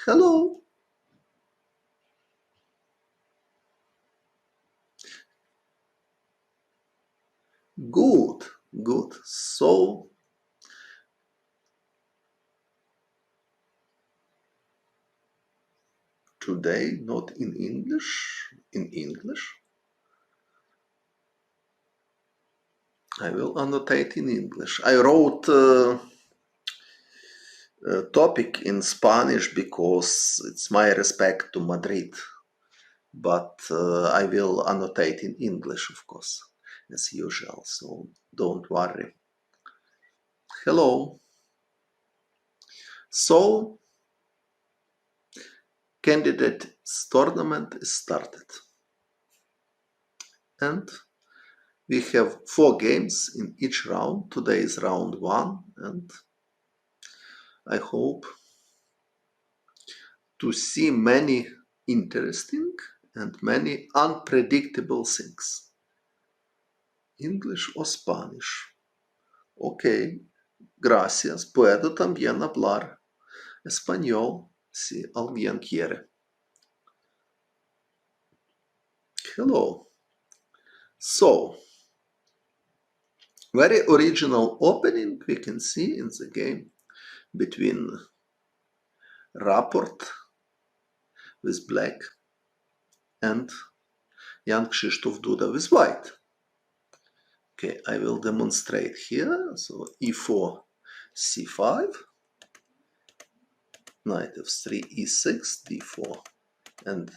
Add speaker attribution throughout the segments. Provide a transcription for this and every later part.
Speaker 1: Hello. Good, good. So, today, not in English, in English. I will annotate in English. I wrote a topic in Spanish because it's my respect to Madrid, but I will annotate in English, of course, as usual, so don't worry. Hello. So, candidates tournament is started. And we have 4 games in each round. Today is round 1, and I hope to see many interesting and many unpredictable things. English or Spanish? Ok, gracias. Puedo también hablar español si alguien quiere. Hello. So, very original opening we can see in the game between Rapport with black and Jan Krzysztof Duda with white. Okay, I will demonstrate here. So e4, c5, knight f3, e6, d4, and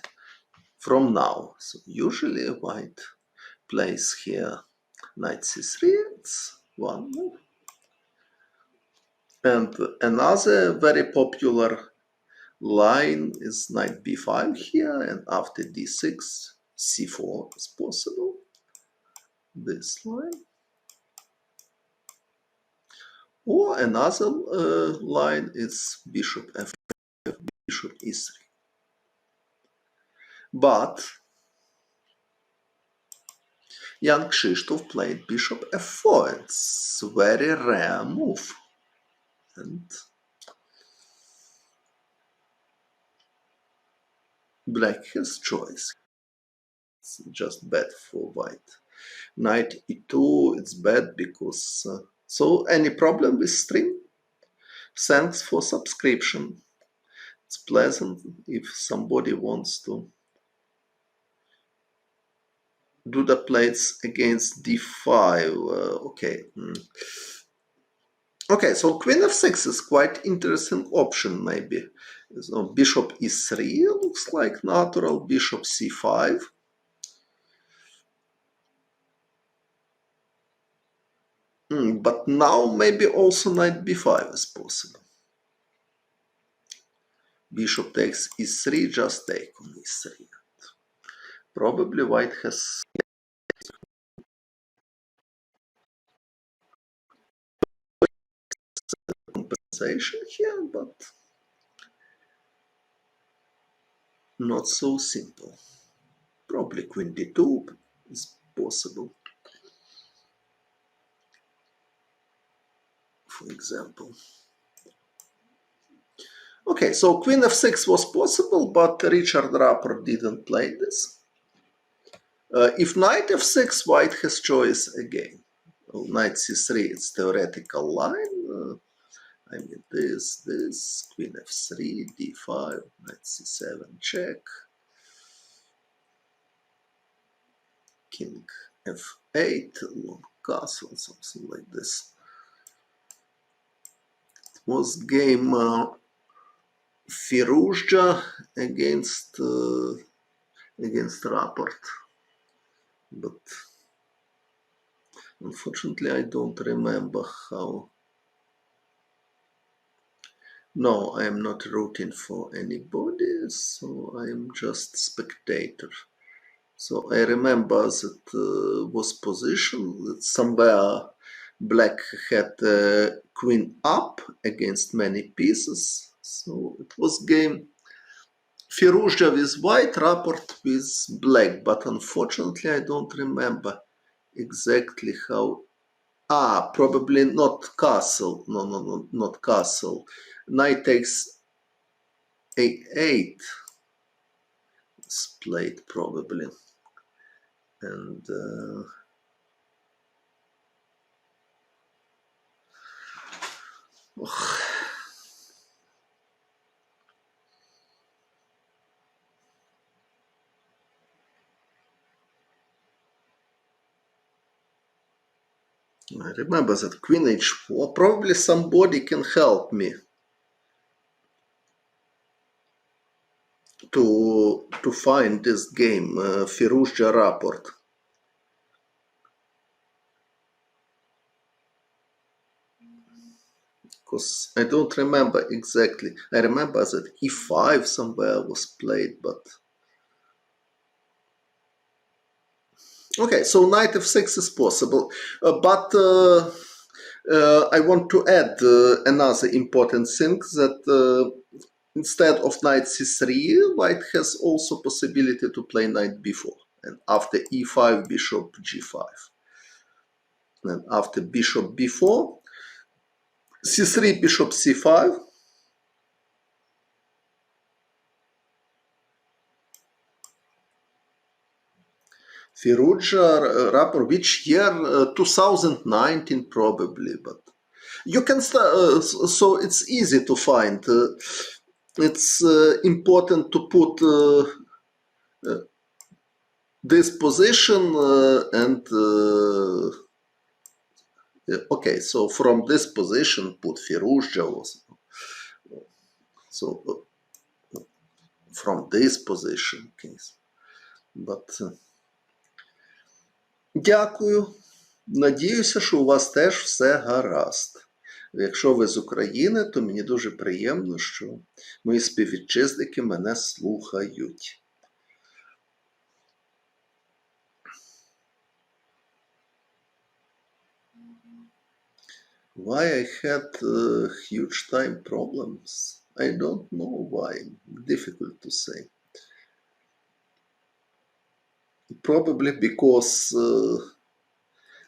Speaker 1: from now, so usually white plays here knight c3, it's one move. And another very popular line is knight b5 here, and after d6, c4 is possible. This line. Or another line is bishop f5, bishop e3. But Jan Krzysztof played bishop f4. It's a very rare move. And black has choice. It's just bad for white. Knight e2, it's bad because... so any problem with stream? Thanks for subscription. It's pleasant if somebody wants to do the plates against d5. Okay. Okay, so queen f6 is quite interesting option, maybe. So bishop e3 looks like natural, bishop c5. But now maybe also knight b5 is possible. Bishop takes e3, just take on e3. Probably white has compensation here, but not so simple. Probably queen d2 is possible, for example. Okay, so queen f6 was possible, but Richard Rapport didn't play this. If knight f6, white has choice again. Well, knight c3, it's theoretical line. I mean this, queen f3, d5, knight c7, check. King f8, long castle, something like this. It was game Firouzja against Rapport, but unfortunately I don't remember how. No, I am not rooting for anybody, so I am just spectator. So I remember that was position that somewhere black had queen up against many pieces. So it was game Firouzja with white, Rapport with black, but unfortunately I don't remember exactly how. Probably not castle. No, not castle. Knight takes a8 is played probably, and I remember that queen h4. Probably somebody can help me to find this game, Firouzja Rapport. Because I don't remember exactly. I remember that e5 somewhere was played, but okay, so knight f6 is possible, but I want to add another important thing, that instead of knight c3, white has also possibility to play knight b4, and after e5, bishop g5, and after bishop b4, c3, bishop c5, Firouzja Rapport, which year? 2019 probably, but you can start, so it's easy to find. It's important to put this position and okay, so from this position put Firouzja also. So from this position, okay. But дякую. Надіюся, що у вас теж все гаразд. Якщо ви з України, то мені дуже приємно, що мої співвітчизники мене слухають. Why I had huge time problems? I don't know why. Difficult to say. Probably because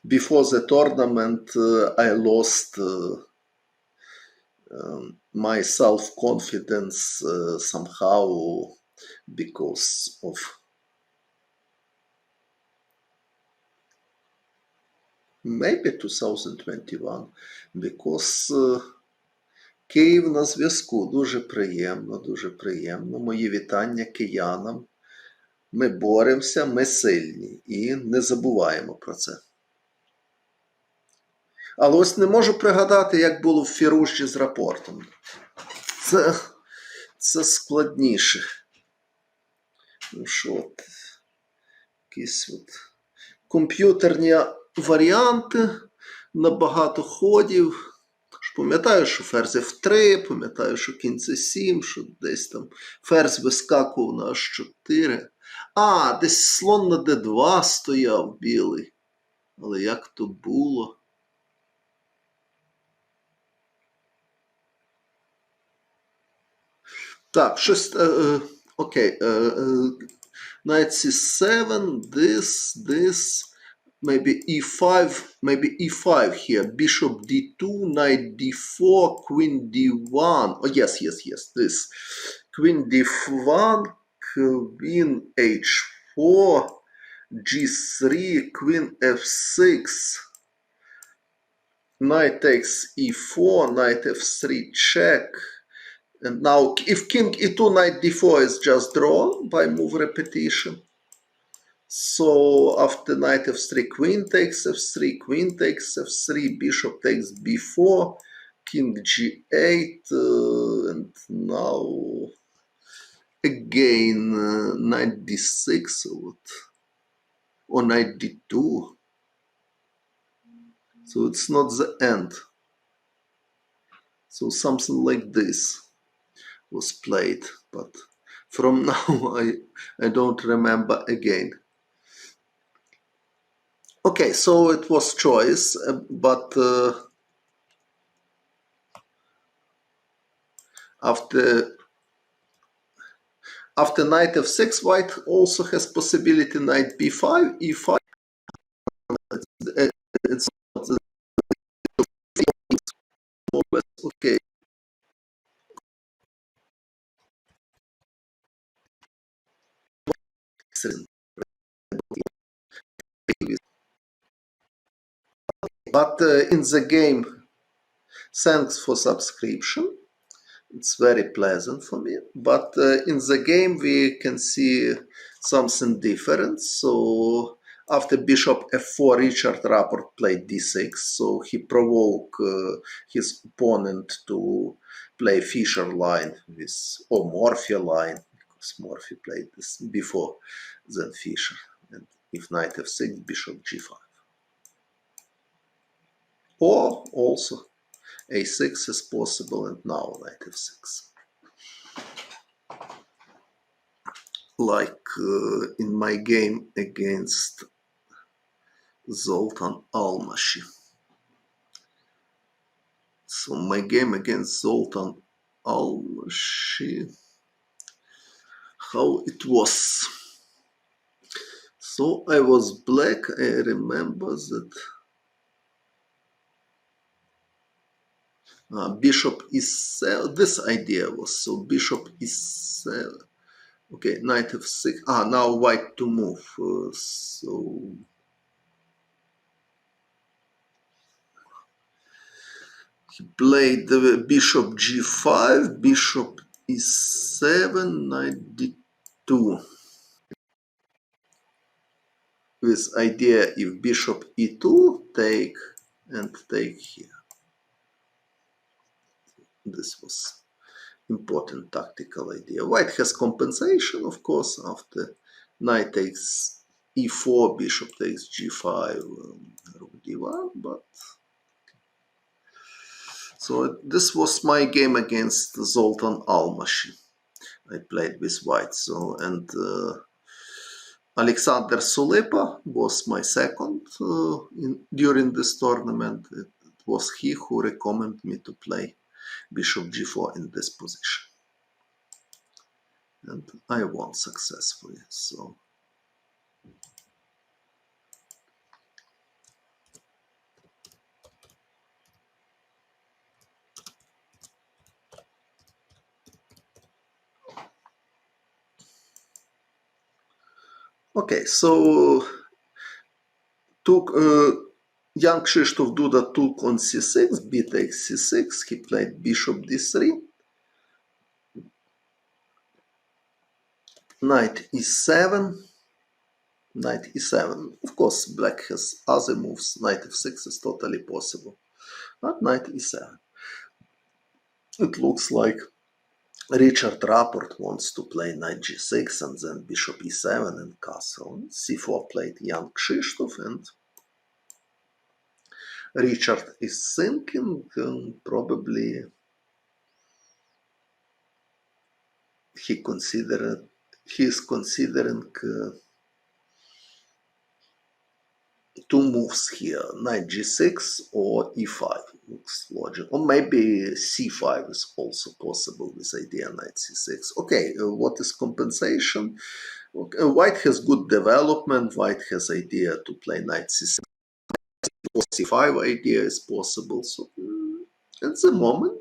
Speaker 1: before the tournament I lost my self-confidence somehow because of maybe 2021, because Київ на зв'язку. Дуже приємно, дуже приємно. Мої вітання киянам. Ми боремося, ми сильні і не забуваємо про це. Але ось не можу пригадати, як було в Фірузджі з рапортом. Це складніше. Ну що от, якісь от комп'ютерні варіанти на багато ходів. Пам'ятаю, що ферзь F3, пам'ятаю, що кінь C7, що десь там ферзь вискакував на H4. А, десь слон на D2 стояв білий. Але як то було? Так, щось, окей. Knight C7, this, maybe e5 here, bishop d2, knight d4, queen d1. Oh, yes, this. Queen d1, queen h4, g3, queen f6, knight takes e4, knight f3 check. And now, if king e2, knight d4 is just drawn by move repetition. So after knight f3, queen takes f3, queen takes f3, bishop takes b4, king g8, and now again knight d6 or knight d2. So it's not the end. So something like this was played, but from now I don't remember again. Okay, so it was choice, but after knight f6, white also has possibility knight b5, e5. It's not okay. e3. But in the game, thanks for subscription. It's very pleasant for me. But in the game, we can see something different. So after bishop f4, Richard Rapport played d6. So he provoked his opponent to play Fischer line with or Morphy line, because Morphy played this before than Fischer. And if knight f6, bishop g5. Or also a6 is possible, and now knight f6. Like in my game against Zoltan Almashi. So my game against Zoltan Almashi, how it was. So I was black. I remember that bishop e7. This idea was so bishop e7. Okay, knight f6. Now white to move. So he played the bishop g5, bishop e7, knight d2. With idea if bishop e2, take and take here. This was important tactical idea. White has compensation, of course, after knight takes e4, bishop takes g5, rook d1, but so this was my game against Zoltan Almashi. I played with white. So and Alexander Sulepa was my second during this tournament. It was he who recommended me to play bishop g4 in this position, and I won successfully. So okay, so took young Krzysztof Duda took on c6, b takes c6. He played bishop d3, knight e7, knight e7. Of course, black has other moves. Knight f6 is totally possible, but knight e7. It looks like Richard Rapport wants to play knight g6 and then bishop e7 and castle. c4 played young Krzysztof, and Richard is thinking probably he is considering two moves here, knight g6 or e5. Looks logical. Or maybe c5 is also possible with idea knight c6. Okay, what is compensation? Okay, white has good development. White has idea to play knight c6. Or c5 idea is possible. So at the moment,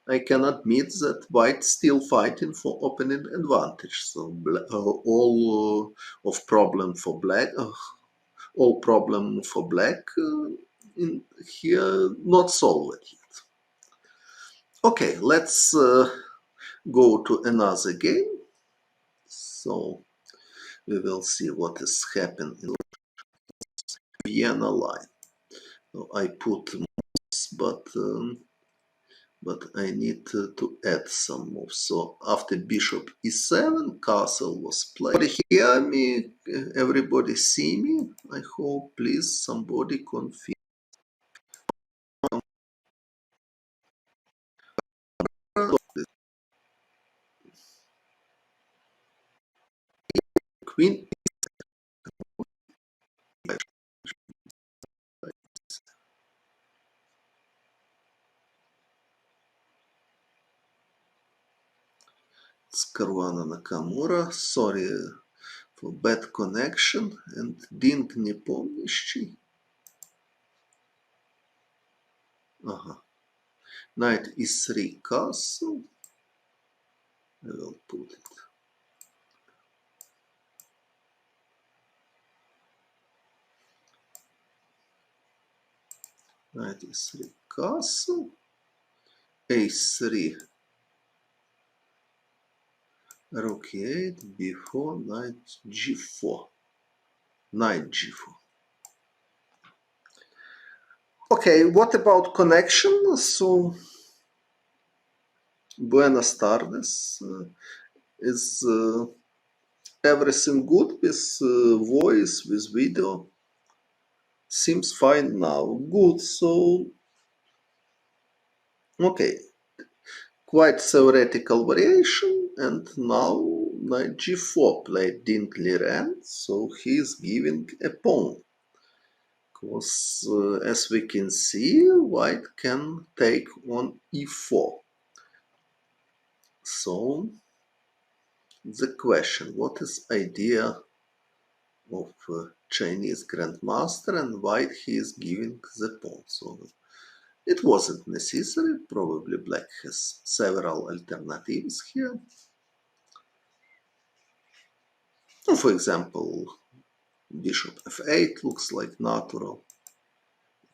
Speaker 1: I can admit that white still fighting for opening advantage. So all of problem for black. All problem for black in here not solved yet. Okay, let's go to another game. So we will see what is happening in Vienna line. So I put moves, but I need to add some moves. So after bishop e7, castle was played. Everybody hear me? Everybody see me? I hope, please, somebody confirm. Queen Caruana Nakamura, sorry for bad connection, and Ding не помнящий. Knight e3 castle. I will put it. Knight e3 castle, a3, rook e8, b4, knight g4, knight g4. Okay, what about connection? So, buenas tardes. Is everything good with voice, with video? Seems fine now. Good. So, okay, quite theoretical variation. And now knight g4 played didn't clear end, so he's giving a pawn. Because as we can see, white can take on e4. So the question, what is idea of Chinese grandmaster and why he is giving the pawn? So it wasn't necessary, probably black has several alternatives here. For example, bishop f8 looks like natural,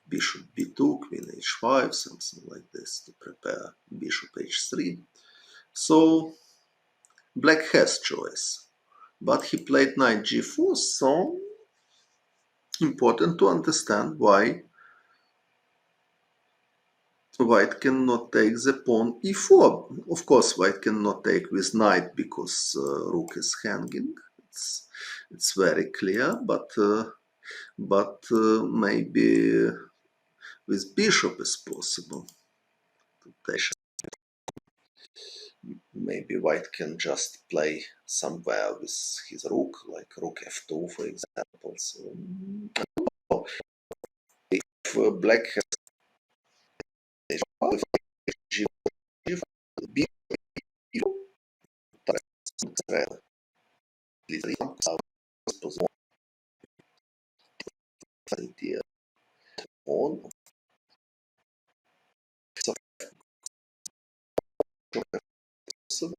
Speaker 1: bishop b2, queen h5, something like this to prepare bishop h3. So black has choice, but he played knight g4, so important to understand why white cannot take the pawn e4. Of course, white cannot take with knight because rook is hanging. It's very clear, but maybe with bishop is possible to take. Maybe white can just play somewhere with his rook, like rook f2, for example. So if black has h5, g5, b idea on so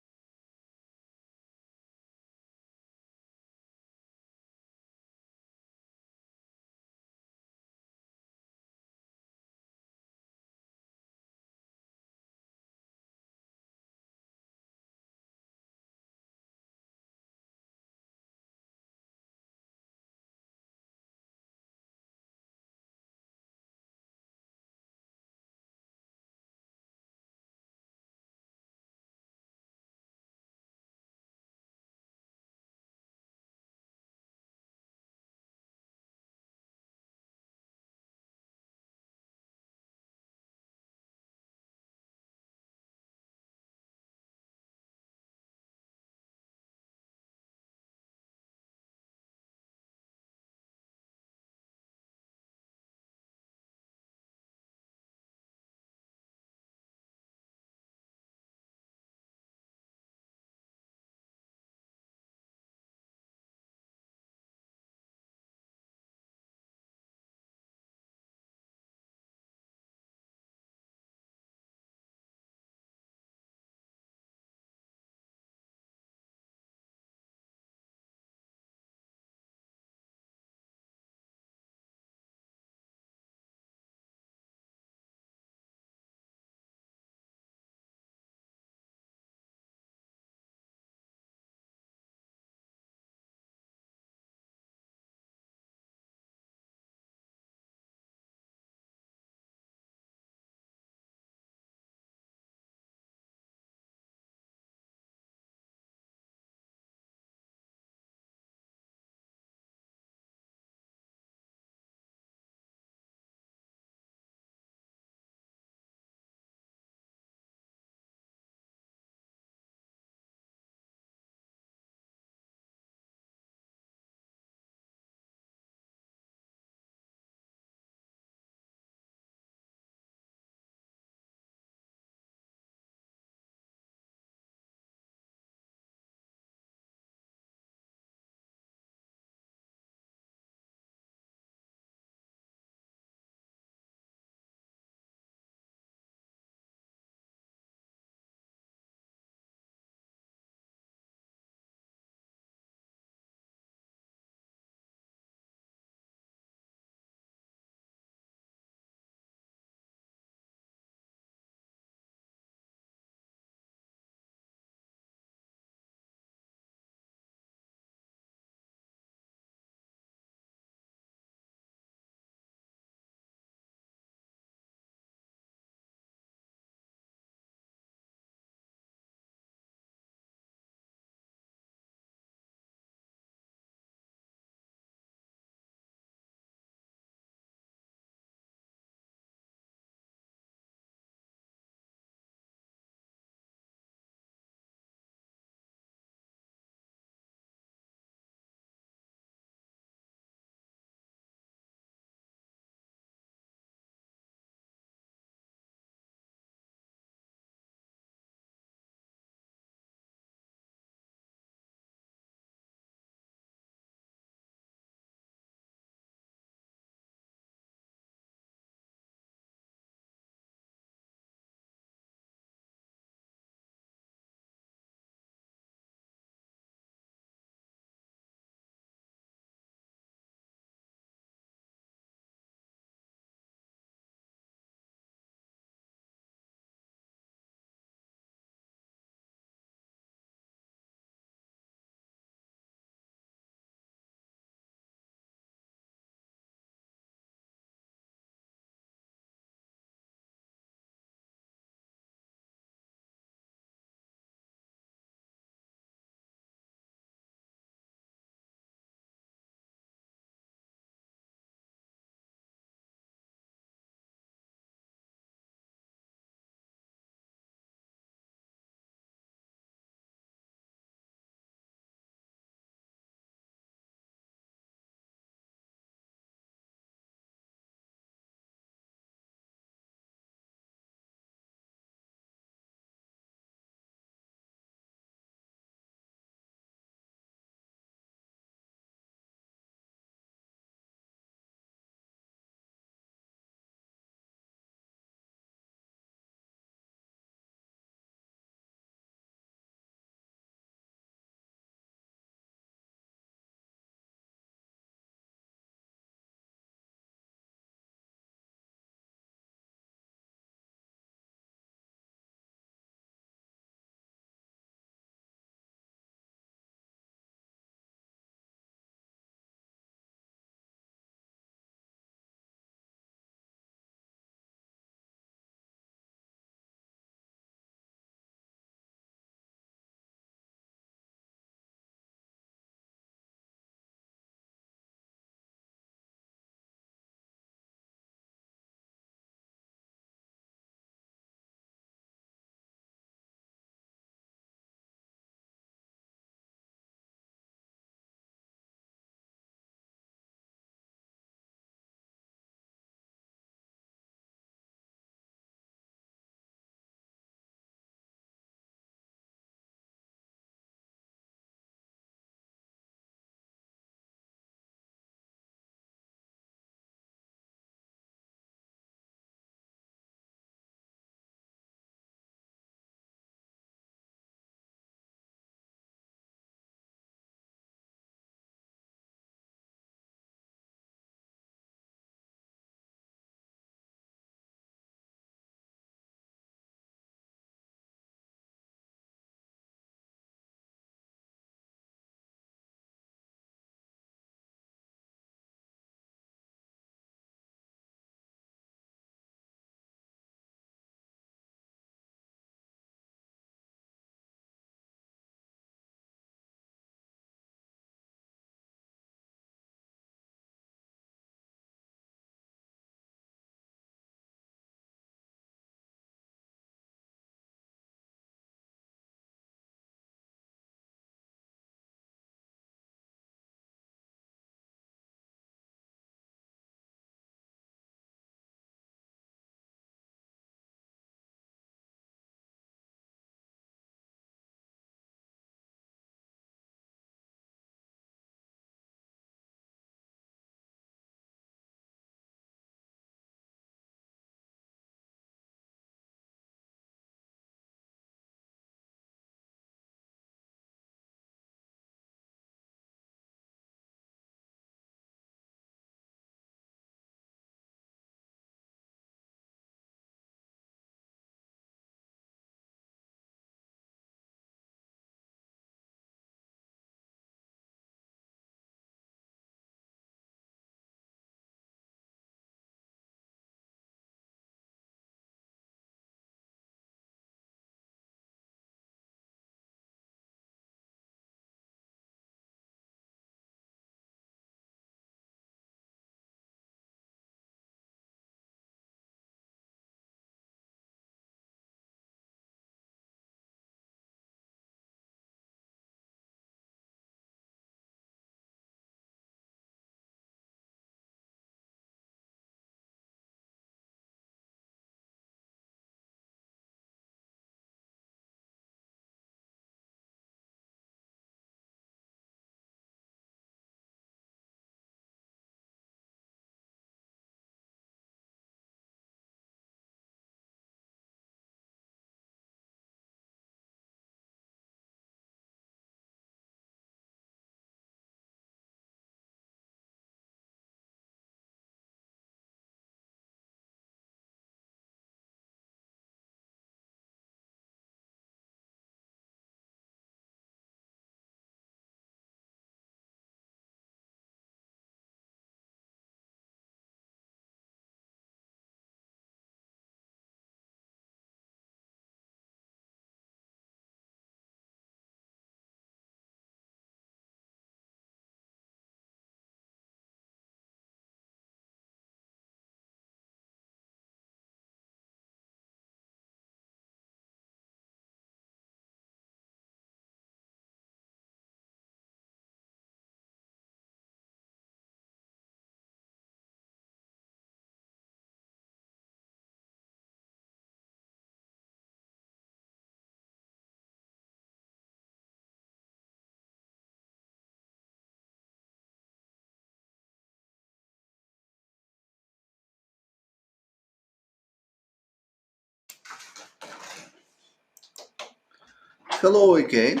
Speaker 1: Hello again.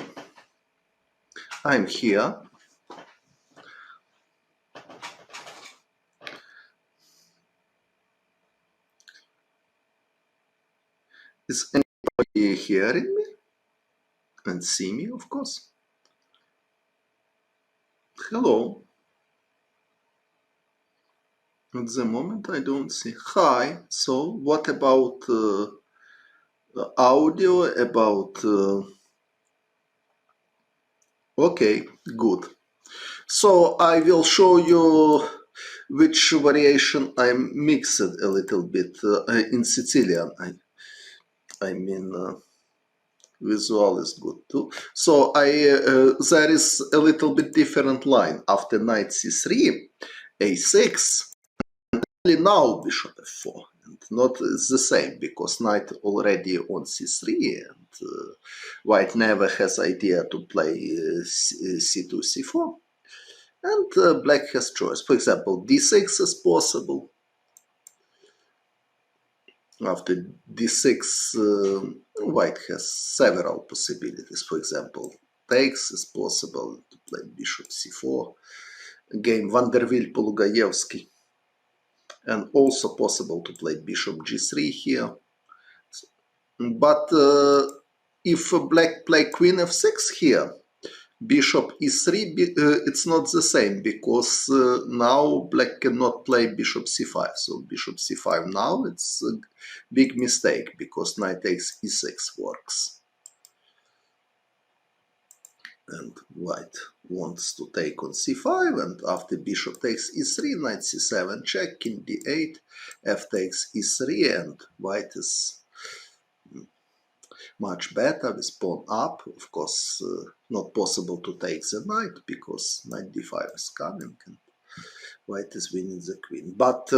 Speaker 1: I'm here. Is anybody hearing me? And see me, of course. Hello. At the moment, I don't see. Hi. So, what about audio? Okay, good. So, I will show you which variation I mixed a little bit in Sicilian. I mean, visual is good too. So there is a little bit different line after knight c3, a6. Only now bishop f4, and not the same because knight already on c3, and white never has idea to play c2, c4, and black has choice. For example, d6 is possible. After d6, white has several possibilities. For example, takes is possible to play bishop c4. Again, Vanderbilt Polugaevsky. And also possible to play bishop g3 here. But if black play queen f6 here, bishop e3, it's not the same because now black cannot play bishop c5. So bishop c5 now it's a big mistake because knight takes e6 works. And white wants to take on c5, and after bishop takes e3, knight c7 check, king d8, f takes e3, and white is much better with pawn up. Of course, not possible to take the knight because knight d5 is coming and white is winning the queen. But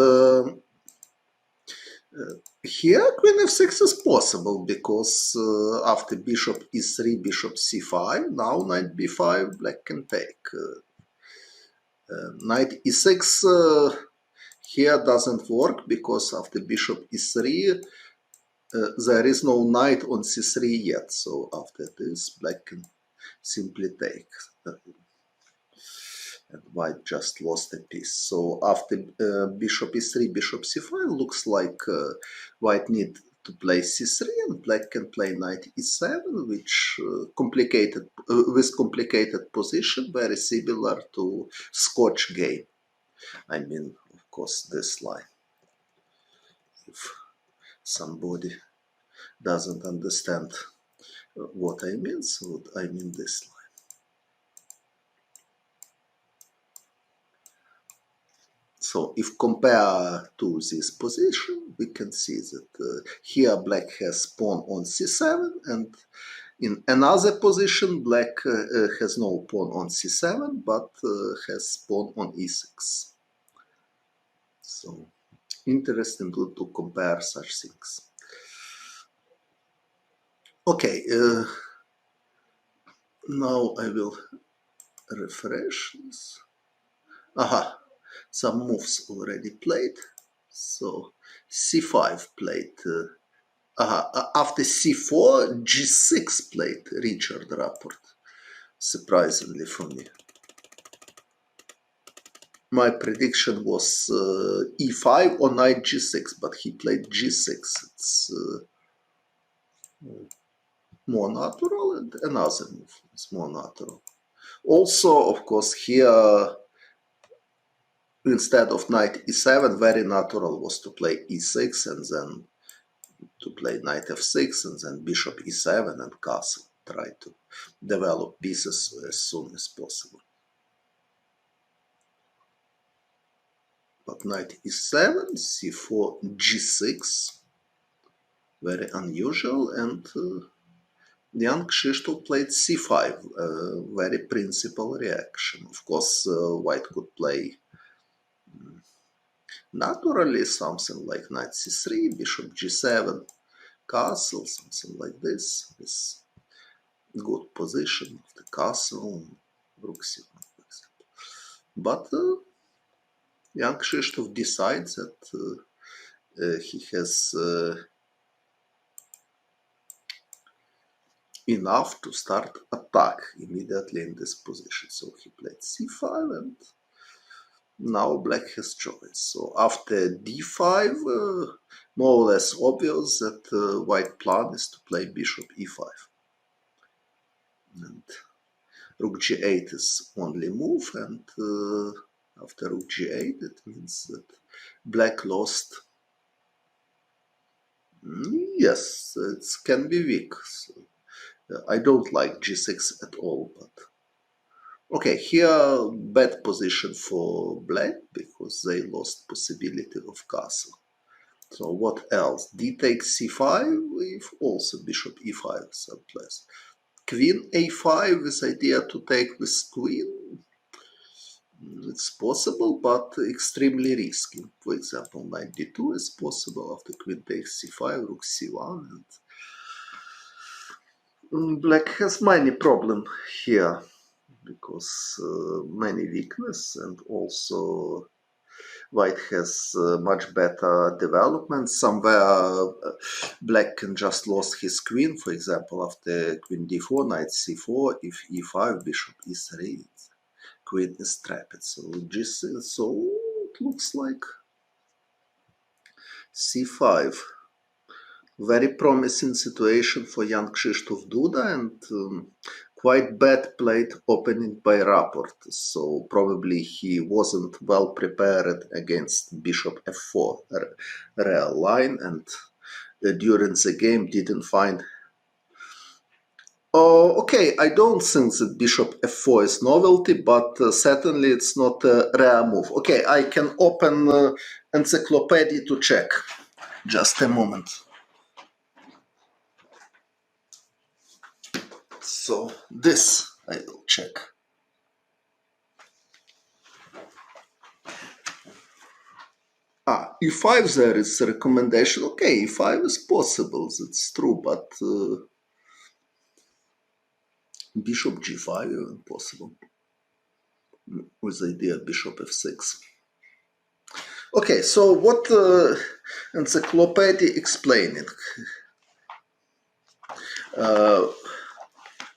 Speaker 1: here queen f6 is possible because after bishop e3, bishop c5, now knight b5, black can take. Knight e6 here doesn't work because after bishop e3, there is no knight on c3 yet, so after this black can simply take, and white just lost a piece. So after bishop e3, bishop c5, looks like white need to play c3, and black can play knight e7, which with complicated position, very similar to Scotch game. I mean, of course, this line. If somebody doesn't understand what I mean, so I mean this line. So if compare to this position, we can see that here black has pawn on c7, and in another position black has no pawn on c7, but has pawn on e6. So interesting to compare such things. Okay, now I will refresh this. Aha, some moves already played. So c5 played. After c4, g6 played Richard Rapport. Surprisingly for me. My prediction was e5 or knight g6, but he played g6. It's more natural, and another move is more natural. Also, of course, here instead of knight e7, very natural was to play e6 and then to play knight f6 and then bishop e7 and castle. Try to develop pieces as soon as possible. But knight e7, c4, g6, very unusual, and Jan Krzysztof played c5, very principal reaction. Of course, white could play naturally something like knight c3, bishop g7, castle, something like this. This good position of the castle, rook c1, for example. But Jan Krzysztof decides that he has enough to start attack immediately in this position. So he played c5, and now black has choice. So after d5, more or less obvious that white plan is to play bishop e5. And rook g8 is only move, and after rook g8 it means that black lost. Yes, it can be weak. So, I don't like g6 at all, but okay, here bad position for black because they lost possibility of castle. So what else? D takes c5 with also bishop e5 some place. Queen a5 with idea to take with queen. It's possible, but extremely risky. For example, knight d2 is possible after queen takes c5, rook c1, and black has many problem here because many weakness, and also white has much better development. Somewhere black can just lost his queen, for example, after queen d4, knight c4, if e5, bishop e3, queen is trapped. So g6, so it looks like c5. Very promising situation for young Krzysztof Duda, and quite bad played opening by Rapport. So probably he wasn't well prepared against bishop f4 real line, and during the game didn't find. Oh, okay, I don't think that bishop f4 is novelty, but certainly it's not a rare move. Okay, I can open encyclopedia to check. Just a moment. So this I will check. E5 there is a recommendation. Okay, e5 is possible, that's true, but bishop g5 even possible with idea bishop f6. Okay, so what encyclopedia explaining?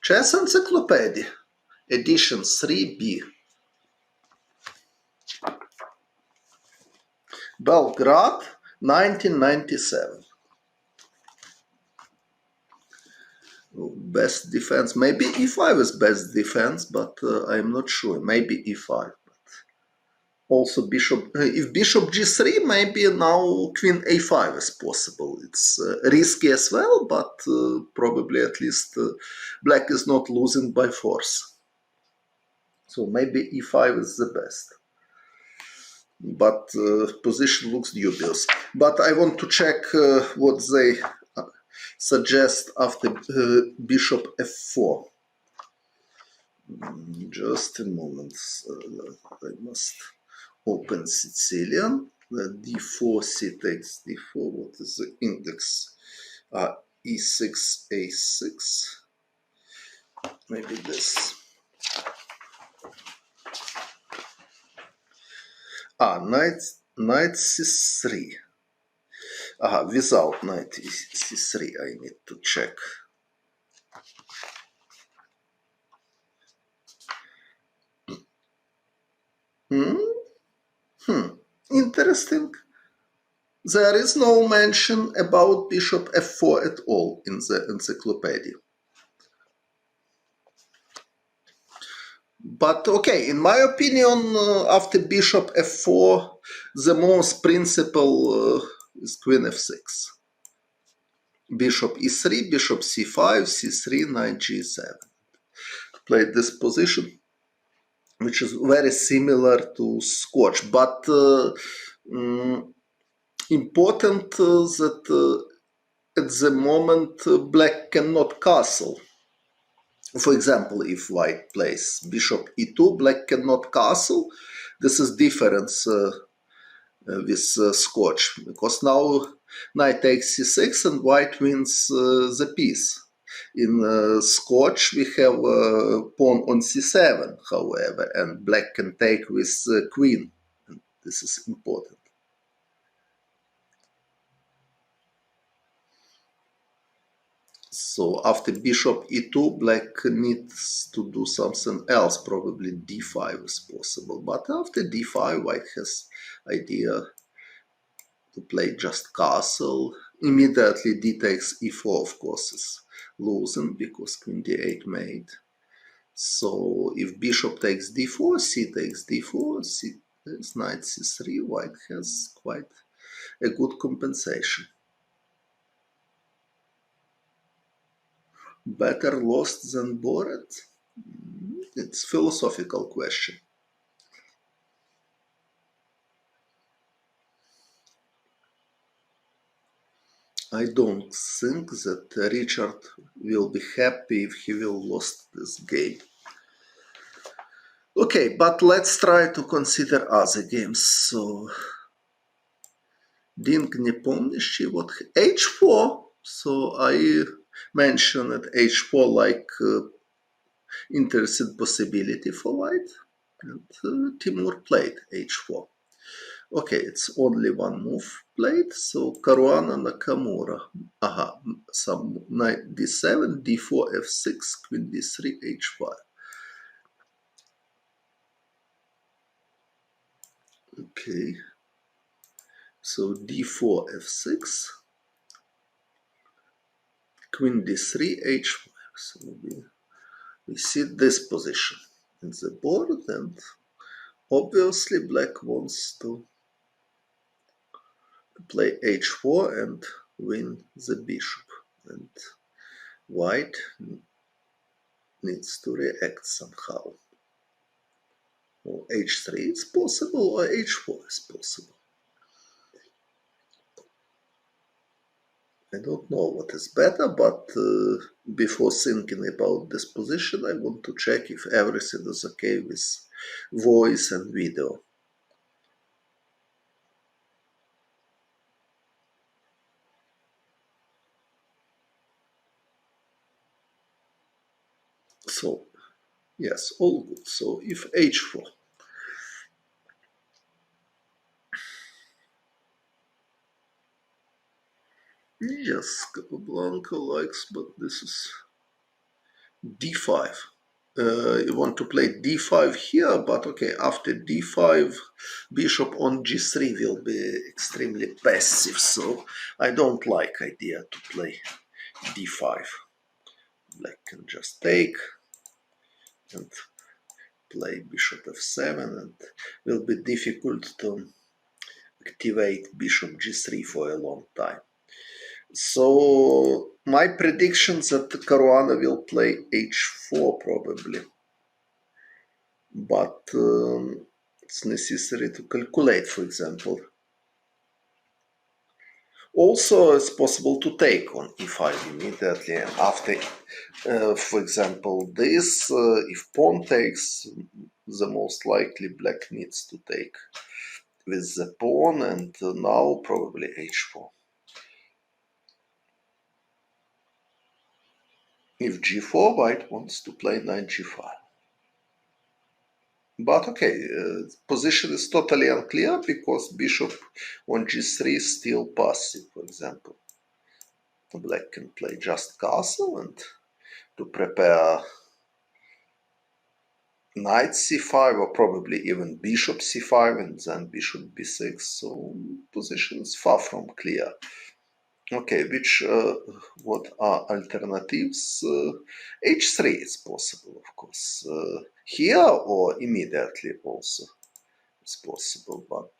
Speaker 1: Chess Encyclopedia, edition 3b. Belgrade, 1997. Best defense, maybe e5 is best defense, but I'm not sure. Maybe e5. Also bishop, if bishop g3, maybe now queen a5 is possible. It's risky as well, but probably at least black is not losing by force. So maybe e5 is the best. But position looks dubious. But I want to check what they suggest after bishop f4. Just a moment. I must open Sicilian. D4, c takes d4. What is the index? E6, a6. Maybe this. Knight c3. Without knight c3, I need to check. Interesting. There is no mention about bishop f4 at all in the encyclopedia. But okay, in my opinion, after bishop f4, the most principal is queen f6. Bishop e3, bishop c5, c3, knight g7. Played this position, which is very similar to Scotch, but important that at the moment black cannot castle. For example, if white plays bishop e2, black cannot castle. This is difference with Scotch, because now knight takes c6 and white wins the piece. In Scotch, we have pawn on c7, however, and black can take with queen. And this is important. So after bishop e2, black needs to do something else. Probably d5 is possible. But after d5, white has idea to play just castle. Immediately d takes e4, of course, is losing because queen d8 mate. So if bishop takes d4, c takes d4, c is knight c3, white has quite a good compensation. Better lost than borrowed? It's a philosophical question. I don't think that Richard will be happy if he will lose this game. Okay, but let's try to consider other games. So, Ding не помнишь, what h4. So I mentioned h4 like interesting possibility for white, and Timur played h4. Okay, it's only one move played, so Caruana Nakamura. Aha, some knight d7, d4, f6, queen d3, h5. Okay, so d4, f6, queen d3, h5. So we see this position in the board, and obviously black wants to play h4 and win the bishop, and white needs to react somehow. Or h3 is possible, or h4 is possible. I don't know what is better, but before thinking about this position, I want to check if everything is okay with voice and video. So, yes, all good. So, if h4, yes, Capablanca likes, but this is d5. You want to play d5 here, but okay, after d5, bishop on g3 will be extremely passive, so I don't like idea to play d5. Black can just take and play bishop f7, and will be difficult to activate bishop g3 for a long time. So my prediction that Caruana will play h4 probably, but it's necessary to calculate, for example. Also, it's possible to take on e5 immediately, and after, for example, this, if pawn takes, the most likely black needs to take with the pawn, and now probably h4. If g4, white wants to play knight g5. But okay, position is totally unclear because bishop on g3 is still passive, for example. Black can play just castle and to prepare knight c5 or probably even bishop c5 and then bishop b6. So position is far from clear. Okay, what are alternatives? h3 is possible, of course. Here or immediately also it's possible, but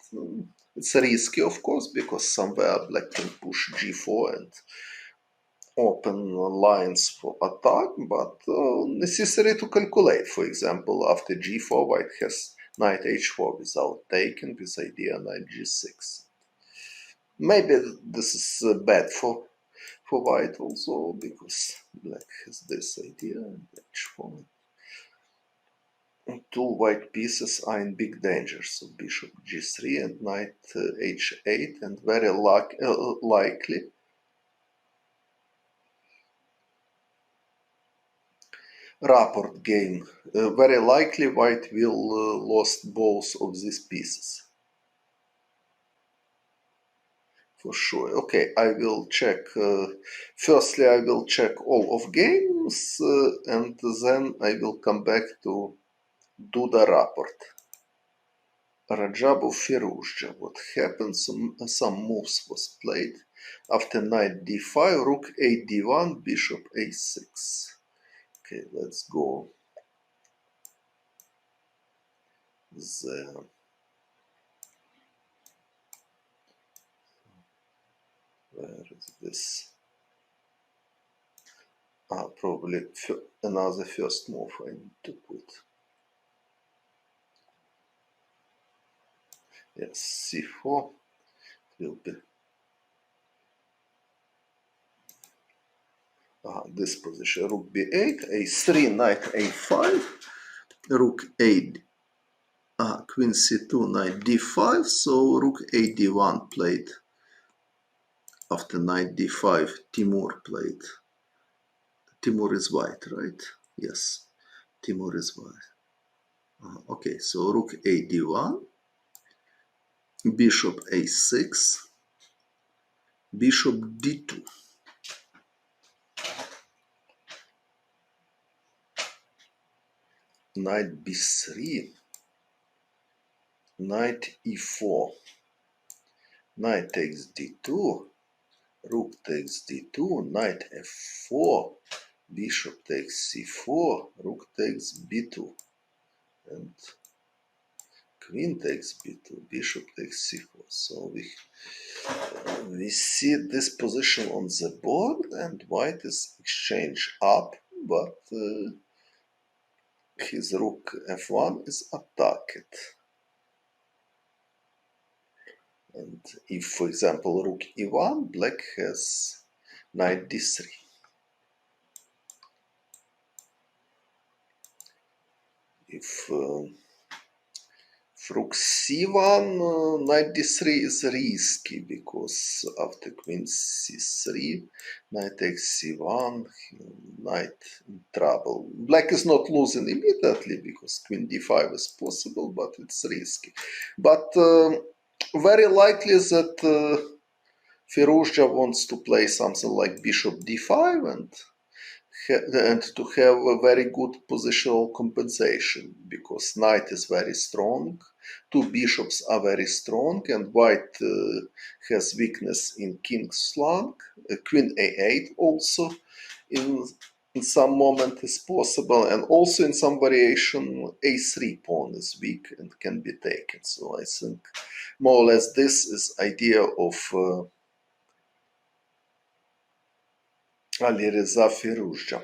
Speaker 1: it's risky, of course, because somewhere black can push g4 and open lines for attack, but necessary to calculate. For example, after g4, white has knight h4 without taking, with idea knight g6. Maybe this is bad for white also, because black has this idea and h4. Two white pieces are in big danger, so bishop g3 and knight h8, and very likely rapport game. Very likely white will lost both of these pieces. For sure. Okay, I will check. Firstly, I will check all of games, and then I will come back to do the report. Rajabov Firuzja. What happened? Some moves was played. After knight d5, rook a d1, bishop a6. Okay, let's go there. Where is this? Probably another first move I need to put. Yes, c4 will be this position. Rook b8, a3, knight a5, rook a, queen c2, knight d5. So rook a d1 played. After knight d5, Timur played. Timur is white, right? Yes, Timur is white. Okay, so rook a d1, bishop a6, bishop d2. Knight b3, knight e4, knight takes d2, rook takes d2, knight f4, bishop takes c4, rook takes b2, and queen takes b2, bishop takes c4. So we see this position on the board, and white is exchange up, but his rook f1 is attacked. And if, for example, rook e1, black has knight d3. If rook c1, knight d3 is risky, because after queen c3, knight takes c1, knight in trouble. Black is not losing immediately, because queen d5 is possible, but it's risky. But very likely that Firuzja wants to play something like bishop d5 and to have a very good positional compensation, because knight is very strong, two bishops are very strong, and white has weakness in king's flank. Queen a8 also in some moment is possible, and also in some variation a3 pawn is weak and can be taken. So I think more or less this is idea of Alireza Firuzja.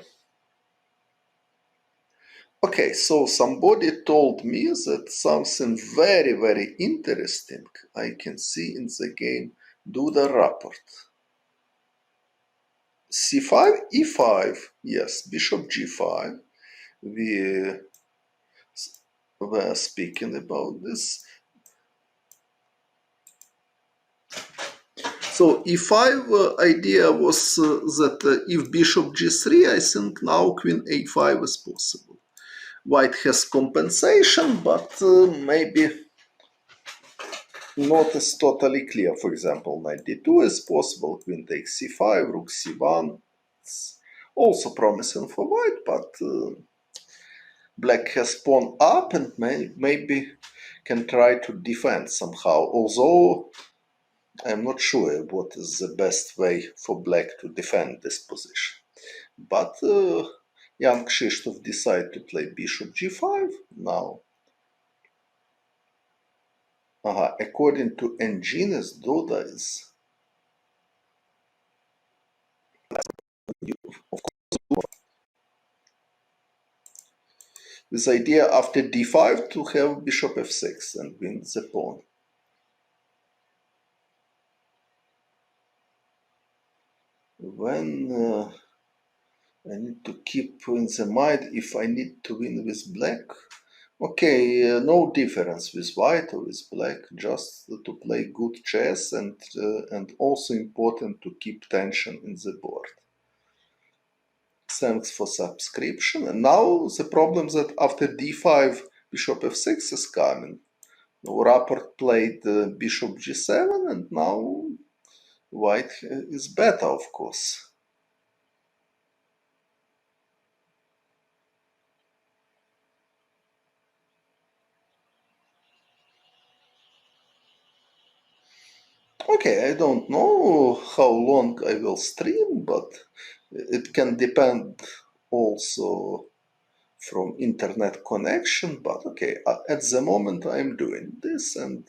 Speaker 1: Okay, so somebody told me that something very, very interesting I can see in the game. Do the report. c5, e5, yes, bishop g5. We were speaking about this. So e5 idea was that if bishop g3, I think now queen a5 is possible. White has compensation, but maybe not as totally clear. For example, knight d2 is possible, queen takes c5, rook c1. It's also promising for white, but black has pawn up and maybe can try to defend somehow. Although I'm not sure what is the best way for black to defend this position. But young Krzysztof decided to play bishop g5 now. According to Engines, Doda is, of course, this idea after d5 to have bishop f6 and win the pawn. When I need to keep in the mind if I need to win with black. Okay, no difference with white or with black, just to play good chess, and also important to keep tension in the board. Thanks for subscription. And now the problem that after d5 bishop f6 is coming. Rapport played bishop g7, and now white is better, of course. Okay, I don't know how long I will stream, but it can depend also from internet connection. But okay, at the moment I'm doing this, and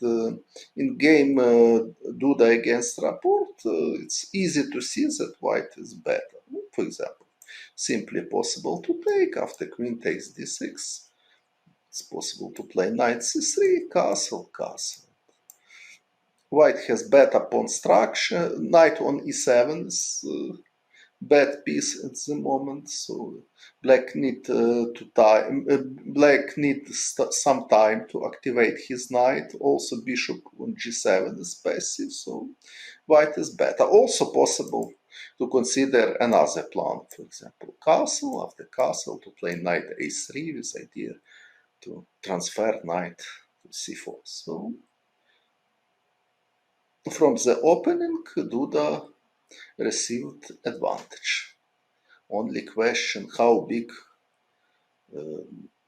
Speaker 1: in game Duda against Rapport, it's easy to see that white is better. For example, simply possible to take after queen takes d6. It's possible to play knight c3, castle, castle. White has better pawn structure. Knight on e7 is bad piece at the moment, so black need some time to activate his knight. Also, bishop on g7 is passive, so white is better. Also possible to consider another plan, for example, castle after castle to play knight a3 with idea to transfer knight to c4. So from the opening, Duda received advantage. Only question how big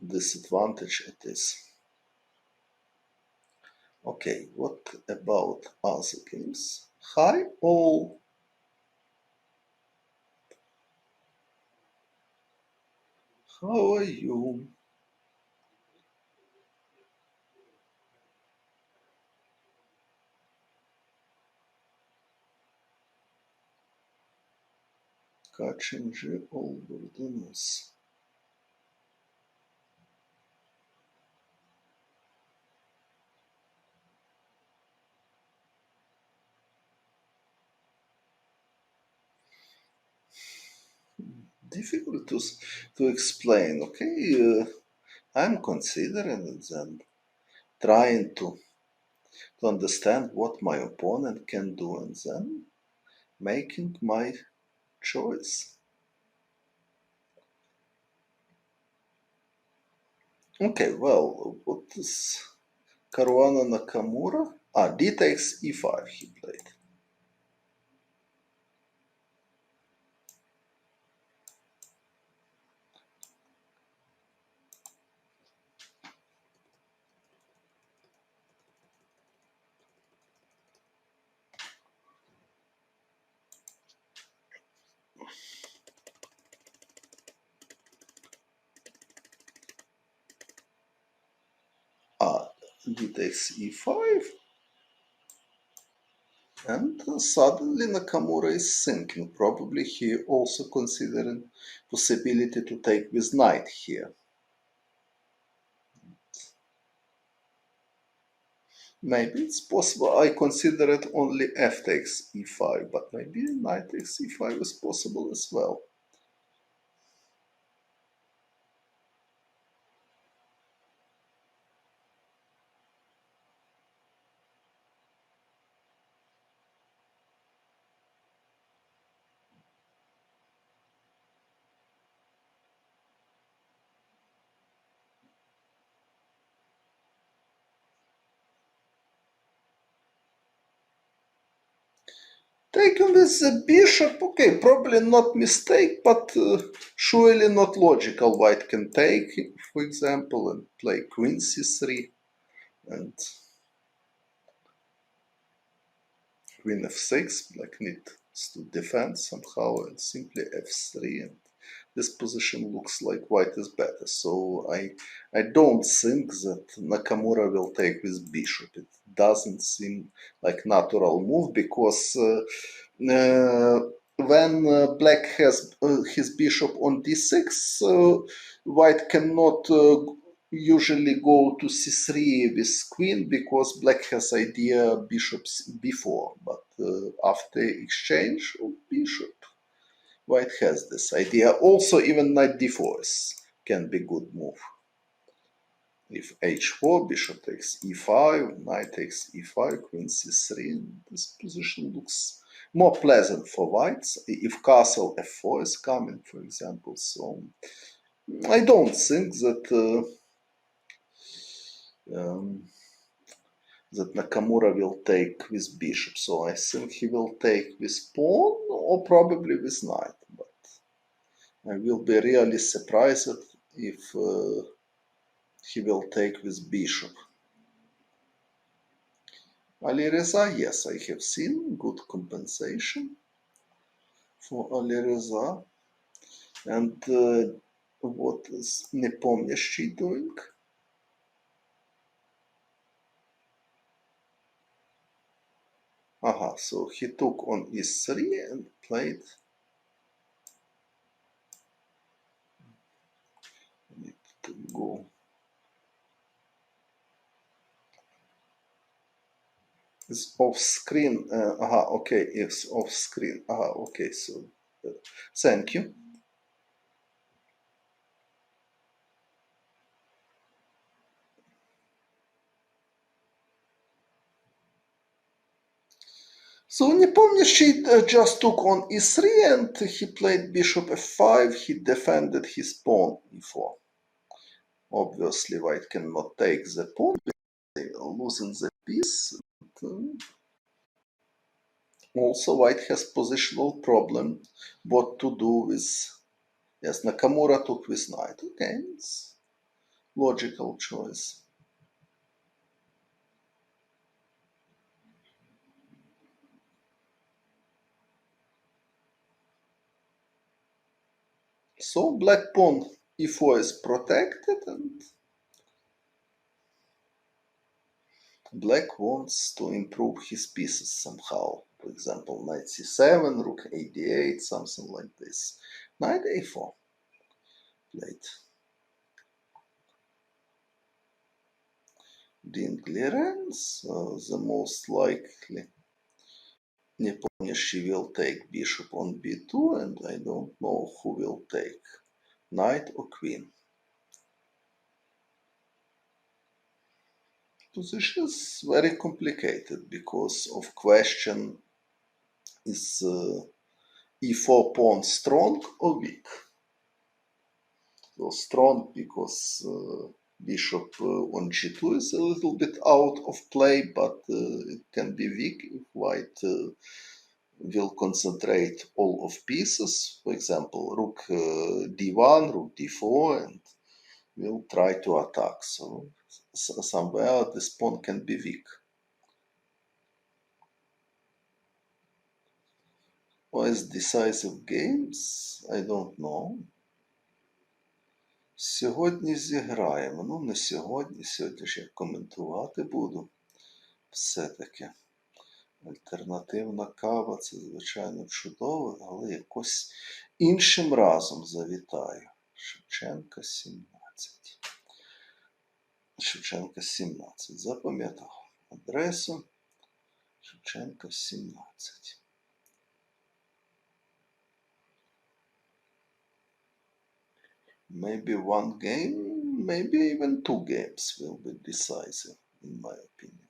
Speaker 1: disadvantage it is. Okay, what about other games? Hi all. How are you? Kaçıncı oldunuz? Difficult to explain. Okay, I'm considering it and trying to understand what my opponent can do and then making my choice. Okay, well, what is Caruana Nakamura? D takes e5 he played. D takes e5. And suddenly Nakamura is thinking. Probably he also considering possibility to take with knight here. Maybe it's possible. I consider it only f takes e5, but maybe knight takes e5 is possible as well. Taking with the bishop, okay, probably not mistake, but surely not logical. White can take, for example, and play queen c3 and queen f6. Black needs to defend somehow and simply f3. And this position looks like white is better. So I don't think that Nakamura will take with bishop. It doesn't seem like natural move because when black has his bishop on d6, white cannot usually go to c3 with queen because black has idea bishop b4, but after exchange of bishop, white has this idea. Also, even knight d4 can be good move. If h4, bishop takes e5, knight takes e5, queen c3, this position looks more pleasant for whites. If castle f4 is coming, for example, so I don't think that that Nakamura will take with bishop. So I think he will take with pawn or probably with knight. But I will be really surprised if he will take with bishop. Alireza, yes, I have seen good compensation for Alireza. And what is Nepomniachtchi doing? Aha, so he took on e3 and played. I need to go. It's off screen. Okay, it's off screen. Okay, so thank you. So Nepomniachtchi just took on e3 and he played bishop f5. He defended his pawn e4. Obviously, white cannot take the pawn, losing the piece. Also, white has positional problem. What to do with? Yes, Nakamura took with knight. Okay, it's logical choice. So black pawn e4 is protected and black wants to improve his pieces somehow. For example, knight c7, rook a d8, something like this. Knight a4 played. Dinglierens, the most likely. Nepomniachtchi will take bishop on b2 and I don't know who will take, knight or queen. Position is very complicated because of question is e4 pawn strong or weak. So strong because bishop on g2 is a little bit out of play, but it can be weak if white will concentrate all of pieces. For example, rook d1, rook d4, and will try to attack. So somewhere this pawn can be weak. What is decisive games? I don't know. Сьогодні зіграємо. Ну, не сьогодні. Сьогодні ж я коментувати буду. Все-таки. Альтернативна кава – це, звичайно, чудово, але якось іншим разом завітаю. Шевченка 17. Шевченка 17. Запам'ятав адресу. Шевченка 17. Maybe one game, maybe even two games will be decisive, in my opinion.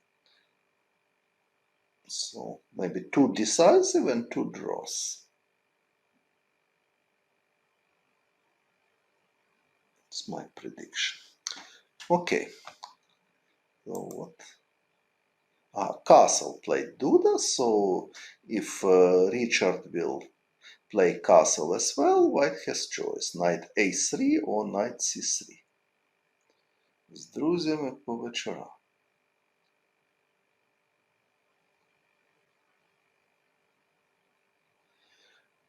Speaker 1: So maybe two decisive and two draws. It's my prediction. Okay. So what? Castle played Duda, so if Richard will play castle as well, white has choice. Knight a3 or knight c3. З друзями по вечорам.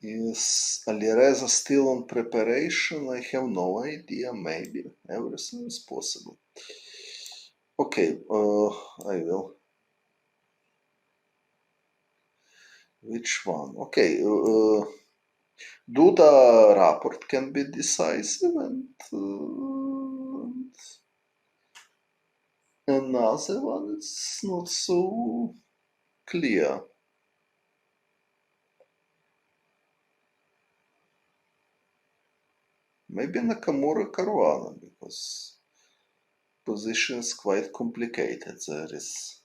Speaker 1: Is Alireza still on preparation? I have no idea. Maybe. Everything is possible. Okay, I will. Which one? Okay, Duda rapport can be decisive and another one is not so clear. Maybe Nakamura Caruana, because position is quite complicated. There is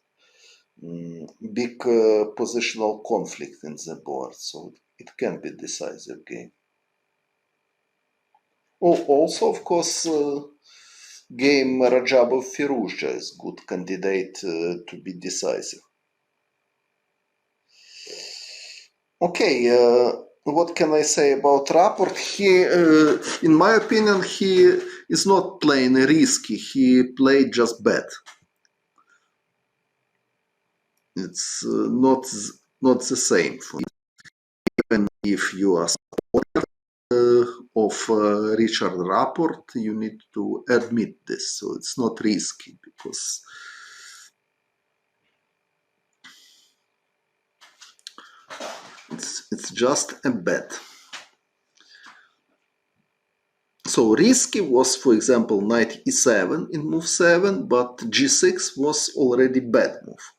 Speaker 1: big positional conflict in the board, so it can be decisive game. Oh, also, of course, game Rajabov Firouzja is good candidate to be decisive. Okay, what can I say about Rapport? He, in my opinion, he is not playing risky. He played just bad. It's not the same for me. Even if you are of Richard Rapport, you need to admit this. So it's not risky because it's just a bet. So risky was, for example, knight e7 in move 7, but g6 was already bad move.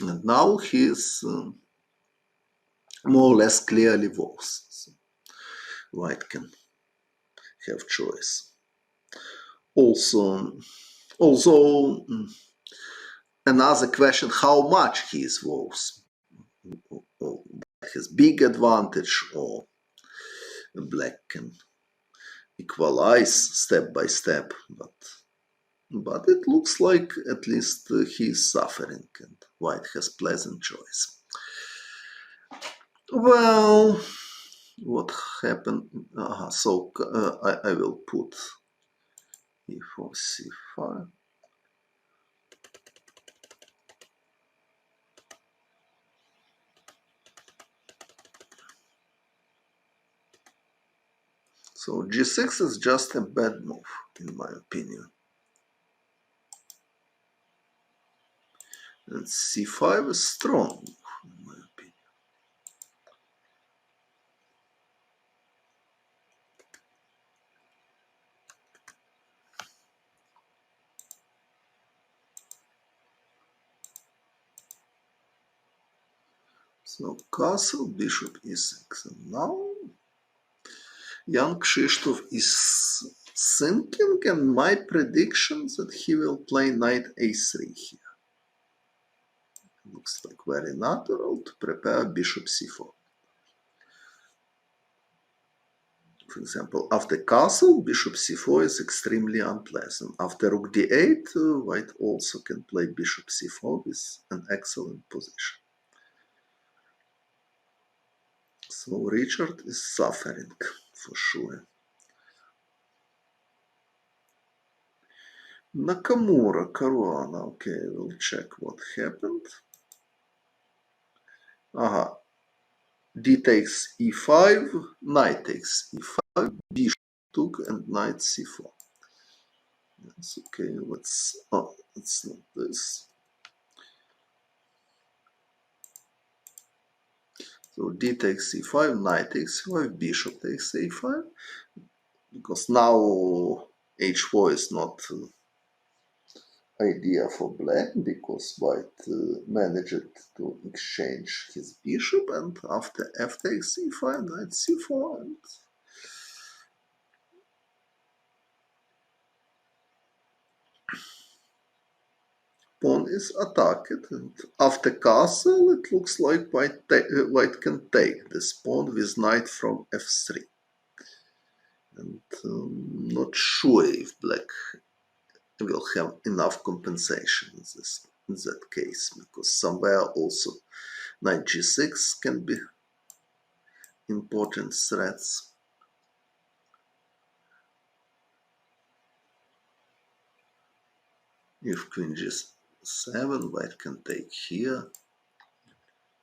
Speaker 1: And now he is more or less clearly worse. So white can have choice. Also, another question, how much he is worse? Or has big advantage, or black can equalize step by step, but it looks like at least he is suffering and white has pleasant choice. Well, what happened? So I will put e4, c5. So g6 is just a bad move, in my opinion. And c5 is strong, in my opinion. So castle, bishop e6. And now young Krzysztof is thinking, and my prediction that he will play knight a3 here. Looks like very natural to prepare bishop c4. For example, after castle, bishop c4 is extremely unpleasant. After rook d8, white also can play bishop c4 with an excellent position. So Richard is suffering for sure. Nakamura, Caruana. Okay, we'll check what happened. D takes e5, knight takes e5, bishop took, and knight c4. Yes, okay, let's not this. So d takes e5, knight takes e5, bishop takes a5, because now h4 is not idea for black, because white managed to exchange his bishop, and after f takes e5, knight c4, and pawn is attacked, and after castle it looks like white can take this pawn with knight from f3. And not sure if black will have enough compensation in that case, because somewhere also knight g6 can be important threats. If queen g7, white can take here.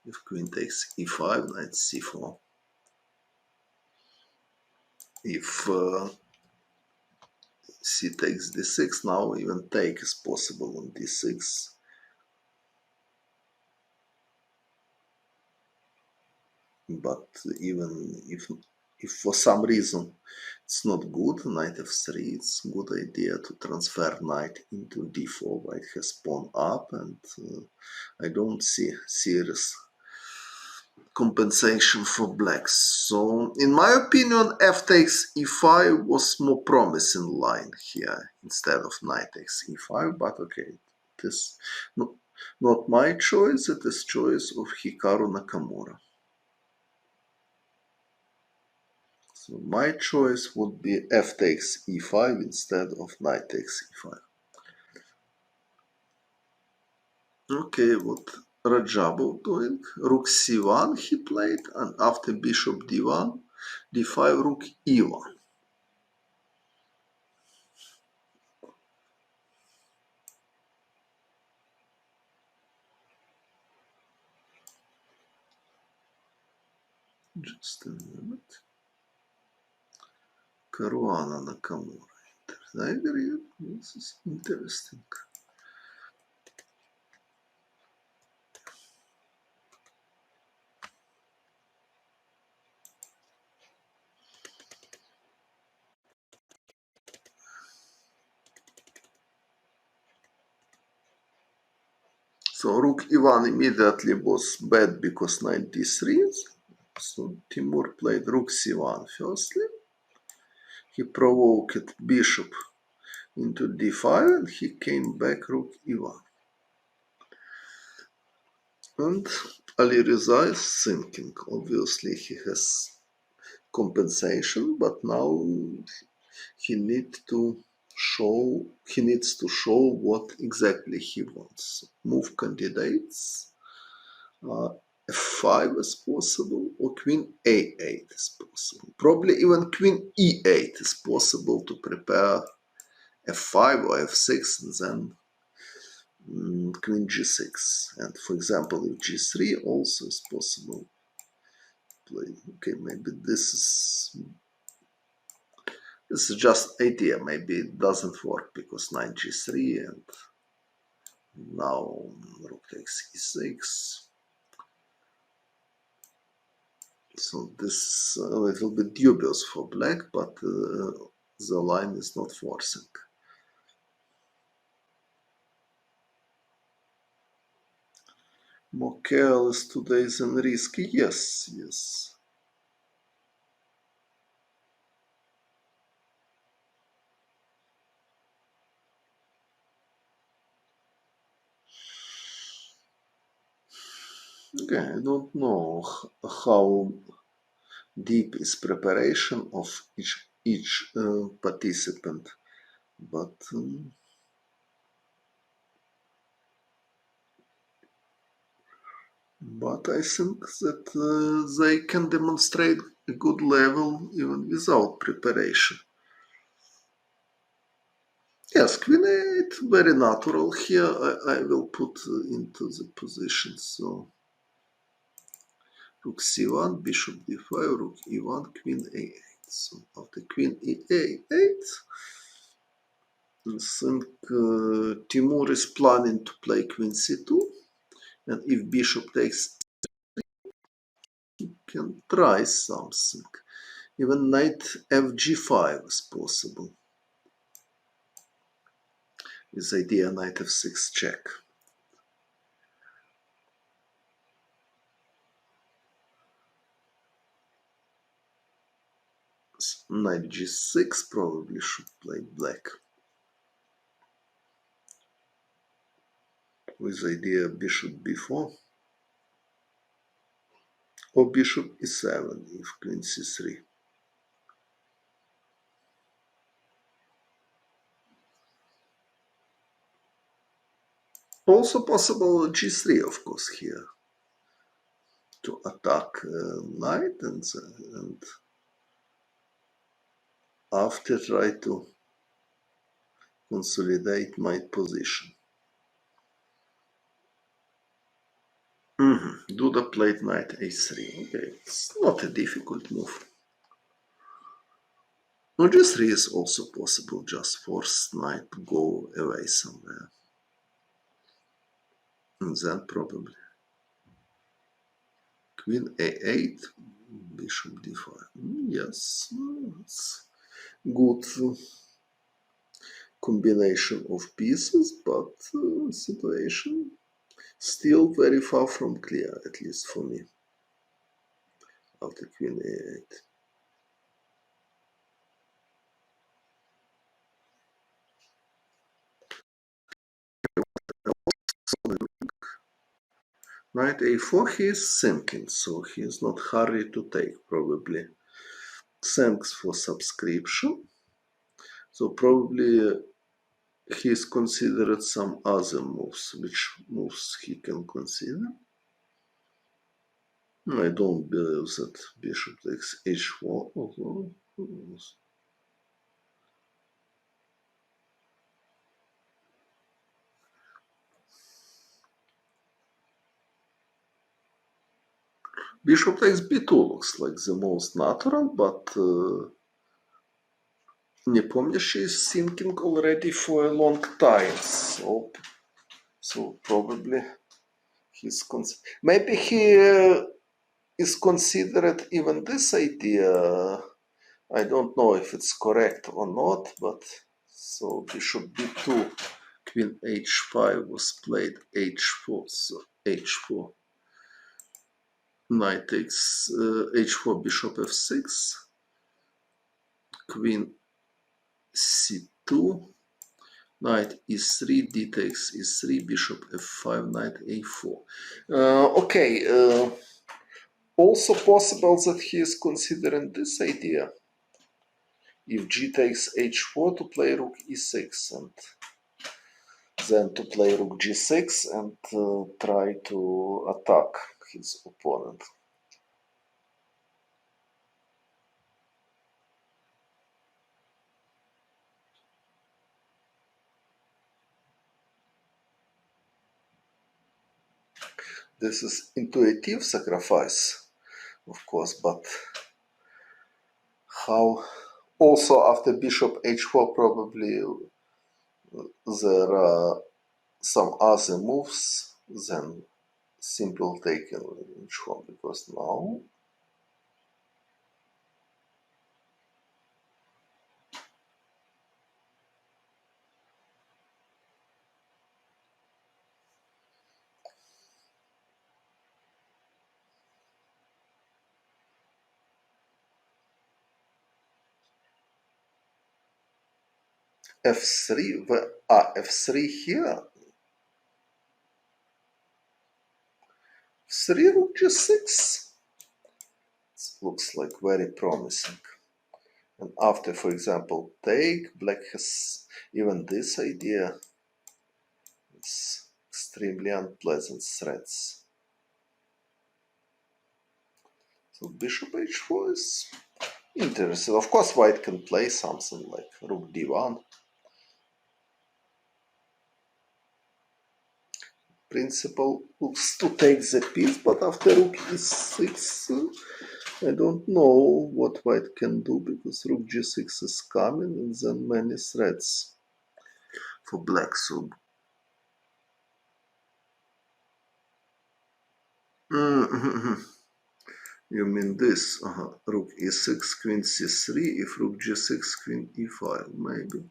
Speaker 1: If queen takes e5, knight c4. If c takes d6, now even take is possible on d6. But even if for some reason it's not good, knight f3, it's a good idea to transfer knight into d4. White has pawn up, and I don't see serious compensation for blacks. So in my opinion, f takes e5 was more promising line here instead of knight takes e5, but okay, it is not my choice, it is choice of Hikaru Nakamura. So my choice would be f takes e5 instead of knight takes e5. Okay, what Rajabov doing? Rook c1 he played, and after bishop d1, d5, rook e1. Just a minute. Caruana Nakamura. I agree. This is interesting. So rook e1 immediately was bad because knight d3. So Timur played rook c1 firstly. He provoked bishop into d5 and he came back rook e1. And Ali Reza is thinking, obviously he has compensation, but now he needs to show what exactly he wants. Move candidates, f5 is possible, or queen a8 is possible. Probably even queen e8 is possible to prepare f5 or f6 and then queen g6. And for example, if g3 also is possible. Okay, maybe this is just idea. Maybe it doesn't work because knight g3 and now rook takes e6. So this a little bit dubious for black, but the line is not forcing. More careless today than risky. Yes, yes. Okay, I don't know how deep is preparation of each participant, but I think that they can demonstrate a good level even without preparation. Yes, queen a8, very natural here. I will put into the position. So rook c1, bishop d5, rook e1, queen a8. So after queen e8, I think Timur is planning to play queen c2. And if bishop takes, he can try something. Even knight fg5 is possible. This idea knight f6 check. Knight g6 probably should play black. With idea bishop b4. Or bishop e7 if queen c3. Also possible g3, of course, here to attack knight and after try to consolidate my position. Duda played knight a3. Okay, it's not a difficult move. No, g3 is also possible, just force knight to go away somewhere. And then probably queen a8, bishop d5. Yes, it's good combination of pieces, but situation still very far from clear, at least for me, after queen a8. Knight a4, he is thinking, so he is not hurried to take, probably Thanks for subscription. So probably he's considered some other moves. Which moves he can consider? I don't believe that bishop takes h4, although bishop takes b2 looks like the most natural, but Nepomniachtchi is thinking already for a long time, so probably he's maybe he is considered even this idea. I don't know if it's correct or not, but so bishop b2, queen h5 was played h4, so h4, knight takes h4, bishop f6, queen c2, knight e3, d takes e3, bishop f5, knight a4. Okay, also possible that he is considering this idea. If g takes h4 to play rook e6 and then to play rook g6 and try to attack his opponent. This is intuitive sacrifice, of course, but how? Also after bishop h4 probably there are some other moves than simple taking h4, because now f3, f3 here, 3 rook g6, it looks like very promising. And after, for example, take, black has even this idea. It's extremely unpleasant threats. So bishop h4 is interesting. Of course, white can play something like rook d1. Principle looks to take the piece, but after rook e6, I don't know what white can do, because rook g6 is coming and then many threats for black. So you mean this? Rook e6, queen c3, if rook g6, queen e5, maybe.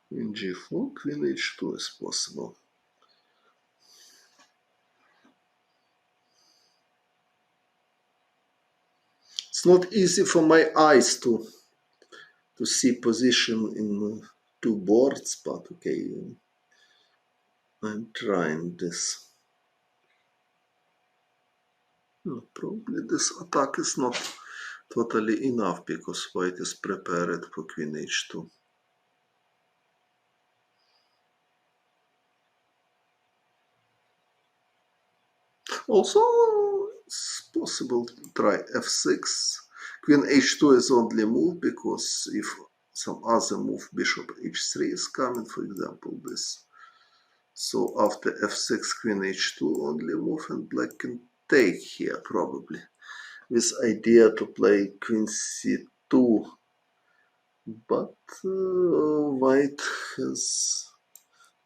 Speaker 1: Queen g4, queen h2 is possible. It's not easy for my eyes to see position in two boards, but okay, I'm trying this. Probably this attack is not totally enough, because white is prepared for queen h2. Also, it's possible to try f6. Queen h2 is only move, because if some other move, bishop h3 is coming, for example, this. So after f6, queen h2 only move, and black can take here probably, with idea to play queen c2. But white has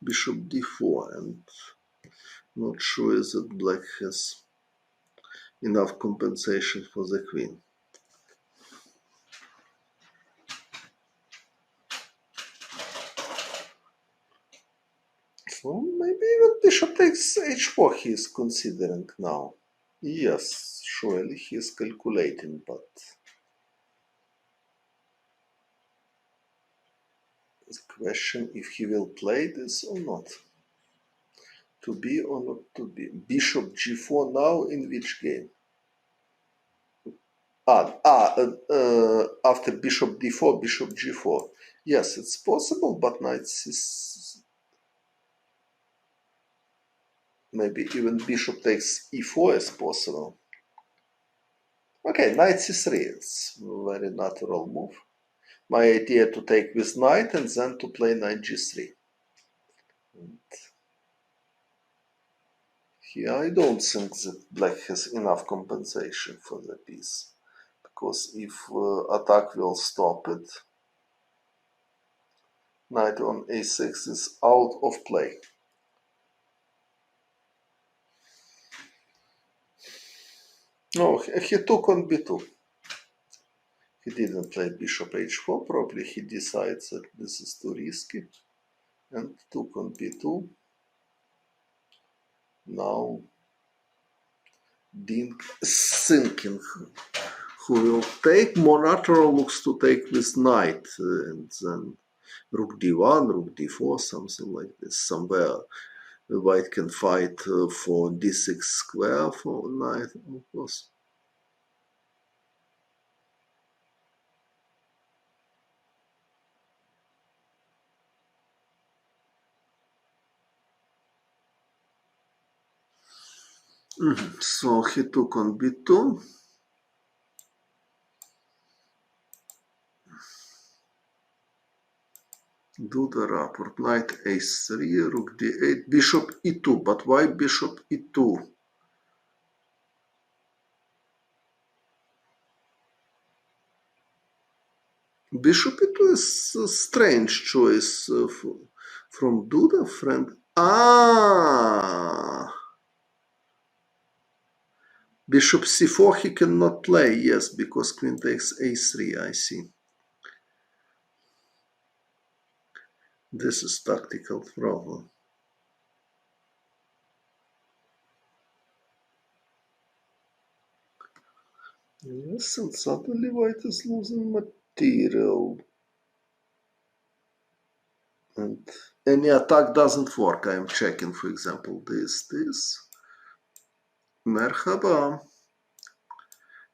Speaker 1: bishop d4, and not sure that black has enough compensation for the queen. So maybe even bishop takes h4 he is considering now. Yes, surely he is calculating, but question if he will play this or not. To be or not to be. Bishop g4 now in which game? After bishop d4, bishop g4. Yes, it's possible, but knight c, maybe even bishop takes e4 is possible. Okay, knight c3, it's a very natural move. My idea to take with knight and then to play knight g3. And here I don't think that black has enough compensation for the piece, because if attack will stop it, knight on a6 is out of play. No, he took on b2. He didn't play bishop h4, probably he decides that this is too risky and took on b2. Now Dean is thinking who will take. More natural looks to take with knight and then rook d1, rook d4, something like this. Somewhere white can fight for d6 square for knight, of course. So he took on b2. Do the rapport. Knight a3, rook d8, bishop e2. But why bishop e2? Bishop e2 is a strange choice from Duda, friend. Bishop c4 he cannot play, yes, because queen takes a3, I see. This is tactical problem. Yes, and suddenly white is losing material. And any attack doesn't work. I am checking, for example, this. Merhaba.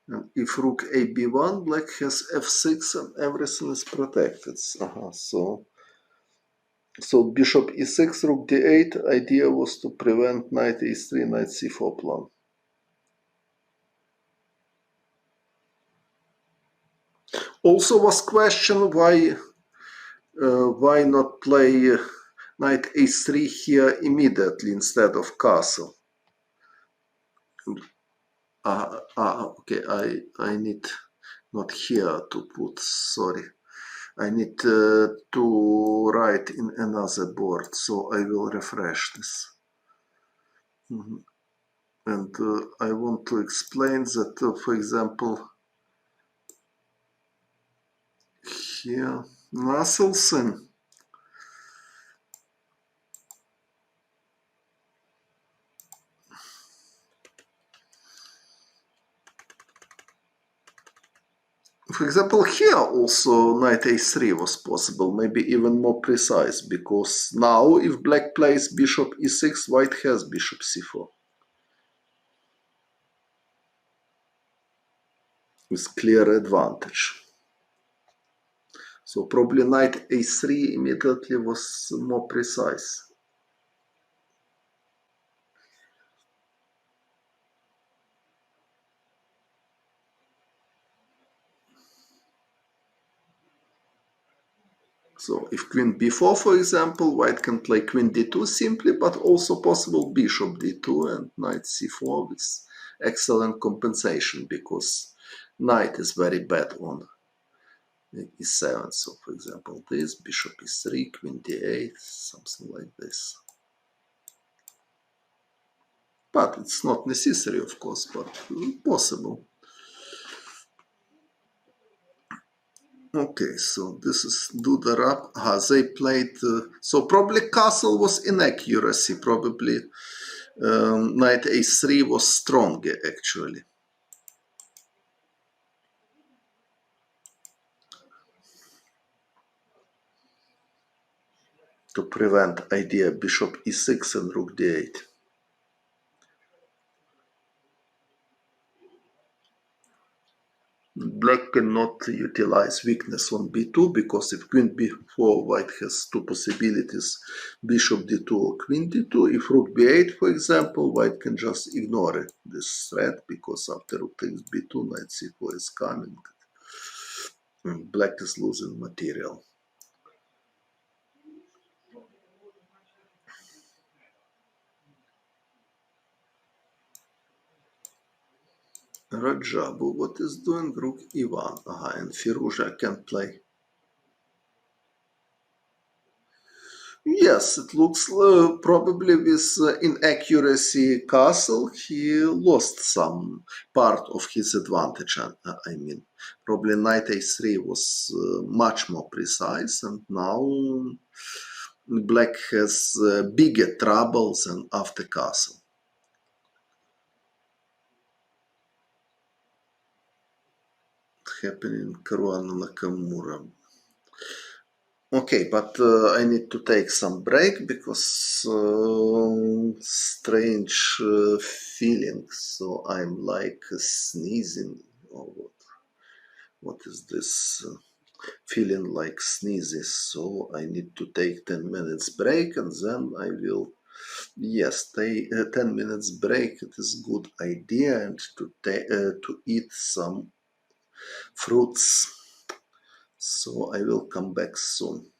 Speaker 1: And if rook a b1, black has f6 and everything is protected. So bishop e6, rook d8, idea was to prevent knight e3, knight c4 plan. Also was question why not play knight a3 here immediately instead of castle. Okay, I need not here to put, sorry. I need to write in another board, so I will refresh this. And I want to explain that, for example, here, Nasselson. For example, here also knight a3 was possible, maybe even more precise, because now if black plays bishop e6, white has bishop c4. With clear advantage. So probably knight a3 immediately was more precise. So if queen b4, for example, white can play queen d2 simply, but also possible bishop d2 and knight c4 with excellent compensation, because knight is very bad on e7. So for example, this, bishop e3, queen d8, something like this. But it's not necessary, of course, but possible. Okay, so this is do the rap. They played. So probably castle was inaccuracy. Probably knight a3 was stronger actually. to prevent idea bishop e6 and rook d8. Black cannot utilize weakness on b2 because if queen b4, white has two possibilities, bishop d2 or queen d2. If rook b8, for example, white can just ignore this threat because after rook takes b2, knight c4 is coming. And black is losing material. Rajabu, what is doing rook e1? Aha, and Firouzja can play. Yes, it looks probably with inaccuracy castle, he lost some part of his advantage. I mean, probably knight a3 was much more precise, and now black has bigger troubles than after castle. Happening in Caruana Nakamura. Okay, but I need to take some break because strange feelings. So I'm like sneezing or what? What is this? Feeling like sneezes. So I need to take 10 minutes break and then I will. Yes, 10 minutes break. It is good idea and to eat some fruits. So I will come back soon.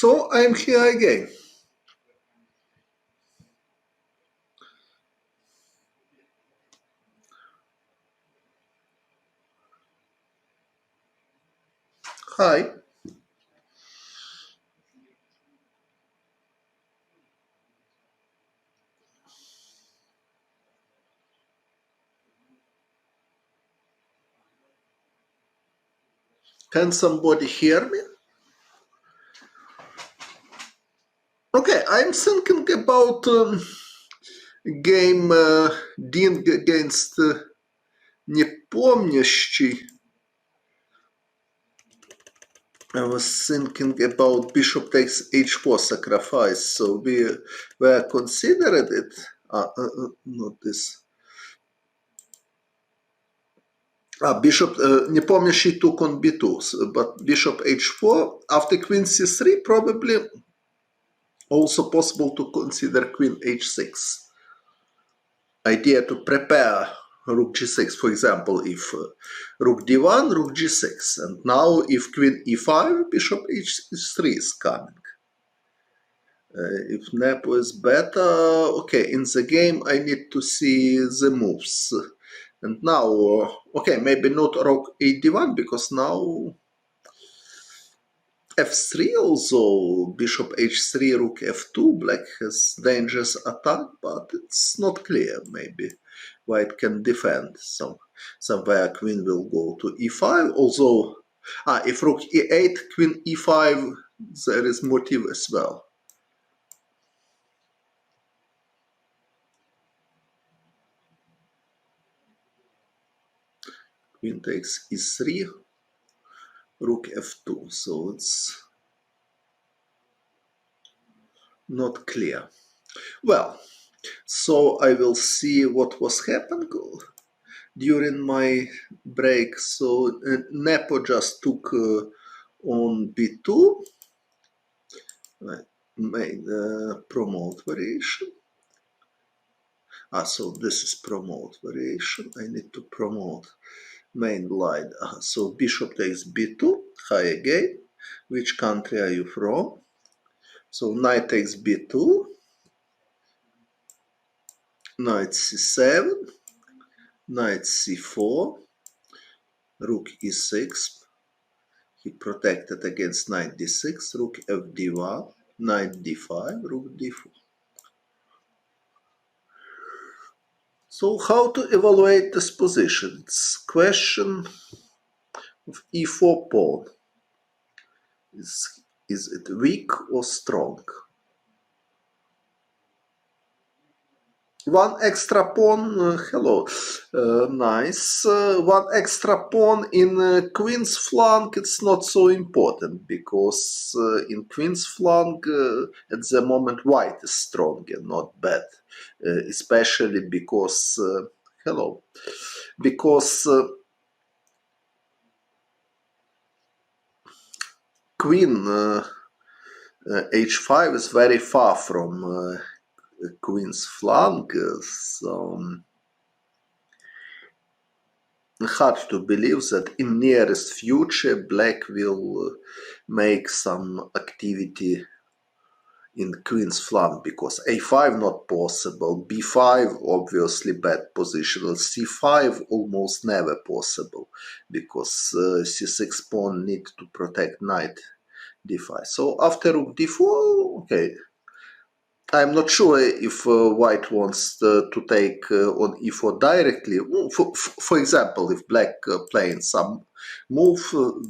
Speaker 1: So I'm here again. Hi. Can somebody hear me? Okay, I'm thinking about game Ding against непомнящий. I was thinking about bishop takes h4 sacrifice, so we were considered it. Not this. Bishop, непомнящий took on b2, but bishop h4 after queen c3 probably also possible to consider queen h6. Idea to prepare rook g6, for example, if rook d1, rook g6, and now if queen e5, bishop h3 is coming. If Nepo is better, okay, in the game I need to see the moves. And now, okay, maybe not rook a d1 because now f3 also, bishop h3, rook f2, black has dangerous attack, but it's not clear. Maybe white can defend. So somewhere queen will go to e5, although if rook e8, queen e5, there is motive as well. Queen takes e3, rook f2, so it's not clear. Well, so I will see what was happening during my break. So Nepo just took on b2, I made promote variation. So this is promote variation. I need to promote main line. So bishop takes b2, high again. Which country are you from? So knight takes b2, knight c7, knight c4, rook e6. He protected against knight d6, rook fd1, knight d5, rook d4. So how to evaluate this position? It's question of e4 pawn. Is it weak or strong? One extra pawn, hello, nice. One extra pawn in queen's flank, it's not so important because in queen's flank, at the moment, white is strong and not bad, especially because, hello, because queen h5 is very far from queen's flank, so hard to believe that in nearest future black will make some activity in queen's flank, because a5 not possible, b5 obviously bad position, c5 almost never possible because c6 pawn need to protect knight d5. So after rook d4, okay, I'm not sure if white wants to take on e4 directly. For example, if black playing some move,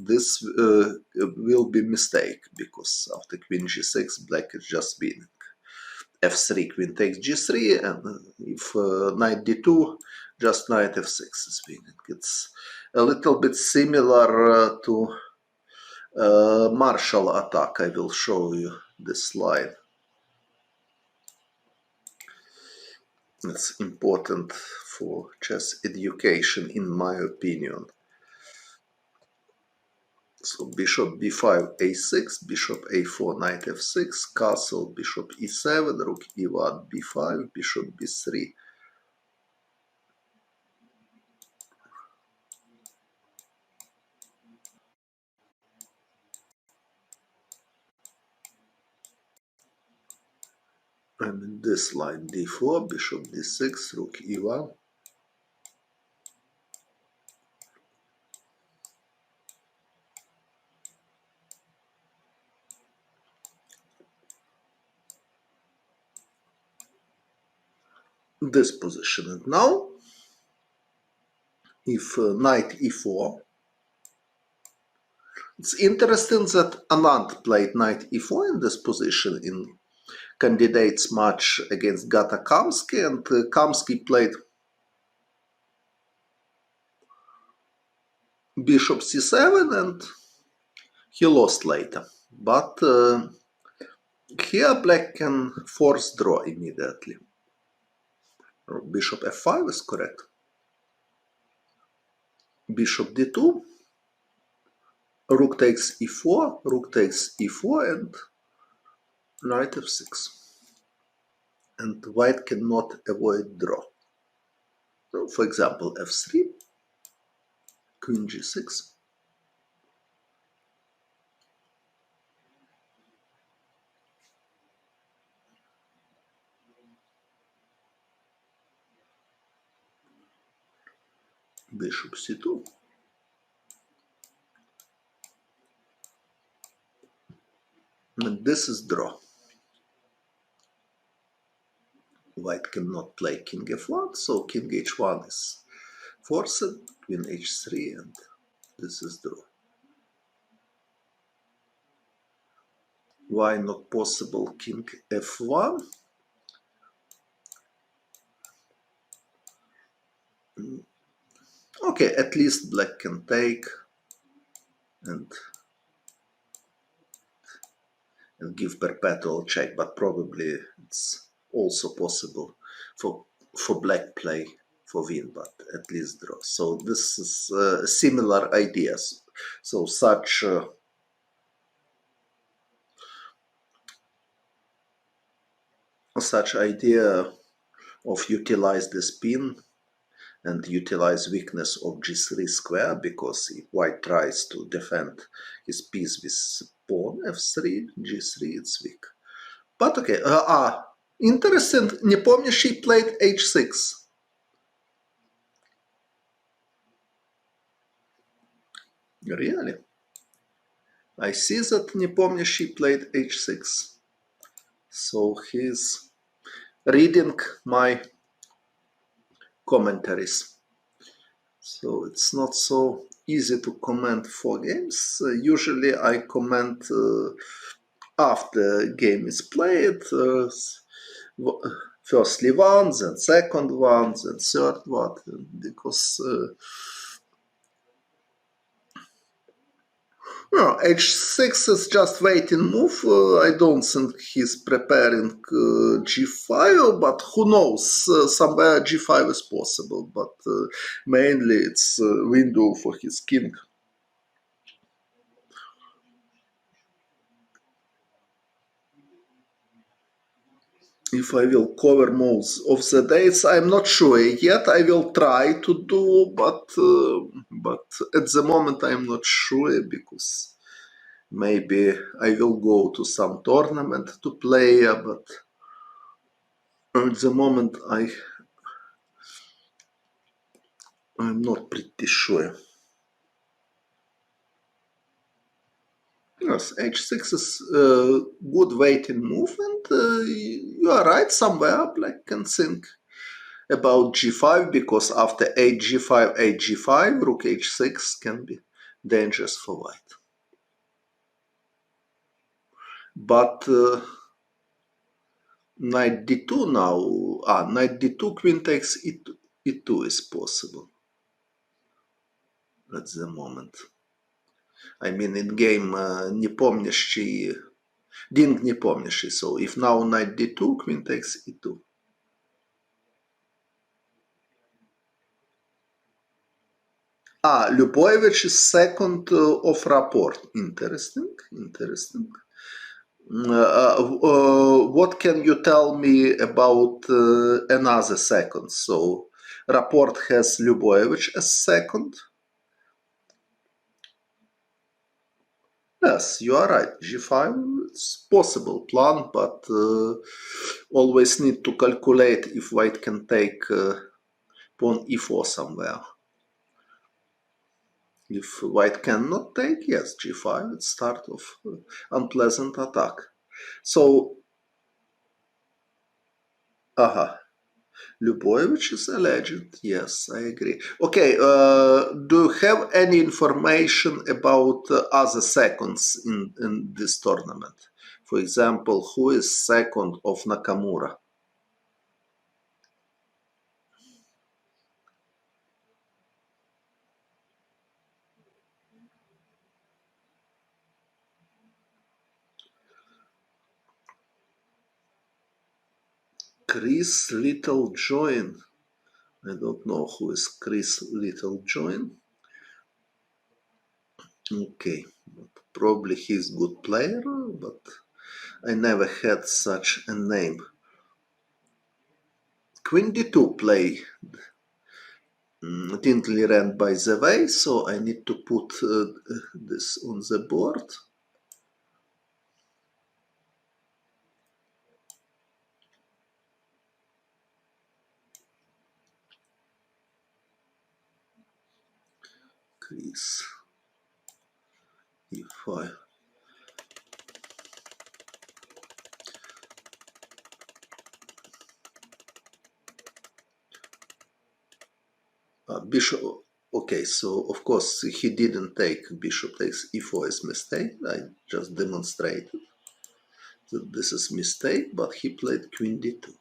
Speaker 1: this will be mistake, because after queen g6, black is just beating. f3, queen takes g3, and if knight d2, just knight f6 is winning. It's a little bit similar to Marshall attack. I will show you this slide. It's important for chess education, in my opinion. So bishop b5, a6, bishop a4, knight f6, castle, bishop e7, rook e1, b5, bishop b3. I'm in this line, d4, bishop d6, rook e1. This position. And now, if knight e4, it's interesting that Anand played knight e4 in this position in candidates match against Gata Kamsky, and Kamsky played bishop c7, and he lost later. But here black can force draw immediately. Bishop f5 is correct. Bishop d2, rook takes e4, rook takes e4, and knight f6. And white cannot avoid draw. So, for example, f3, queen g6. Bishop c2. And this is draw. White cannot play king f1, so king h1 is forced, queen h3, and this is draw. Why not possible king f1? Okay, at least black can take and give perpetual check, but probably it's also possible for black play for win, but at least draw. So this is similar ideas. So such idea of utilize the spin and utilize weakness of g3 square, because if white tries to defend his piece with pawn f3, g3, it's weak. But okay, interesting, не помнишь, she played h6. Really? I see that не помнишь, she played h6. So he's reading my commentaries. So it's not so easy to comment for games. Usually I comment after game is played. Firstly one, then second one, then third one, because no, h6 is just waiting move. I don't think he's preparing g5, but who knows? Somewhere g5 is possible, but mainly it's a window for his king. If I will cover most of the dates, I'm not sure yet. I will try to do, but at the moment I'm not sure, because maybe I will go to some tournament to play, but at the moment I'm not pretty sure. Yes, h6 is a good waiting move, and you are right, somewhere black can think about g5, because after h5, h5, rook h6 can be dangerous for white. But knight d2 now, knight d2, queen takes e2 is possible at the moment. I mean, in game не помнящий, ding не помнящий, so if now knight d2, queen takes e2. Любович is second of rapport. Interesting. What can you tell me about another second? So, rapport has Любович as second. Yes, you are right. G5 is possible plan, but always need to calculate if white can take pawn e4 somewhere. If white cannot take, yes, g5, it's start of unpleasant attack. So, Lubovich is a legend. Yes, I agree. Okay, do you have any information about other seconds in this tournament? For example, who is second of Nakamura? Chris Littlejohn. I don't know who is Chris Littlejohn. Okay, probably he's good player, but I never had such a name. Queen d2 play thinly ran by the way, so I need to put this on the board. Chris e5. Bishop. Okay, so of course he didn't take bishop takes e4 as mistake. I just demonstrated that this is mistake, but he played queen d2.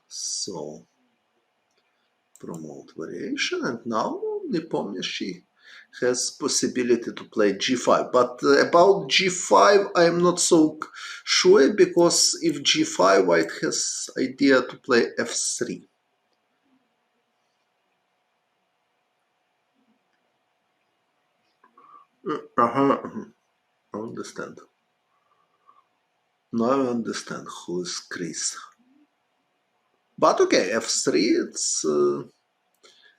Speaker 1: So promote variation, and now Nepomniachtchi has possibility to play g5. But about g5, I am not so sure, because if g5, white has idea to play f3. I understand. Now I understand who is Chris. But okay, f3,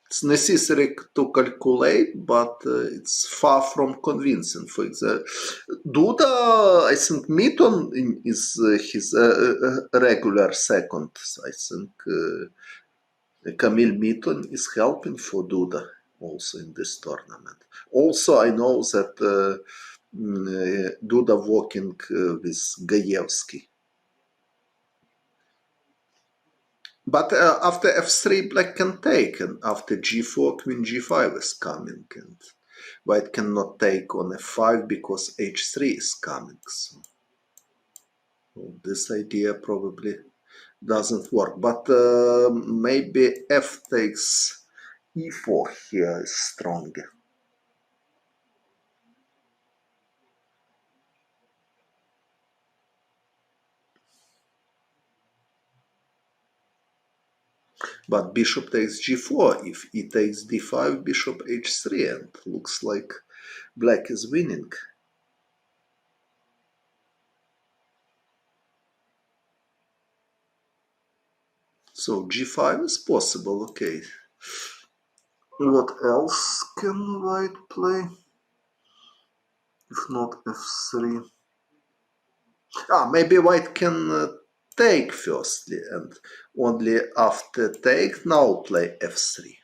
Speaker 1: it's necessary to calculate, but it's far from convincing. For example, Duda, I think Mitton is his regular second. I think Camille Mitton is helping for Duda also in this tournament. Also, I know that Duda working with Gajewski. But after f3, black can take, and after g4, queen g5 is coming, and white cannot take on f5 because h3 is coming. So this idea probably doesn't work. But maybe f takes e4 here is stronger. But bishop takes g4. If e takes d5, bishop h3, and looks like black is winning. So g5 is possible, okay. What else can white play? If not f3. Maybe white can take firstly, and only after take now play f3.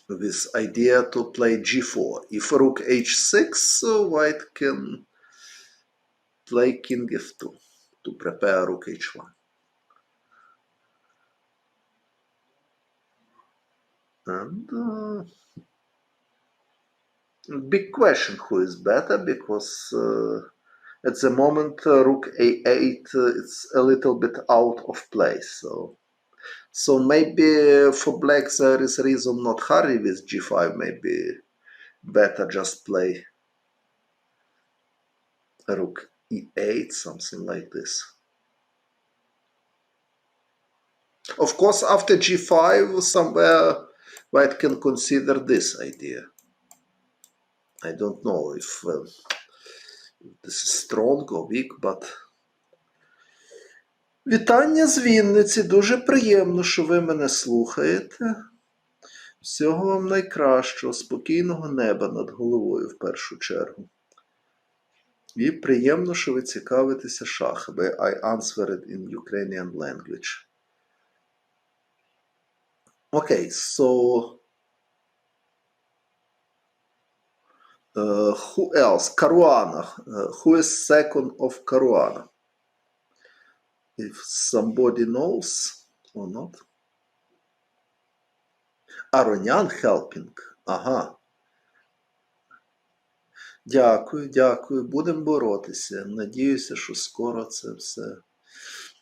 Speaker 1: With idea to play g4. If rook h6, white can play king f2 to prepare rook h1. And big question who is better, because at the moment rook a8 it's a little bit out of place. So maybe for black there is reason not hurry with g5. Maybe better just play rook e8, something like this. Of course, after g5, somewhere white can consider this idea. I don't know if this is strong or weak, but... Вітання з Вінниці. Дуже приємно, що ви мене слухаєте. Всього вам найкращого, спокійного неба над головою в першу чергу. І приємно, що ви цікавитеся шахами. I answered in Ukrainian language. Okay, so who else? Caruana. Who is second of Caruana? If somebody knows or not. Aronyan helping. Ага. Дякую, дякую. Будемо боротися. Надіюся, що скоро це все.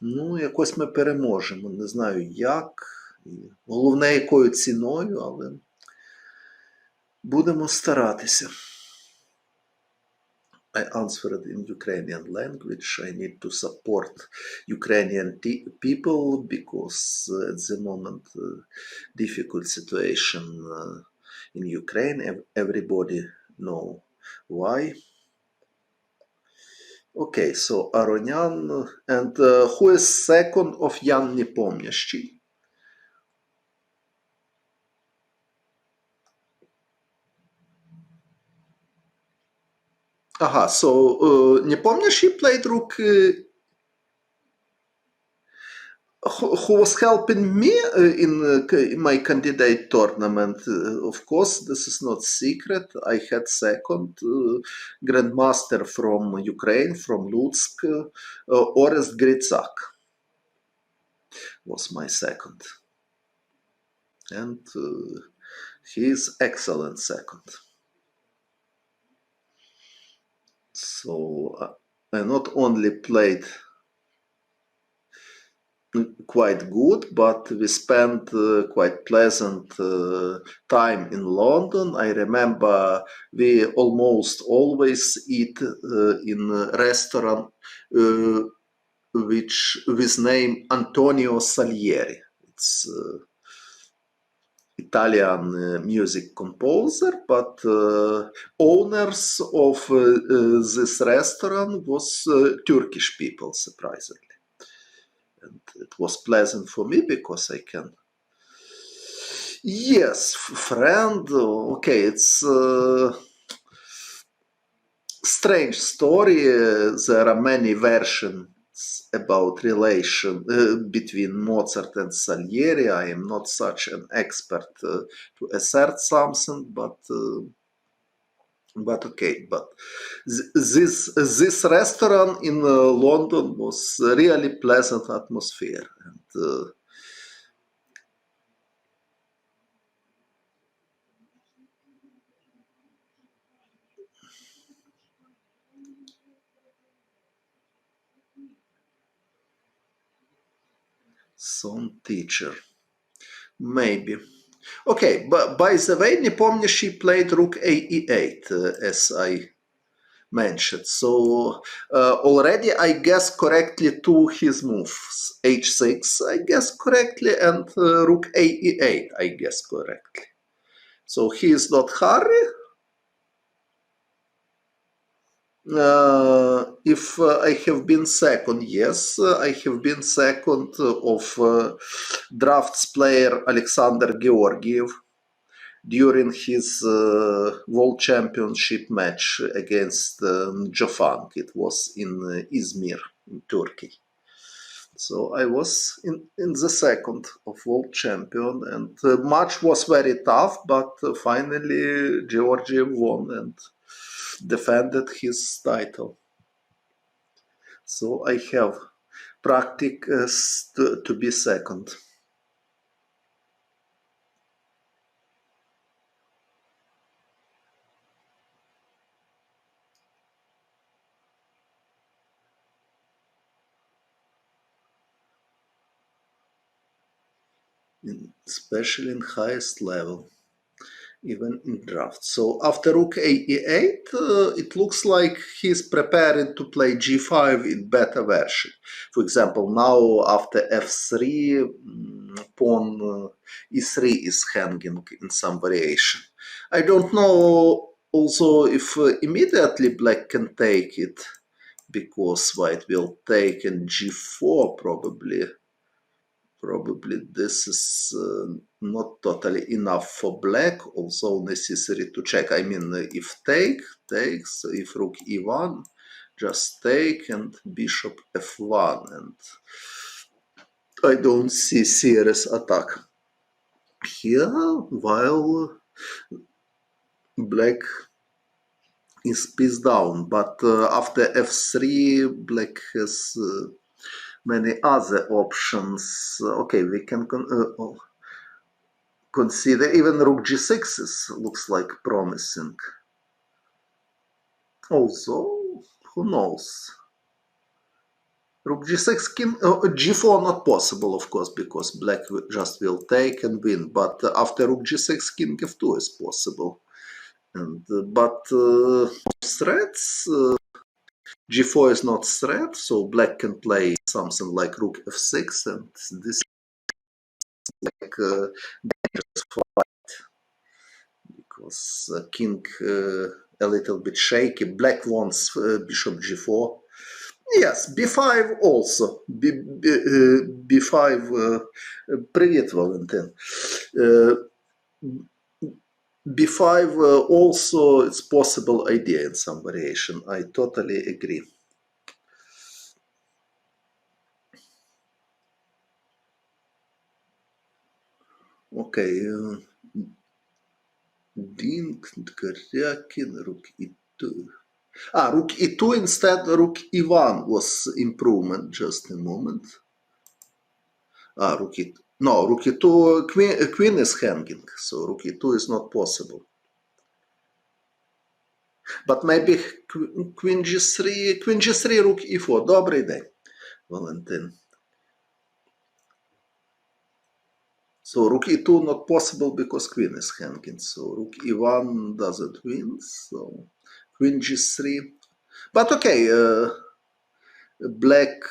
Speaker 1: Ну, якось ми переможемо. Не знаю як. Головне, якою ціною, але будемо старатися. I answered in Ukrainian language. I need to support Ukrainian people because at the moment difficult situation in Ukraine. Everybody know why. Okay, so Aronyan and who is second of Jan Nepomнящий? Ага, so Nepomнящий played rook. Who was helping me in my candidate tournament. Of course, this is not secret. I had second grandmaster from Ukraine, from Lutsk, Orest Gritsак was my second. And he is excellent second. So I not only played quite good, but we spent quite pleasant time in London. I remember we almost always eat in a restaurant which with name Antonio Salieri. It's Italian music composer, but owners of this restaurant was Turkish people, surprisingly. And it was pleasant for me because I can. Yes, friend. Okay, it's a strange story. There are many versions about relation between Mozart and Salieri. I am not such an expert to assert something, but okay. But this restaurant in London was a really pleasant atmosphere, and some teacher, maybe. Okay, but by the way, Nepomнящий played rook ae8, as I mentioned. So already I guessed correctly to his moves. h6, I guessed correctly, and rook ae8, I guessed correctly. So he is not hurry. If I have been second, yes, I have been second of drafts player Alexander Georgiev during his World Championship match against Jofang. It was in Izmir, in Turkey. So I was in the second of World Champion, and the match was very tough, but finally Georgiev won and defended his title. So I have practice to be second. Especially in highest level, even in draft. So after rook ae8, it looks like he's preparing to play g5 in beta version. For example, now after f3, pawn e3 is hanging in some variation. I don't know also if immediately black can take it, because white will take and g4 probably. Probably this is not totally enough for black, also necessary to check. I mean, if takes, if rook e1, just take and bishop f1, and I don't see serious attack here, while black is piece down. But after f3, black has many other options. Okay, we can consider even rook g6 looks like promising. Also, who knows? Rook g6, king, g4 not possible, of course, because black just will take and win. But after rook g6, king f2 is possible. And but threats, g4 is not threat, so black can play something like rook f6, and this is like dangerous fight because king a little bit shaky. Black wants bishop g4. Yes, b5 also. b5. Привет, Valentin. b5 also it's possible idea in some variation. I totally agree. Okay. Ding, Karyakin, rook e2. Rook e2 instead rook e1 was improvement. Just a moment. Rook e2. No, rook e2, queen is hanging, so rook e2 is not possible. But maybe queen g3, rook e4. Добрий день, Valentin. So rook e2 not possible because queen is hanging. So rook e1 doesn't win. So queen g3. But okay, black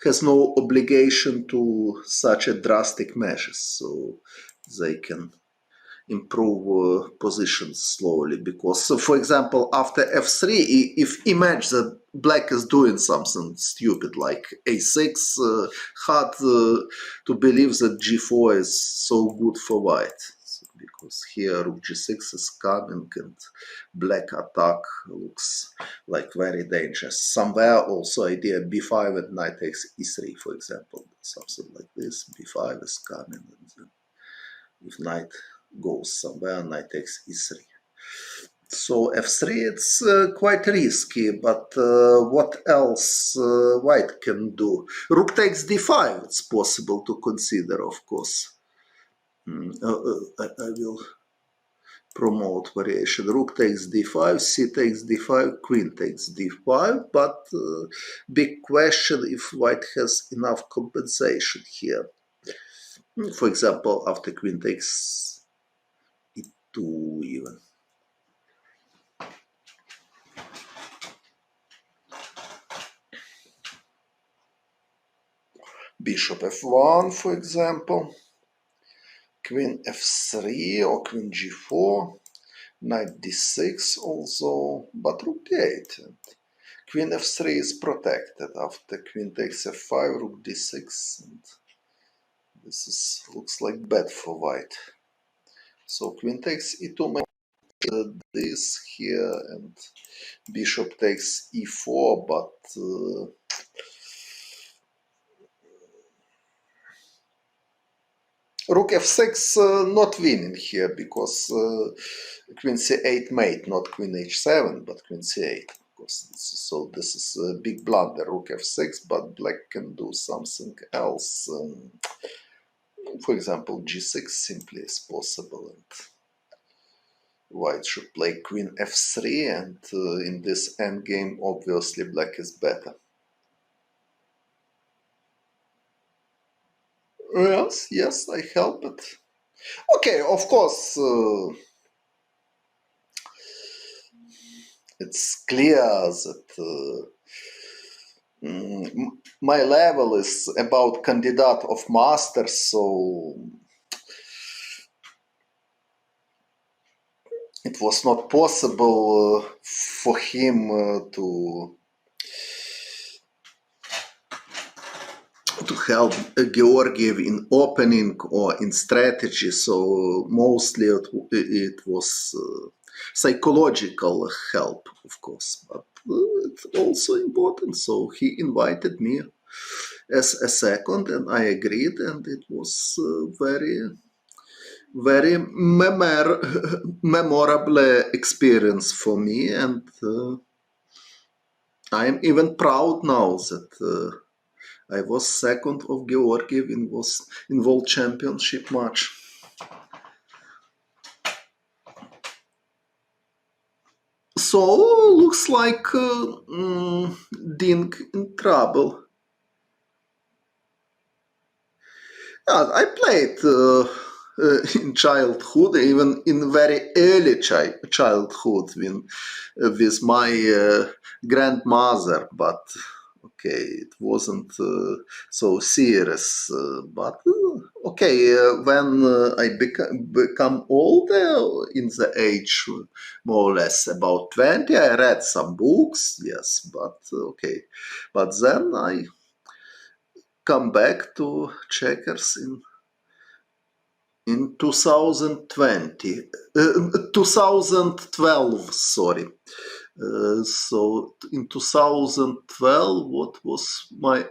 Speaker 1: has no obligation to such a drastic measures, so they can improve positions slowly. Because, for example, after f3, if imagine that black is doing something stupid like a6, hard to believe that g4 is so good for white. Because here rook g6 is coming and black attack looks like very dangerous. Somewhere also idea b5 and knight takes e3, for example, something like this. b5 is coming, and then if knight goes somewhere, knight takes e3. So f3 it's quite risky, but what else white can do? Rook takes d5, it's possible to consider, of course. I will promote variation. Rook takes d5, c takes d5, queen takes d5, but big question if white has enough compensation here. For example, after queen takes e2 even. Bishop f1, for example. Queen f3 or queen g4. Knight d6 also, but rook d8. And queen f3 is protected. After queen takes f5, rook d6. And this looks like bad for white. So queen takes e2, this here, and bishop takes e4, but rook f6 not winning here because queen c8 mate, not queen h7, but queen c8. So this is a big blunder, rook f6, but black can do something else. For example, g6 simply is possible, and white should play queen f3, and in this endgame, obviously, black is better. Yes, I help it. Okay, of course, it's clear that my level is about candidate of master, so it was not possible for him to to help Georgiev in opening or in strategy. So mostly it was psychological help, of course, but it's also important. So he invited me as a second, and I agreed, and it was very memorable experience for me, and I'm even proud now that I was second of Georgiev in World Championship match. So looks like Dink in trouble. Yeah, I played in childhood, even in very early childhood, with my grandmother, but okay, it wasn't so serious. But okay, when I become older, in the age more or less about 20, I read some books, yes, but okay. But then I come back to checkers in 2020, 2012, sorry. So in 2012, what was my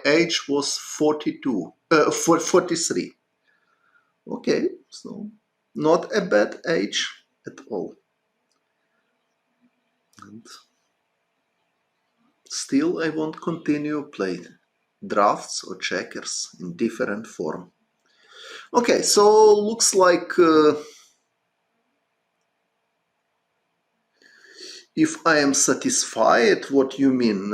Speaker 1: age was 42, 43. Okay, so not a bad age at all. And still, I won't continue play drafts or checkers in different form. Okay, so looks like if I am satisfied, what you mean?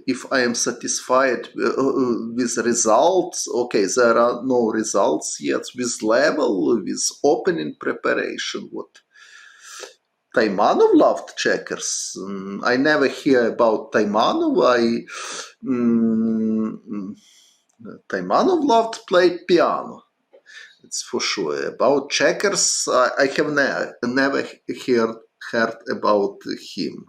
Speaker 1: If I am satisfied with results, okay, there are no results yet. With level, with opening preparation, what? Taimanov loved checkers. I never hear about Taimanov. Taimanov loved play piano. It's for sure. About checkers, I have never heard about him.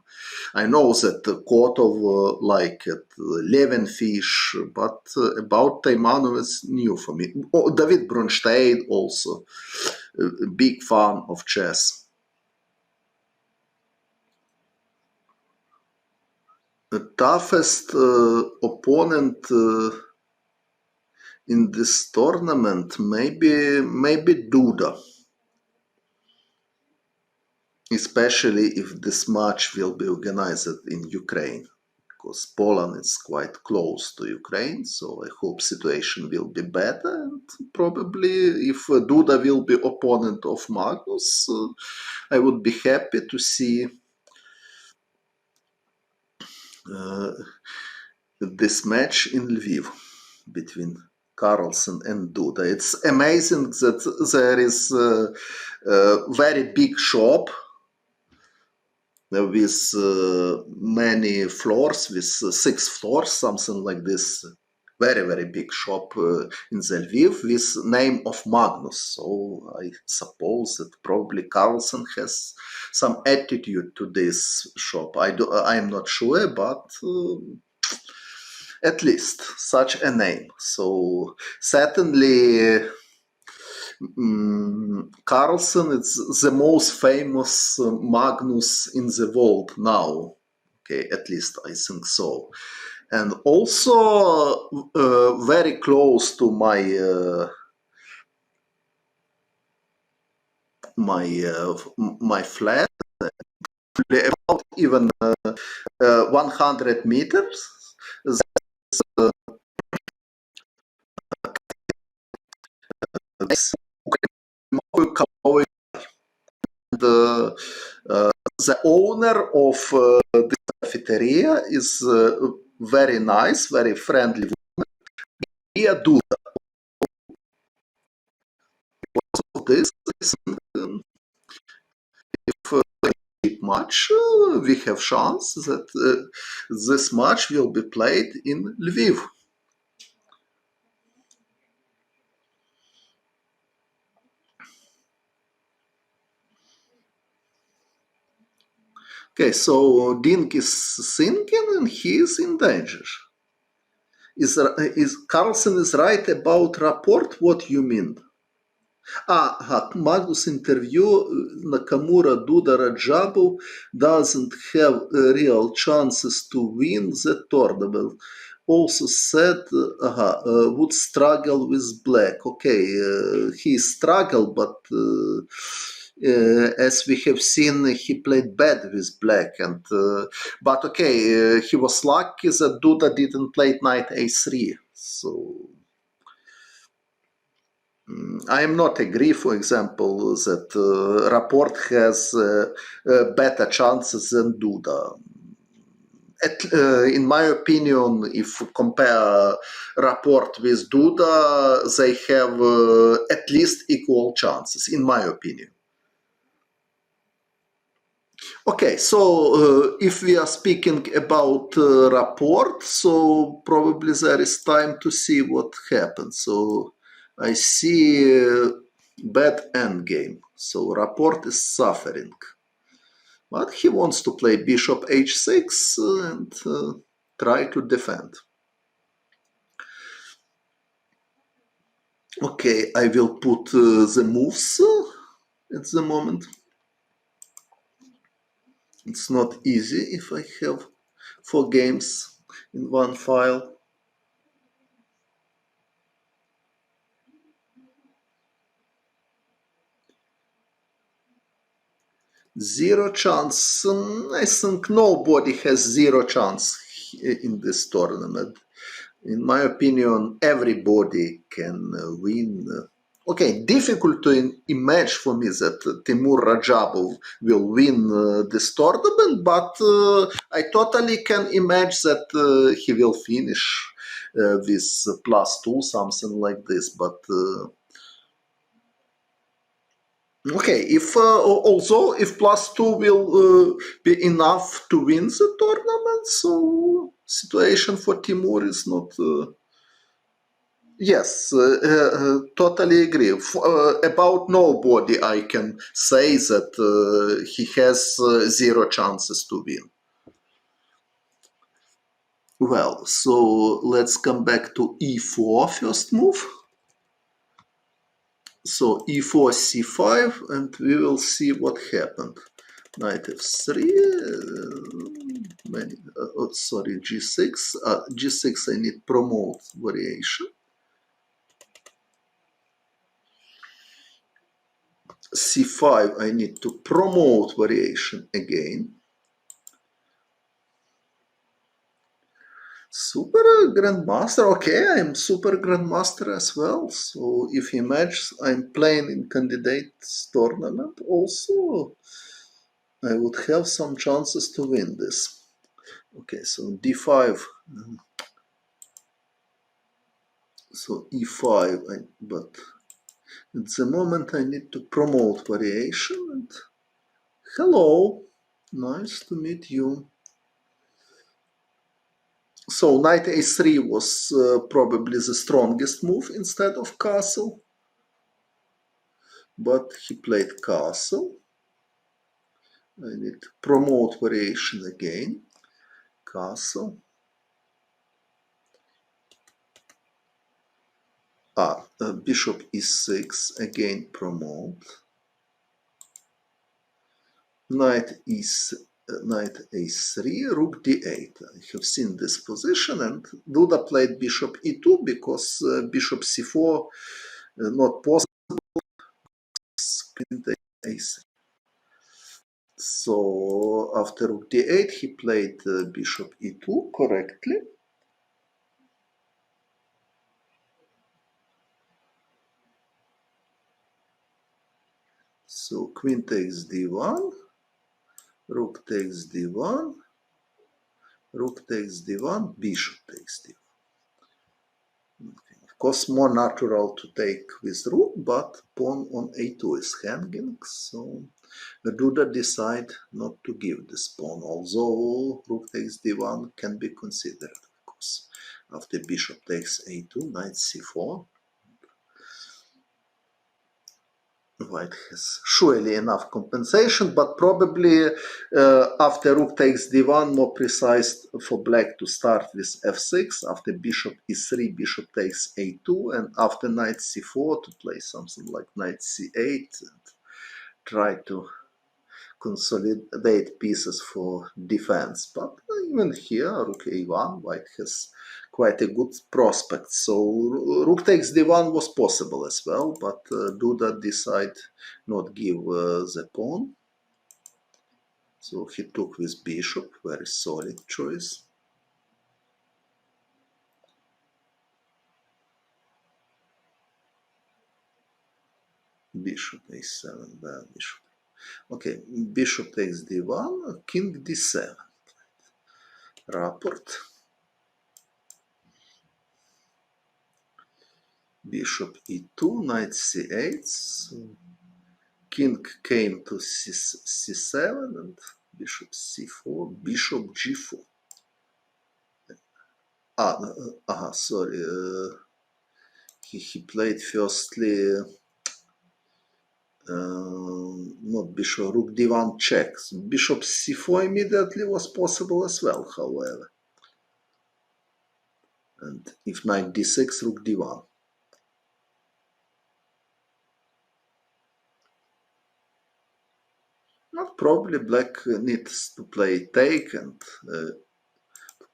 Speaker 1: I know that Kotov liked Levenfish, but about Taimanov is new for me. Oh, David Bronstein also, a big fan of chess. The toughest opponent in this tournament, maybe Duda, especially if this match will be organized in Ukraine, because Poland is quite close to Ukraine, so I hope situation will be better, and probably if Duda will be opponent of Magnus, I would be happy to see this match in Lviv between Carlsen and Duda. It's amazing that there is a very big shop with many floors, with 6 floors, something like this. Very big shop in Lviv with name of Magnus. So I suppose that probably Carlsen has some attitude to this shop. I am not sure, but at least such a name. So certainly Carlsen is the most famous Magnus in the world now. Okay, at least I think so. And also very close to my flat, about even 100 meters. The, the owner of the cafeteria is very nice, very friendly. Do this. If match, we have chance that this match will be played in Lviv. Okay, so Dink is sinking and he is in danger. Is Carlsen is right about rapport? What you mean? Magnus interview Nakamura Duda Rajabov doesn't have real chances to win the tournament. Also said would struggle with Black. Okay, he struggled, but as we have seen, he played bad with Black. And but okay, he was lucky that Duda didn't play Knight A3. So I am not agree, for example, that Rapport has better chances than Duda. In my opinion, if you compare Rapport with Duda, they have at least equal chances, in my opinion. Okay, so if we are speaking about Rapport, so probably there is time to see what happens. So I see bad endgame. So Rapport is suffering. But he wants to play bishop h6 and try to defend. Okay, I will put the moves at the moment. It's not easy if I have 4 games in one file. Zero chance. I think nobody has zero chance in this tournament. In my opinion, everybody can win. Okay, difficult to imagine for me that Timur Rajabov will win this tournament, but I totally can imagine that he will finish with +2, something like this. But okay, if also if +2 will be enough to win the tournament, so situation for Timur is not. Yes, totally agree. About nobody, I can say that he has zero chances to win. Well, so let's come back to e4 first move. So e4, c5, and we will see what happened. Knight f3, sorry, g6. G6 I need promote variation. C5 I need to promote variation again. Super Grandmaster, okay, I'm Super Grandmaster as well. So if you imagine I'm playing in candidates tournament also, I would have some chances to win this. Okay, so d5, so e5, but at the moment I need to promote variation. And hello, nice to meet you. So knight a3 was probably the strongest move instead of castle, but he played castle. I need to promote variation again, castle. Bishop e6, again promote. Knight a3, rook d8. I have seen this position, and Duda played bishop e2 because bishop c4 not possible. Queen a3. So after rook d8, he played bishop e2 correctly. So queen takes d1, rook takes d1, rook takes d1, bishop takes d1. Okay. Of course, more natural to take with rook, but pawn on a2 is hanging, so Duda decide not to give this pawn, although rook takes d1 can be considered, of course. After bishop takes a2, knight c4. White has surely enough compensation, but probably after rook takes d1, more precise for black to start with f6, after bishop e3, bishop takes a2, and after knight c4 to play something like knight c8 and try to consolidate pieces for defense. But even here, rook a1, white has quite a good prospect. So rook takes d1 was possible as well, but Duda decided not give the pawn. So he took with bishop, very solid choice. Bishop a7, well, bishop. Okay, bishop takes d1, king d7. Rapport. Bishop e2, knight c8. So king came to c7 and bishop c4, bishop g4. Sorry. He played firstly not bishop, rook d1 checks. Bishop c4 immediately was possible as well, however. And if knight d6, rook d1. Not probably black needs to play take and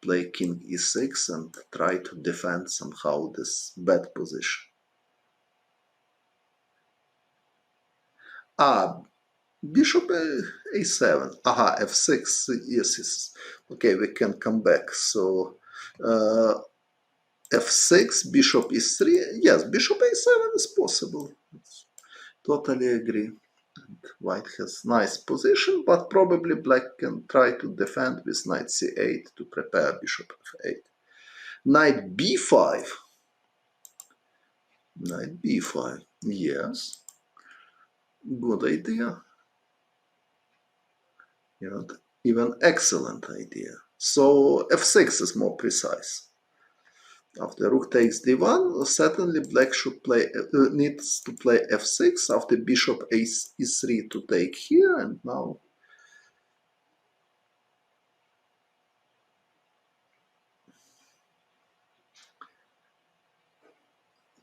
Speaker 1: play king e6 and try to defend somehow this bad position. Bishop a7. F6. Yes. Okay, we can come back. So f6, bishop e3. Yes, bishop a7 is possible. Totally agree. White has nice position, but probably black can try to defend with knight c8 to prepare bishop f8. Knight b5. Knight b5. Yes. Good idea. Even excellent idea. So f6 is more precise. After rook takes d1, certainly black should play needs to play f6 after bishop e3 to take here, and now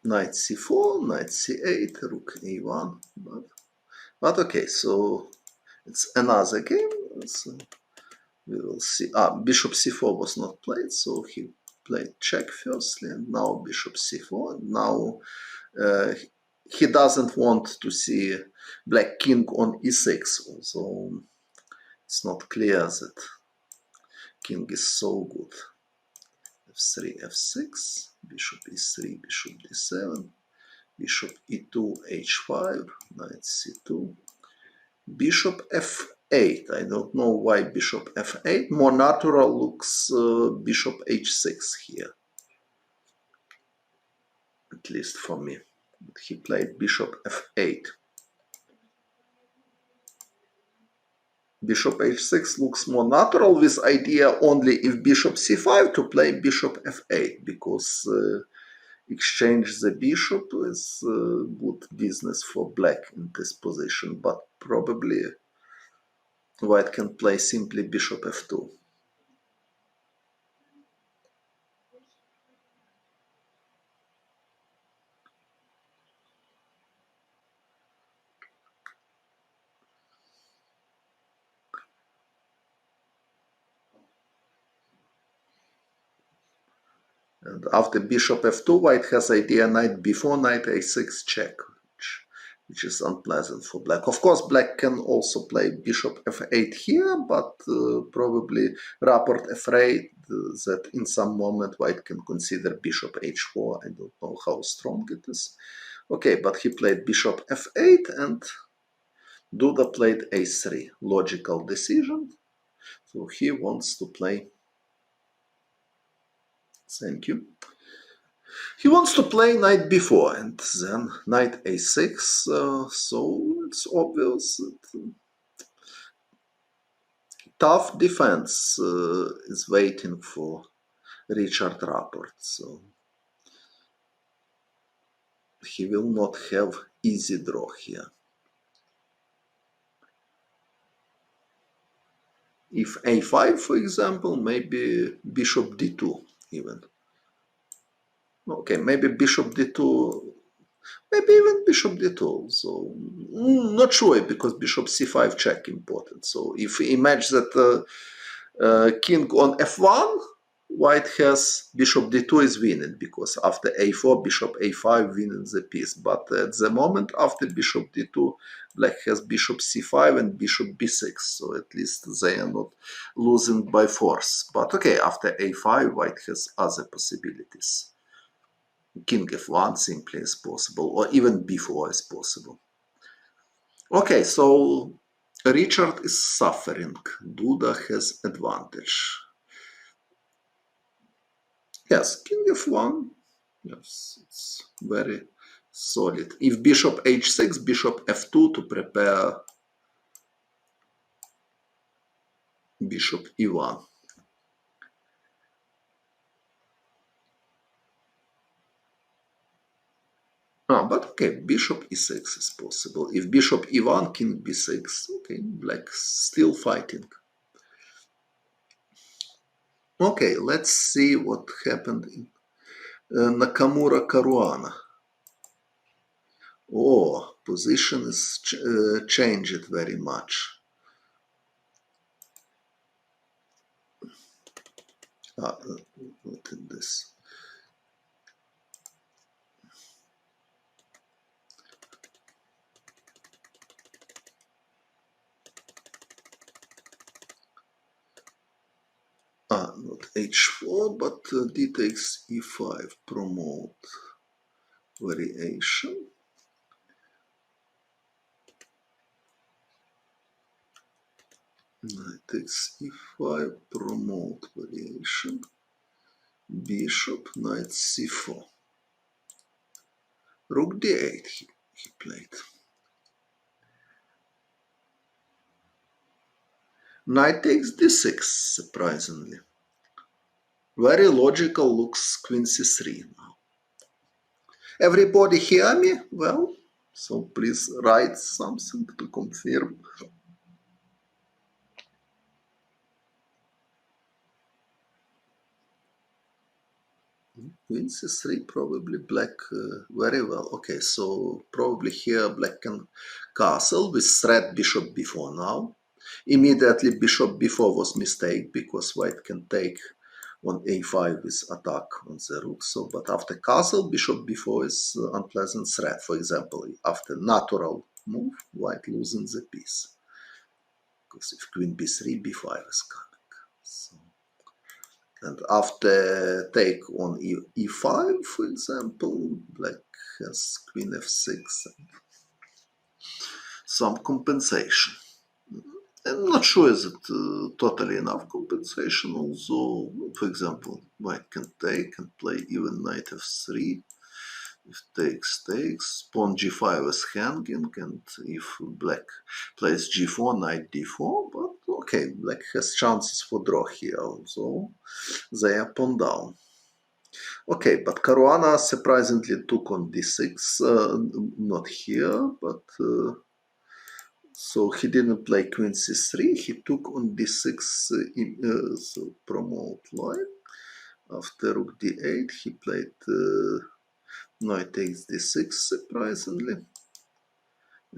Speaker 1: knight c4, knight c8, rook e1. But okay, so it's another game. So we will see. Bishop c4 was not played, so he played check firstly, and now bishop c4. Now he doesn't want to see black king on e6, although it's not clear that king is so good. f3, f6, bishop e3, bishop d7, bishop e2, h5, knight c2, bishop f8. I don't know why bishop f8. More natural looks bishop h6 here, at least for me. He played bishop f8. Bishop h6 looks more natural, with idea only if bishop c5 to play bishop f8, because exchange the bishop is good business for black in this position, but probably white can play simply bishop f2. And after bishop f2, white has idea knight b4, knight a6 check, which is unpleasant for black. Of course, black can also play bishop f8 here, but probably rapport afraid that in some moment white can consider bishop h4. I don't know how strong it is. Okay, but he played bishop f8 and Duda played a3. Logical decision. So he wants to play. Thank you. He wants to play knight b4 and then knight a6, so it's obvious that tough defense is waiting for Richard Rapport, so he will not have easy draw here. If a5, for example, maybe bishop d2 even. Okay, maybe bishop d2, maybe even bishop d2. So not sure because bishop c5 check important. So if we imagine that king on f1, white has bishop d2 is winning because after a4, bishop a5 winning the piece. But at the moment after bishop d2, black has bishop c5 and bishop b6. So at least they are not losing by force. But okay, after a5, white has other possibilities. King f1 simply is possible, or even b4 is possible. Okay, so Richard is suffering. Duda has advantage. Yes, king f1. Yes, it's very solid. If bishop h6, bishop f2 to prepare bishop e1. But okay, bishop e6 is possible. If bishop e1, king b6, okay, black still fighting. Okay, let's see what happened in Nakamura Caruana. Oh, position is changed very much. Look at this. Not h4, but d takes e5, promote variation. Knight takes e5, promote variation. Bishop, knight c4. Rook d8 he played. Knight takes d6, surprisingly. Very logical looks queen c3 now. Everybody hear me? Well, so please write something to confirm. Queen c3, probably black very well. Okay, so probably here black can castle with threat bishop b4 now. Immediately bishop b4 was mistake because white can take on a5 with attack on the rook. So, but after castle, bishop b4 is unpleasant threat. For example, after natural move, white losing the piece. Because if queen b3, b5 is coming. So, and after take on e5, for example, black has queen f6 and some compensation. I'm not sure is it totally enough compensation, although, for example, white can take and play even knight f3. If takes, pawn g5 is hanging, and if black plays g4, knight d4, but okay, black has chances for draw here, although they are pawn down. Okay, but Caruana surprisingly took on d6, not here, but so he didn't play queen c3, he took on d6, so promote line. After rook d8, he played knight takes d6, surprisingly.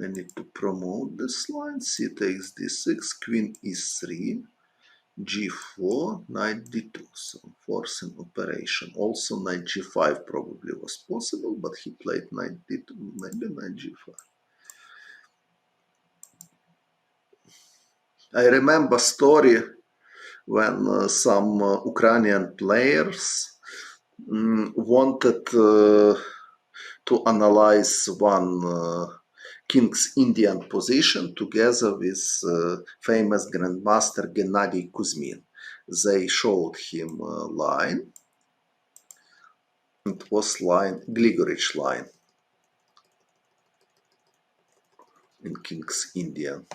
Speaker 1: I need to promote this line, c takes d6, queen e3, g4, knight d2, so forcing operation. Also knight g5 probably was possible, but he played knight d2, maybe knight g5. I remember story when some Ukrainian players wanted to analyze one king's Indian position together with famous grandmaster Gennady Kuzmin. They showed him a line. It was line Gligorich line in king's Indian.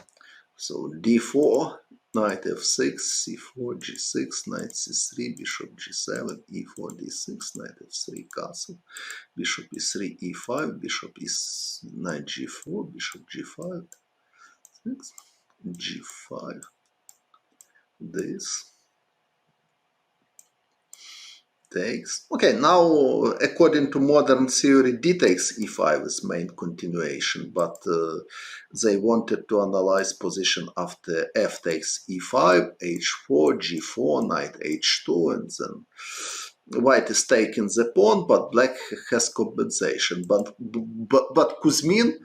Speaker 1: So d4, knight f6, c4, g6, knight c3, bishop g7, e4, d6, knight f3, castle, bishop e3, e5, bishop is knight g4, bishop g5, 6, g5, this takes. Okay, now according to modern theory, d takes e5 is main continuation, but they wanted to analyze position after f takes e5, h4, g4, knight h2, and then white is taking the pawn, but black has compensation. But Kuzmin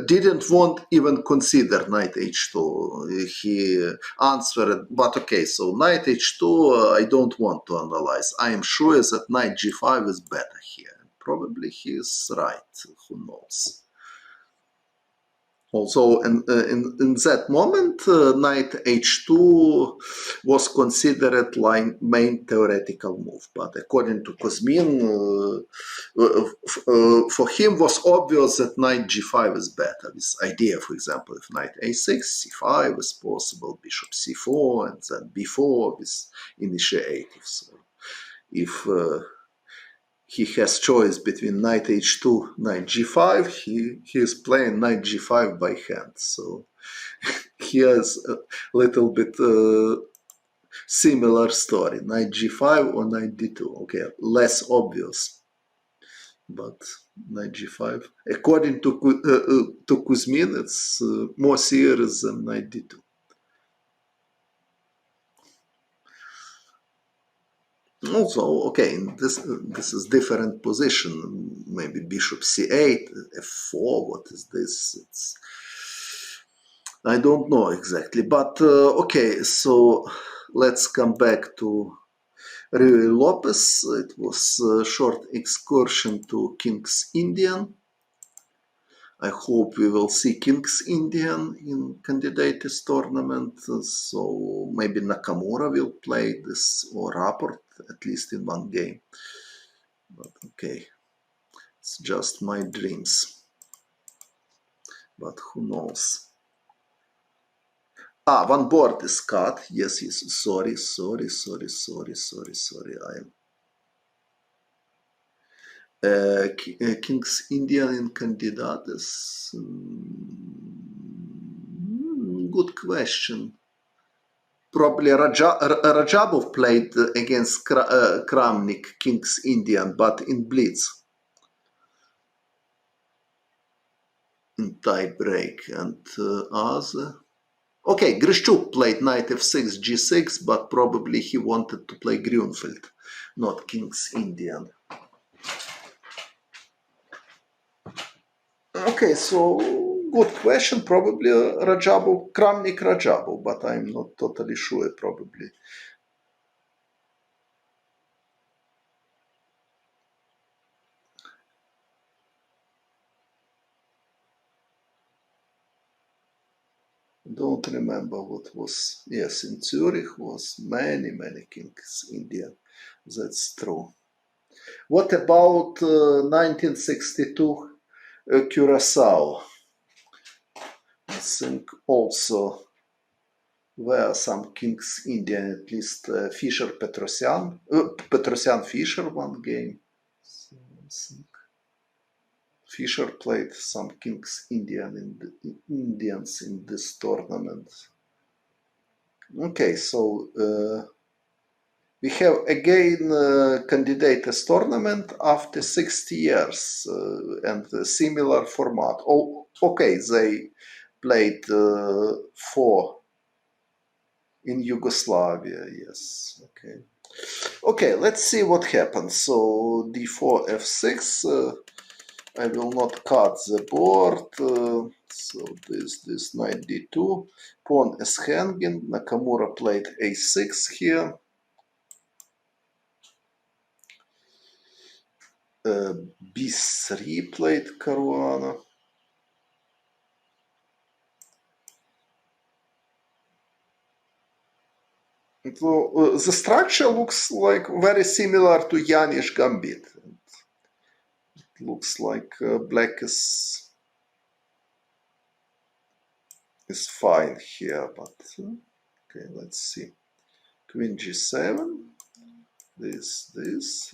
Speaker 1: didn't want even consider knight h2. He answered, but okay, so knight h2 I don't want to analyze. I am sure that knight g5 is better here. Probably he is right. Who knows? Also, in that moment, knight h2 was considered like main theoretical move. But according to Kuzmin, for him was obvious that knight g5 is better. This idea, for example, if knight a6, c5 is possible, bishop c4, and then b4 with initiative. So if he has choice between knight h2, knight g5, he is playing knight g5 by hand. So he has a little bit similar story, knight g5 or knight d2. Okay, less obvious, but knight g5. According to Kuzmin, it's more serious than knight d2. Also, okay, this is different position. Maybe bishop c8, f4. What is this? I don't know exactly, but okay. So let's come back to Ruy Lopez. It was a short excursion to King's Indian. I hope we will see King's Indian in candidates tournament. So maybe Nakamura will play this or Rapport at least in one game. But okay, it's just my dreams. But who knows? One board is cut. Yes. Sorry. King's Indian in Candidates. Good question. Probably Rajabov played against Kramnik, King's Indian, but in Blitz. In tie break. And other. Okay, Grishchuk played knight f6, g6, but probably he wanted to play Grunfeld, not King's Indian. Okay, so good question. Probably Rajabov, Kramnik Rajabov, but I'm not totally sure, probably. Don't remember what was. Yes, in Zurich was many Kings Indian. That's true. What about 1962 Curacao? I think also were some Kings Indian, at least Fischer Petrosian, Petrosian Fischer one game. So I think Fischer played some Kings Indians in this tournament. Okay, so we have again candidates tournament after 60 years and a similar format. Oh, okay, they played 4 in Yugoslavia, yes, okay. Okay, let's see what happens. So d4, f6, I will not cut the board. So this knight d2, pawn is hanging. Nakamura played a6 here. b3 played Caruana. So, the structure looks like very similar to Yanish Gambit. It looks like black is fine here, but okay, let's see. Queen g7, this,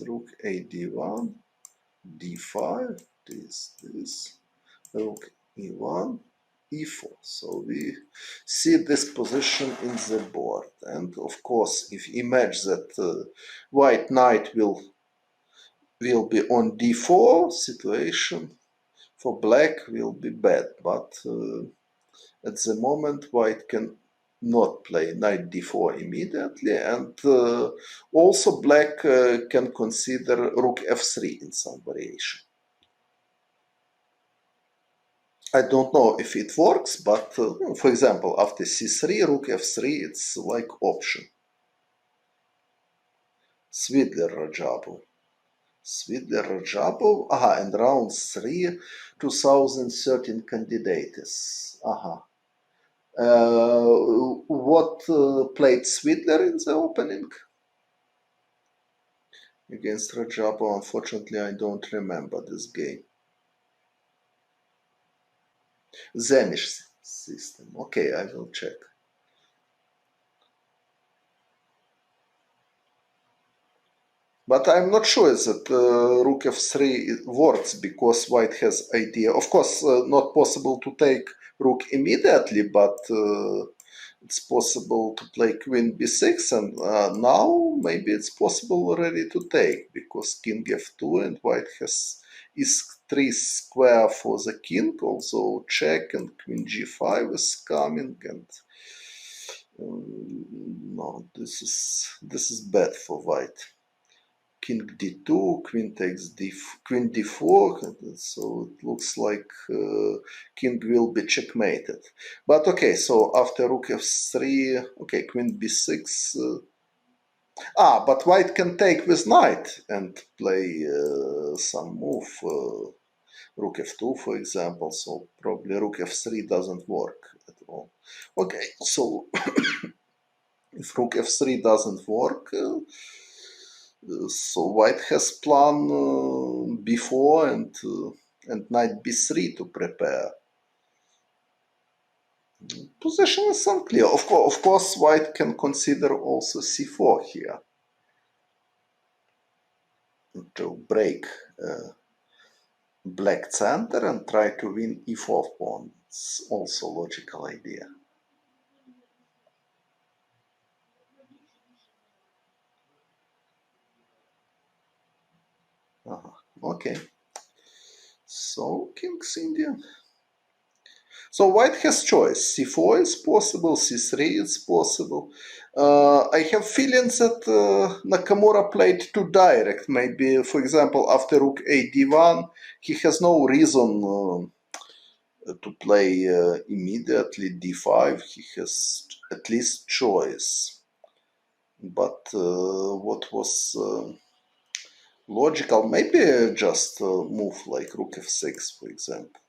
Speaker 1: rook a d1, d5, this, rook e1, e4. So we see this position in the board. And of course, if you imagine that white knight will be on d4, situation for black will be bad. But at the moment, white can not play knight d4 immediately, and also black can consider rook f3 in some variation. I don't know if it works, but for example, after c3, rook f3, it's like option. Svidler Rajabov, and round 3, 2013 candidates. What played Svidler in the opening? Against Rajabov, unfortunately, I don't remember this game. Zemish system. Okay, I will check. But I'm not sure that rook f3 works because white has idea. Of course, not possible to take rook immediately, but it's possible to play queen b6, and now maybe it's possible already to take because king f2 and white has e3 square for the king, also check, and queen g5 is coming, and no, this is bad for white. King d2, queen takes queen d4, so it looks like king will be checkmated. But okay, so after rook f3, okay, queen b6. But white can take with knight and play some move, rook f2, for example. So probably rook f3 doesn't work at all. Okay, so if rook f3 doesn't work, so white has plan before and knight b3 to prepare. Position is unclear. Of course, white can consider also c4 here to break black center and try to win e4 pawn. It's also a logical idea. Okay. So king's Indian. So white has choice. c4 is possible, c3 is possible. I have feelings that Nakamura played too direct. Maybe, for example, after rook a d1, he has no reason to play immediately d5. He has at least choice. But what was logical, maybe just move like rook f6, for example,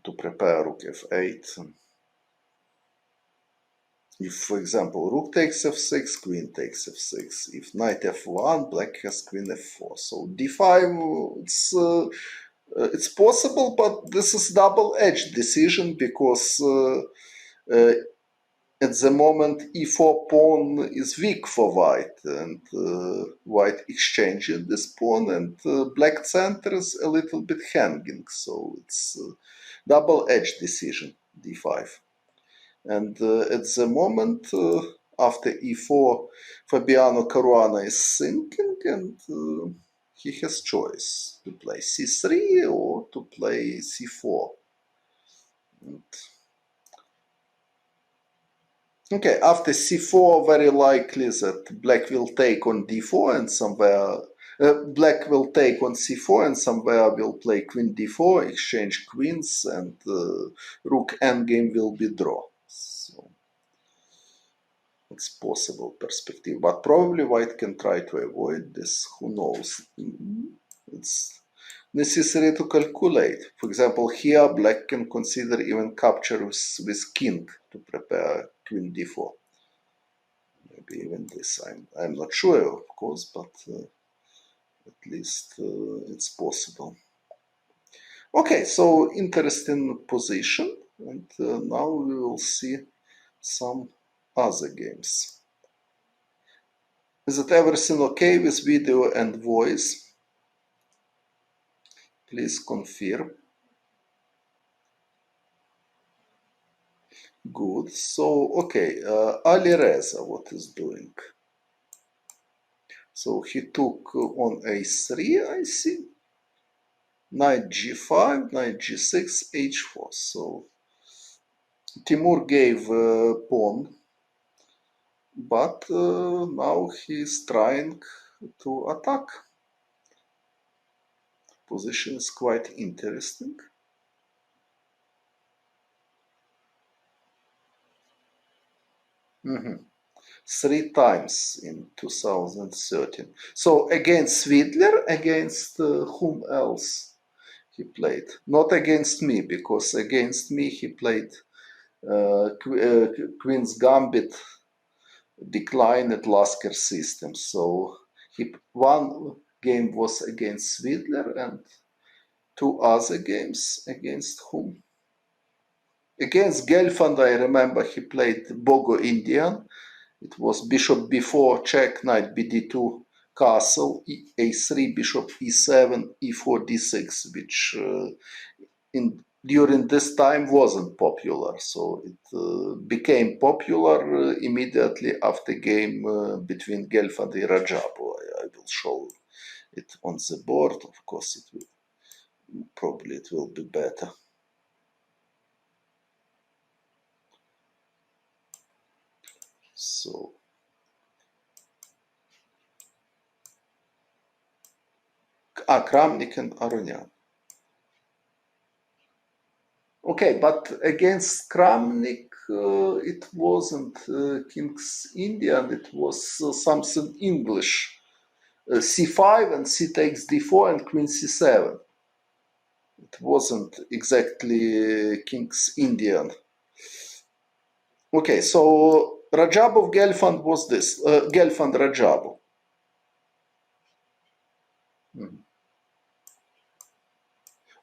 Speaker 1: to prepare rook f8. If, for example, rook takes f6, queen takes f6. If knight f1, black has queen f4. So d5, it's possible, but this is double-edged decision because at the moment e4 pawn is weak for white, and white exchanging this pawn, and black center is a little bit hanging. So it's double-edged decision, d5. And at the moment, after e4, Fabiano Caruana is thinking, and he has choice to play c3 or to play c4. And okay, after c4, very likely that black will take on d4 and somewhere black will take on c4 and somewhere will play queen d4, exchange queens, and rook endgame will be draw. So it's possible perspective, but probably white can try to avoid this. Who knows? It's necessary to calculate. For example, here black can consider even capture with king to prepare queen d4. Maybe even this. I'm not sure, of course, but at least it's possible. Okay, so interesting position, and now we will see some other games. Is it everything okay with video and voice? Please confirm. Good. So, okay, Ali Reza, what is doing? So he took on a3, I see. Knight g5, knight g6, h4. So Timur gave pawn, but now he's trying to attack. Position is quite interesting. Three times in 2013. So against Swidler, against whom else he played? Not against me, because against me he played Queen's Gambit, decline at Lasker system. So one game was against Swidler and two other games against whom? Against Gelfand, I remember he played Bogo Indian. It was bishop b4, check, knight bd2, castle, a3, bishop e7, e4, d6, which during this time wasn't popular. So it became popular immediately after game between Gelfand and Rajapov. I will show it on the board. Of course, it will be better. So Kramnik and Aronian. Okay, but against Kramnik, it wasn't King's Indian, it was something English. c5 and c takes d4 and queen c7. It wasn't exactly King's Indian. Okay, so Rajabov Gelfand was this. Gelfand Rajabov.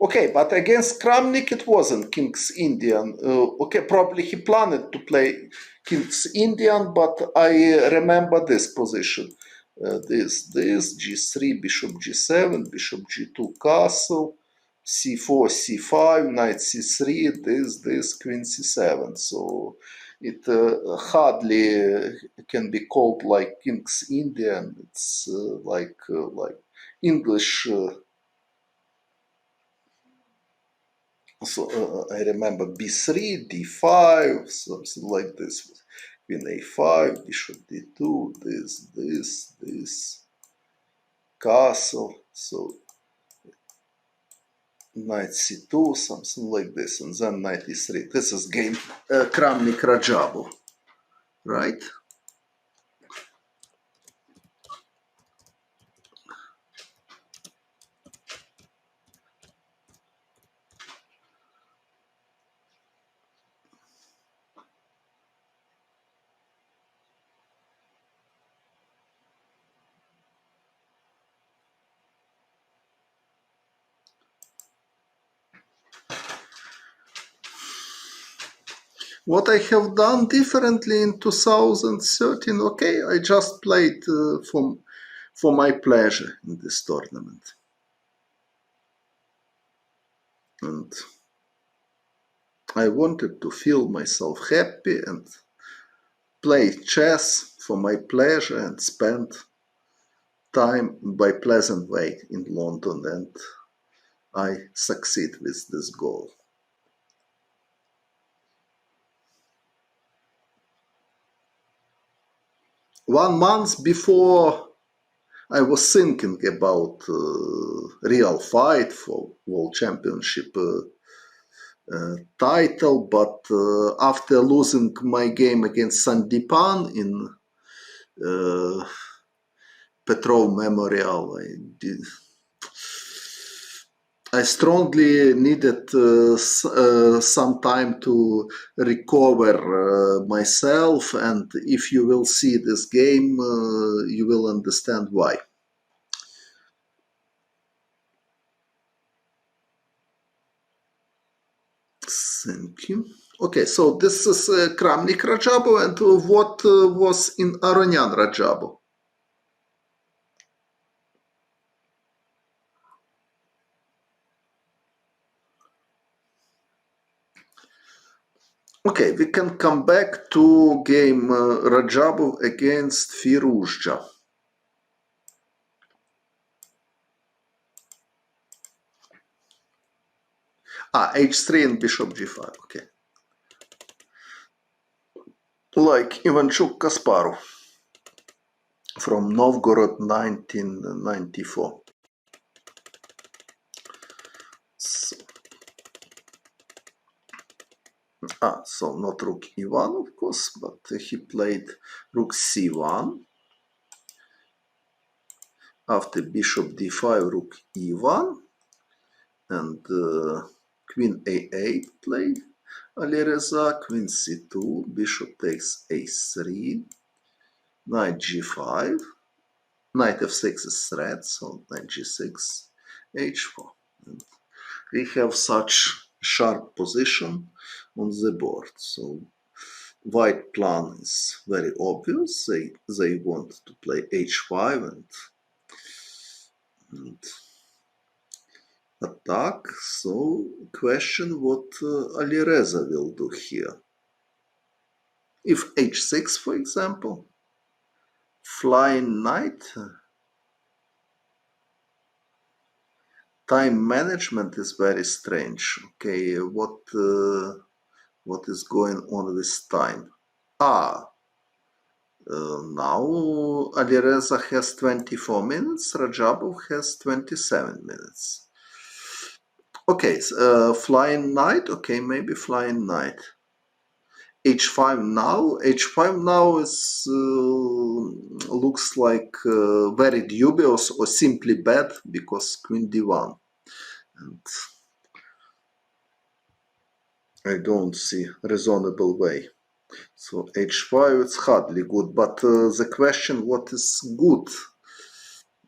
Speaker 1: Okay, but against Kramnik it wasn't King's Indian. Okay, probably he planned to play King's Indian, but I remember this position. This, g3, bishop g7, bishop g2, castle, c4, c5, knight c3, this, queen c7. So it hardly can be called like King's Indian. It's like English. So I remember b3, d5, something like this. Queen a5, bishop d2, this, castle. So knight c2, something like this, and then knight e3. This is game Kramnik Rajabov, right? What I have done differently in 2013, okay, I just played for my pleasure in this tournament. And I wanted to feel myself happy and play chess for my pleasure and spend time by pleasant way in London, and I succeed with this goal. One month before, I was thinking about real fight for World Championship title, but after losing my game against Sandipan in Petrov Memorial, I strongly needed some time to recover myself, and if you will see this game, you will understand why. Thank you. Okay, so this is Kramnik Rajabov, and what was in Aronian Rajabov? Okay, we can come back to game Rajabov against Firuzja. H3 and bishop g5, okay. Like Ivanchuk Kasparov from Novgorod 1994. So not rook e1, of course, but he played rook c1. After bishop d5, rook e1, and queen a8 played Alireza, queen c2, bishop takes a3, knight g5, knight f6 is threat, so knight g6, h4. And we have such sharp position on the board, so white plan is very obvious. They want to play h5 and attack. So question what Alireza will do here. If h6, for example, flying knight, time management is very strange. Okay, what is going on with time? Now Alireza has 24 minutes, Rajabov has 27 minutes. Okay, flying knight, okay, maybe flying knight. H5 now, H5 now is looks like very dubious or simply bad because queen d1. And I don't see reasonable way. So h5 it's hardly good, but the question what is good?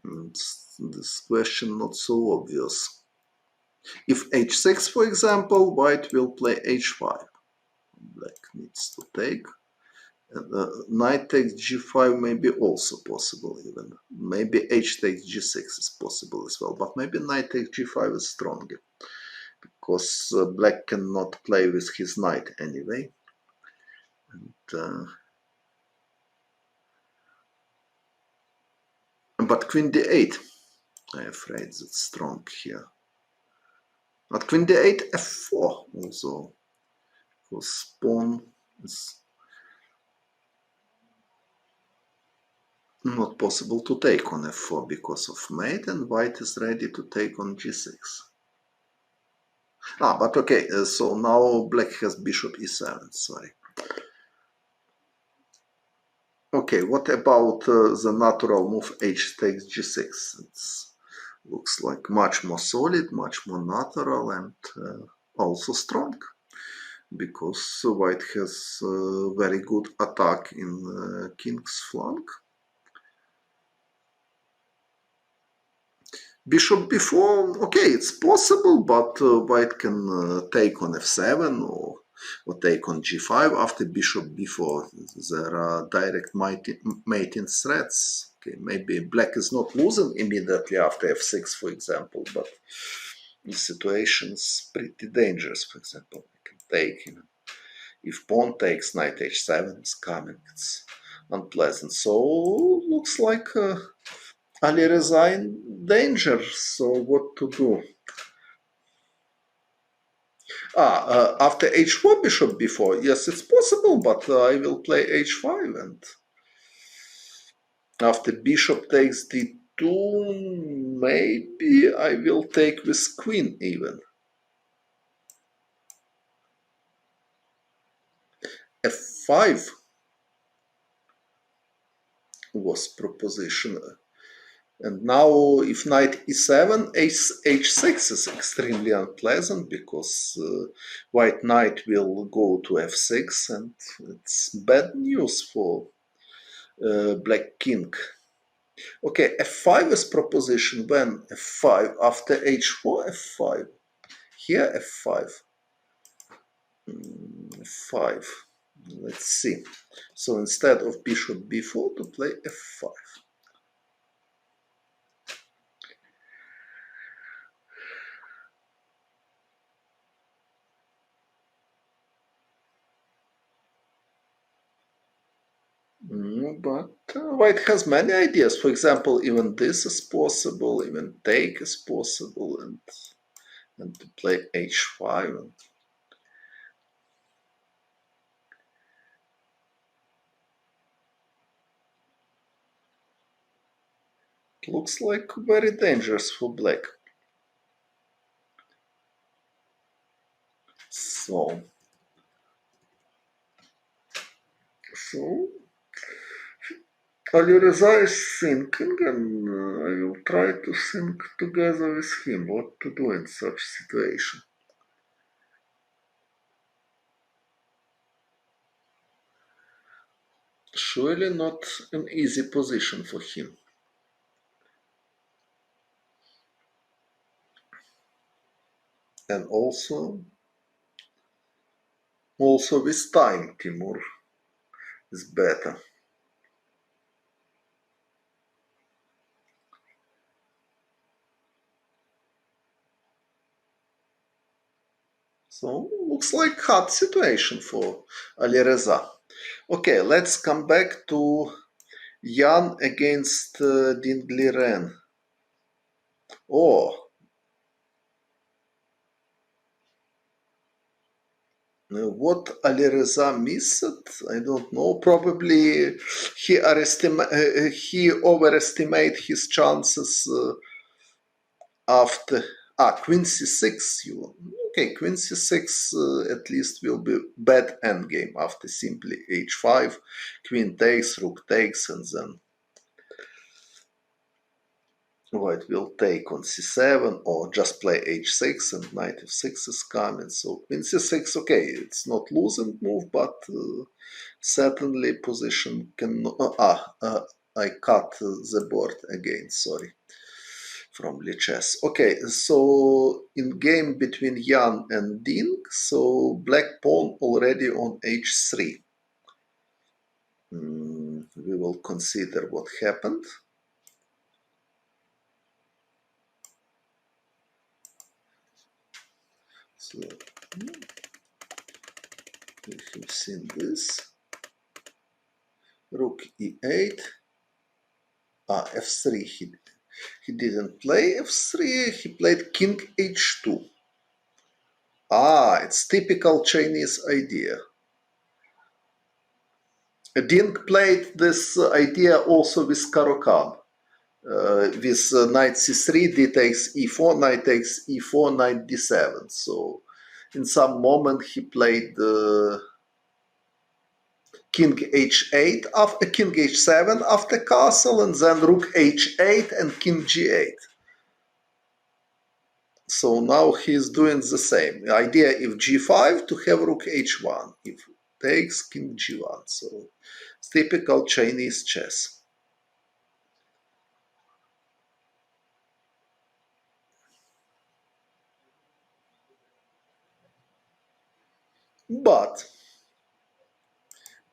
Speaker 1: And this question not so obvious. If h6, for example, white will play h5. Black needs to take. Knight takes g5 may be also possible even. Maybe h takes g6 is possible as well. But maybe knight takes g5 is stronger. Because black cannot play with his knight anyway. And, but queen d8, I'm afraid that's strong here. But queen d8, f4 also. Because pawn is not possible to take on f4 because of mate, and white is ready to take on g6. But okay, so now black has bishop e7, sorry. Okay, what about the natural move h takes g6? It looks like much more solid, much more natural, and also strong. Because white has very good attack in king's flank. Bishop b4, okay, it's possible, but white can take on f7 or take on g5 after bishop b4. There are direct mating threats. Okay, maybe black is not losing immediately after f6, for example, but the situation is pretty dangerous. For example, I can take, if pawn takes, knight h7 is coming, it's unpleasant. So looks like Alireza in danger. So what to do? After h4 bishop b4, yes, it's possible, but I will play h5, and after bishop takes d2, maybe I will take with queen even. f5 was proposition. And now if knight e7, h6 is extremely unpleasant because white knight will go to f6, and it's bad news for black king. Okay, f5 is proposition when f5 after h4, f5. Here f5. f5. Let's see. So instead of bishop b4 to play f5. But white has many ideas. For example, even this is possible, even take is possible, and to play h5. It looks like very dangerous for black. So Alireza is thinking, and I will try to think together with him what to do in such situation. Surely not an easy position for him. And also with time, Timur is better. So looks like hard situation for Alireza. Okay, let's come back to Jan against Dingliren. Oh, what Alireza missed, I don't know. Probably he overestimated his chances after Queen c6. Okay, Queen c6 at least will be bad endgame after simply h5, Queen takes, Rook takes, and then White will take on c7 or just play h6 and knight f6 is coming. So Queen c6, okay, it's not losing move, but certainly position can. I cut the board again. Sorry, from Lichess. Okay, so in game between Jan and Ding, so black pawn already on h3. We will consider what happened. So we have seen this. Rook e8. F3. He didn't play f3. He played king h2. It's typical Chinese idea. Ding played this idea also with Caro-Kann. With knight c3, d takes e4, knight takes e4, knight d7. So in some moment he played king h8 after king h7 after castle, and then rook h8 and king g8. So now he's doing the same. The idea if g5 to have rook h1, if takes king g1. So it's typical Chinese chess. But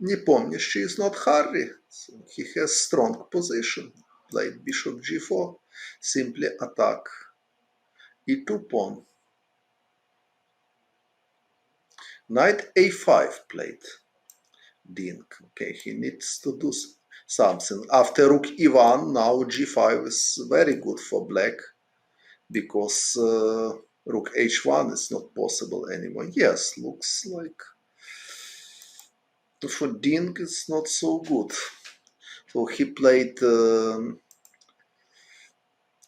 Speaker 1: Nepomniachtchi is not hurry. So he has strong position. Played bishop g4, simply attack e2 pawn. Knight a5 played Ding. Okay, he needs to do something. After rook e1, now g5 is very good for black, because rook h1 is not possible anymore. Yes, looks like for Ding it's not so good. So he played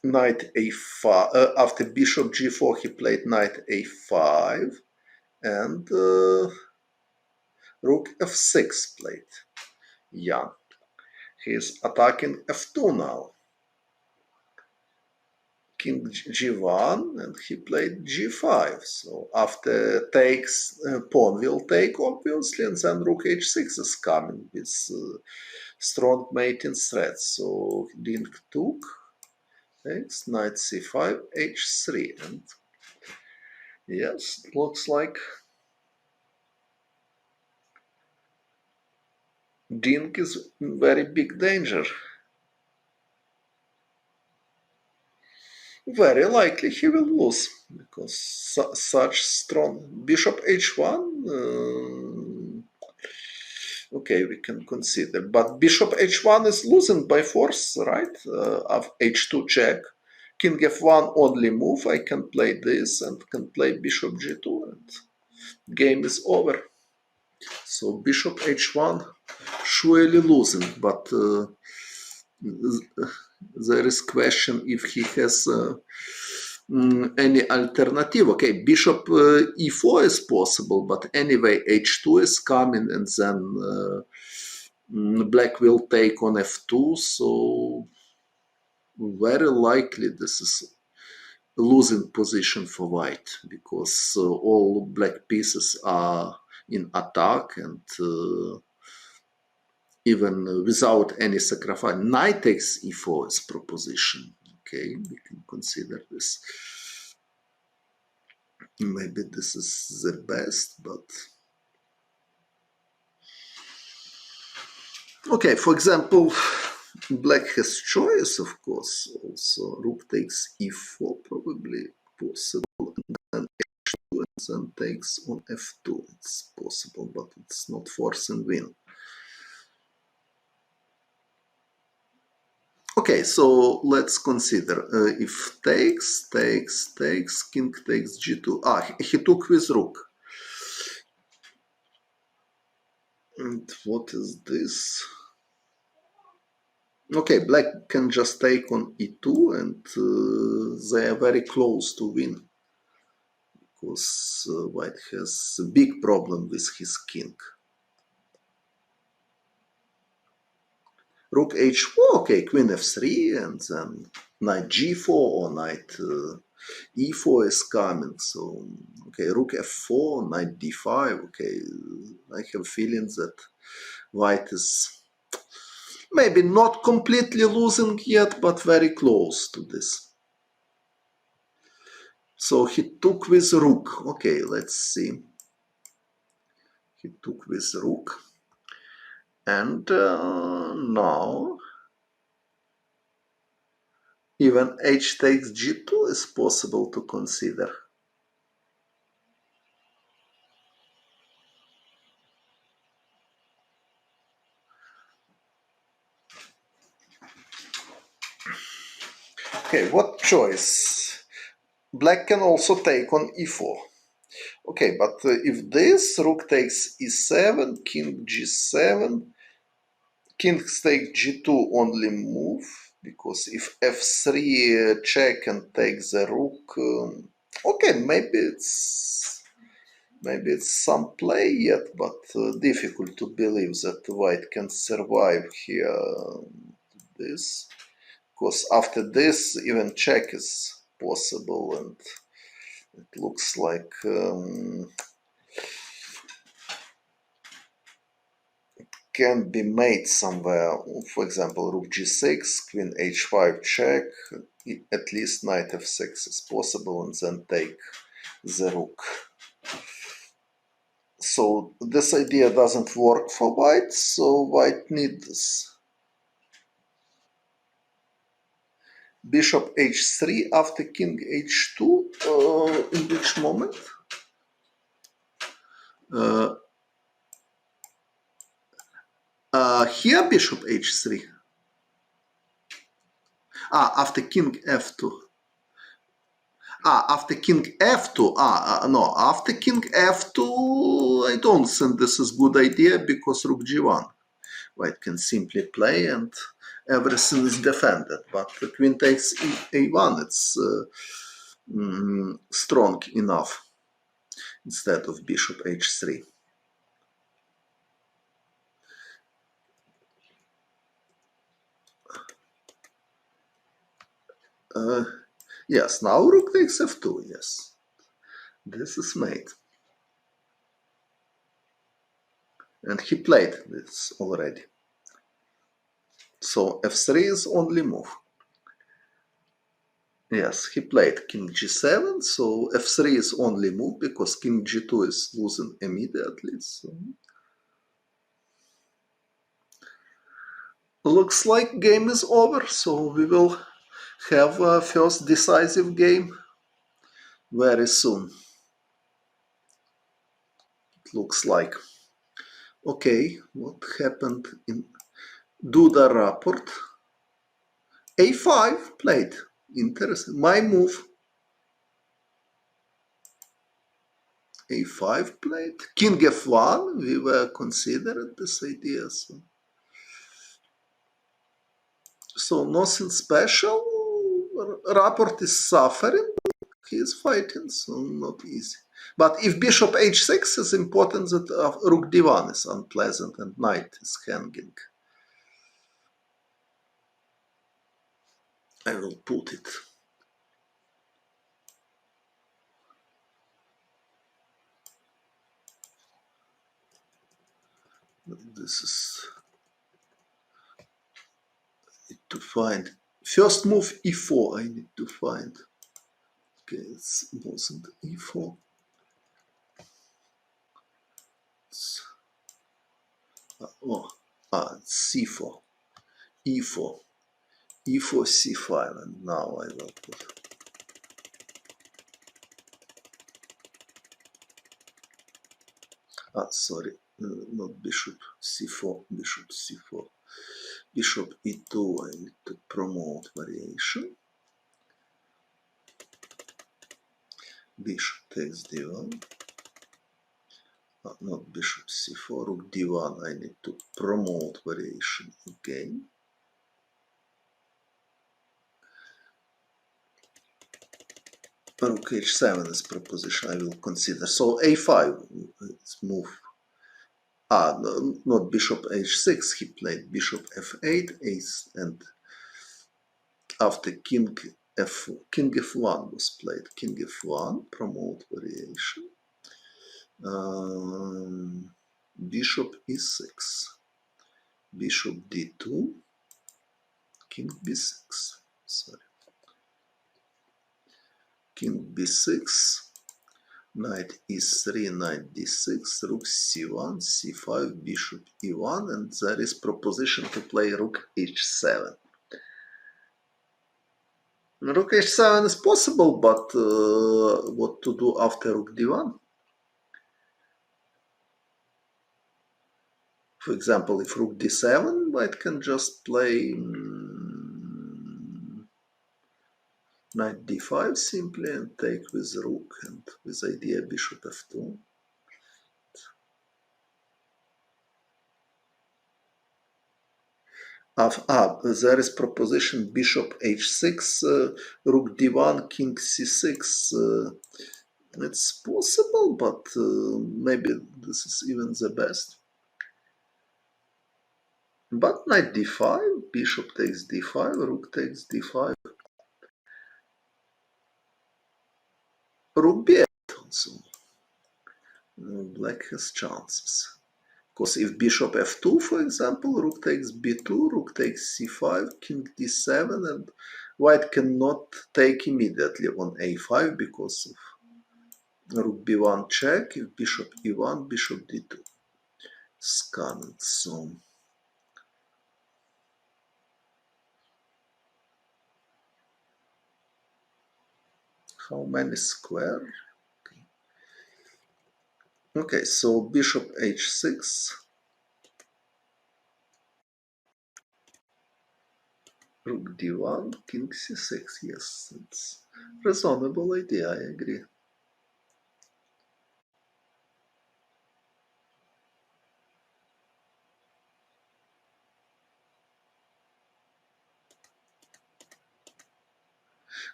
Speaker 1: knight a5. After bishop g4, he played knight a5, and rook f6 played. Yeah, he's attacking f2 now. King g1, and he played g5. So after takes, pawn will take, obviously, and then rook h6 is coming with strong mating threat. So Ding took, takes, knight c5, h3, and yes, looks like Ding is in very big danger. Very likely he will lose, because such strong bishop h1. Okay, we can consider. But bishop h1 is losing by force, right? Of h2 check. King f1 only move. I can play this and can play bishop g2 and game is over. So bishop h1 surely losing, but there is question if he has any alternative. Okay, bishop e4 is possible, but anyway h2 is coming and then black will take on f2, so very likely this is a losing position for white because all black pieces are in attack and even without any sacrifice. Knight takes e4 is proposition. Okay, we can consider this. Maybe this is the best, but okay, for example, black has choice, of course. Also, rook takes e4, probably possible, and then h2 and then takes on f2. It's possible, but it's not forcing win. Okay, so let's consider if takes, king takes g2. He took with rook. And what is this? Okay, black can just take on e2 and they are very close to win. Because white has a big problem with his king. Rook h4, okay, queen f3 and then knight g4 or knight e4 is coming. So, okay, rook f4, knight d5, okay, I have a feeling that white is maybe not completely losing yet, but very close to this. So he took with rook. Okay, let's see. He took with rook. And now even h takes g2 is possible to consider. Okay, what choice? Black can also take on e4. Okay, but if this, rook takes e7, king g7, king takes g2 only move, because if f3 check and take the rook, okay, maybe it's some play yet, but difficult to believe that white can survive here. This, because after this even check is possible, and it looks like can be made somewhere. For example, rook g6, queen h5 check, at least knight f6 is possible, and then take the rook. So this idea doesn't work for white, so white needs this. Bishop h3 after king h2, in which moment? Here bishop h3. After king f2. After king f2. No, after king f2, I don't think this is good idea because rook g1. White can simply play and everything is defended. But the queen takes a1, it's strong enough instead of bishop h3. Yes, now rook takes f2, yes. This is made. And he played this already. So f3 is only move. Yes, he played king g7, so f3 is only move because king g2 is losing immediately. So looks like game is over, so we will have a first decisive game very soon. It looks like. Okay, what happened in do the rapport? A5 played. Interesting. My move. A5 played. King F1. We were considering this idea. So nothing special. Rapport is suffering. He is fighting, so not easy. But if bishop h6 is important that rook d1 is unpleasant and knight is hanging. I will put it. This is to find. First move e4 I need to find. Okay, it wasn't e4. It's, it's c4, e4, e4, c5, and now I will put. Sorry, not bishop c4, bishop c4. Bishop e2, I need to promote variation. Bishop takes d1. Not bishop c4, rook d1, I need to promote variation again. Rook h7 is proposition I will consider. So a5 is move. No, not bishop h6, he played bishop f8, ace, and after king f1 was played. King f1, promote variation. Bishop e6, bishop d2, king b6, sorry. King b6, knight e3, knight d6, rook c1, c5, bishop e1, and there is proposition to play rook h7. Rook h7 is possible, but what to do after rook d1? For example, if rook d7, white can just play knight d5 simply and take with rook and with idea bishop f2. There is proposition bishop h6, rook d1, king c6. It's possible, but maybe this is even the best. But knight d5, bishop takes d5, rook takes d5. Rook b8 also. Black has chances. Because if bishop f2, for example, rook takes b2, rook takes c5, king d7, and white cannot take immediately on a5 because of rook b1 check, if bishop e1, bishop d2 scanned. So how many square? Okay, so bishop h6, rook d1, king c6. Yes, it's reasonable idea, I agree.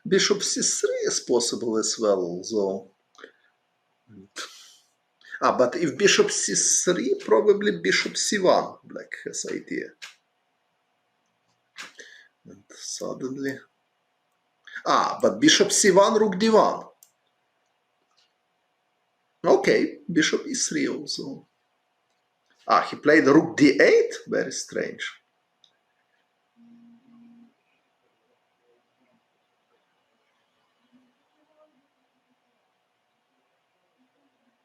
Speaker 1: Bishop c3 is possible as well, though. But if bishop c3, probably bishop c1, black has idea. And suddenly... but bishop c1, rook d1. Okay, bishop e3 also. He played rook d8? Very strange.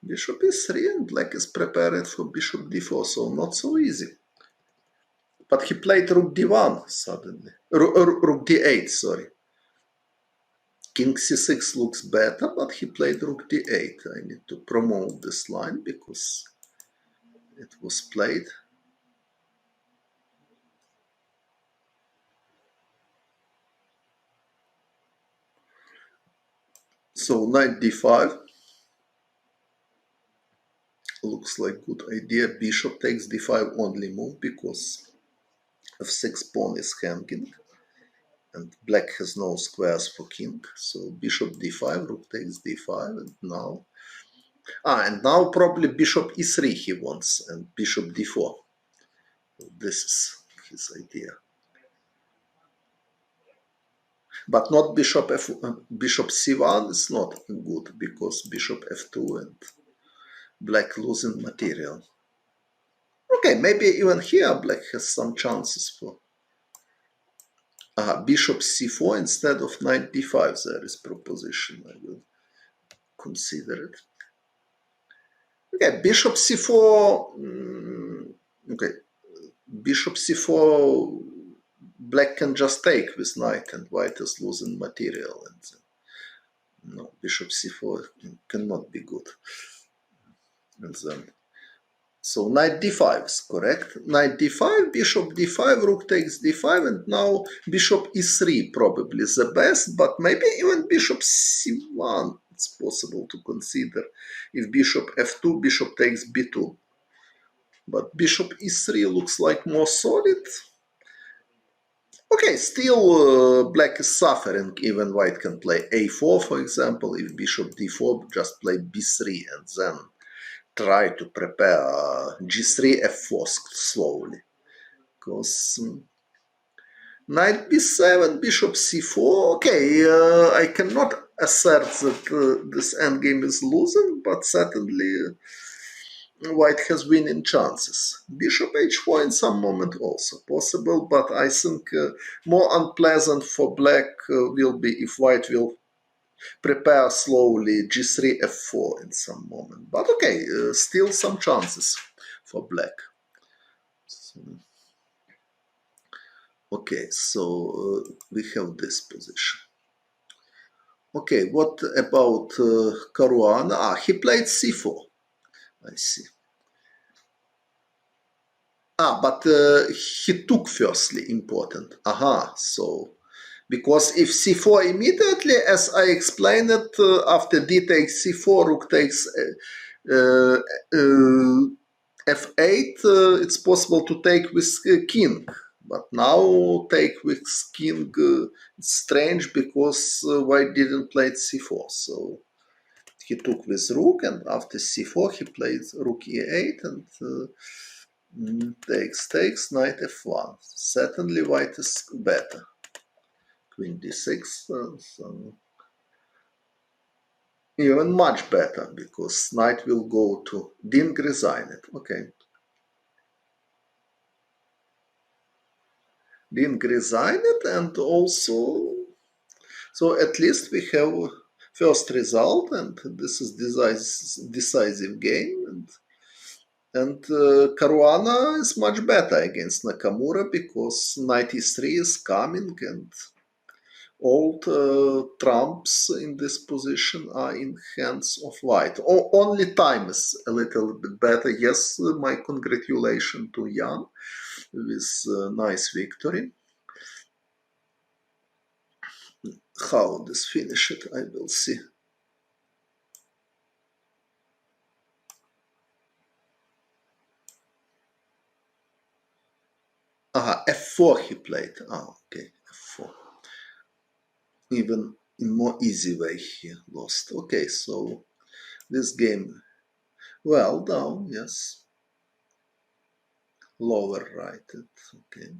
Speaker 1: Bishop e3 and black is prepared for bishop d4, so not so easy. But he played rook d1 suddenly. Rook d8, sorry. King c6 looks better, but he played rook d8. I need to promote this line because it was played. So knight d5 looks like good idea. Bishop takes d5 only move because f6 pawn is hanging and black has no squares for king. So bishop d5, rook takes d5, and now probably bishop e3 he wants and bishop d4. This is his idea. But not bishop bishop c1 is not good because bishop f2 and black losing material. Okay, maybe even here black has some chances for bishop c4 instead of knight d5. There is proposition. I will consider it. Okay, bishop c4. Okay, bishop c4. Black can just take with knight, and white is losing material. And no, bishop c4 cannot be good. And then, so knight d5 is correct. Knight d5, bishop d5, rook takes d5, and now bishop e3 probably is the best, but maybe even bishop c1 it's possible to consider. If bishop f2, bishop takes b2. But bishop e3 looks like more solid. Okay, still black is suffering. Even white can play a4, for example. If bishop d4, just play b3 and then try to prepare g3, f4 slowly. Because knight b7, bishop c4. Okay, I cannot assert that this endgame is losing, but certainly white has winning chances. Bishop h4 in some moment also possible, but I think more unpleasant for black will be if white will prepare slowly g3 f4 in some moment. But okay, still some chances for black. Okay, so we have this position. Okay, what about Caruana? He played c4. I see. But he took firstly, important. So because if c4 immediately, as I explained it, after d takes c4, rook takes f8, it's possible to take with king. But now take with king, it's strange because white didn't play c4. So he took with rook, and after c4 he played rook e8 and takes, knight f1. Certainly white is better. Queen d6, so even much better, because knight will go to, didn't resign it. Okay. Didn't resign it, and also, so at least we have first result, and this is decisive game. And Caruana is much better against Nakamura because knight e3 is coming, and all trumps in this position are in hands of white. Only time is a little bit better. Yes, my congratulations to Jan with nice victory. How this finished, I will see. F4 he played. Okay, F4. Even in more easy way he lost. Okay, so this game, well down, yes. Lower right, okay.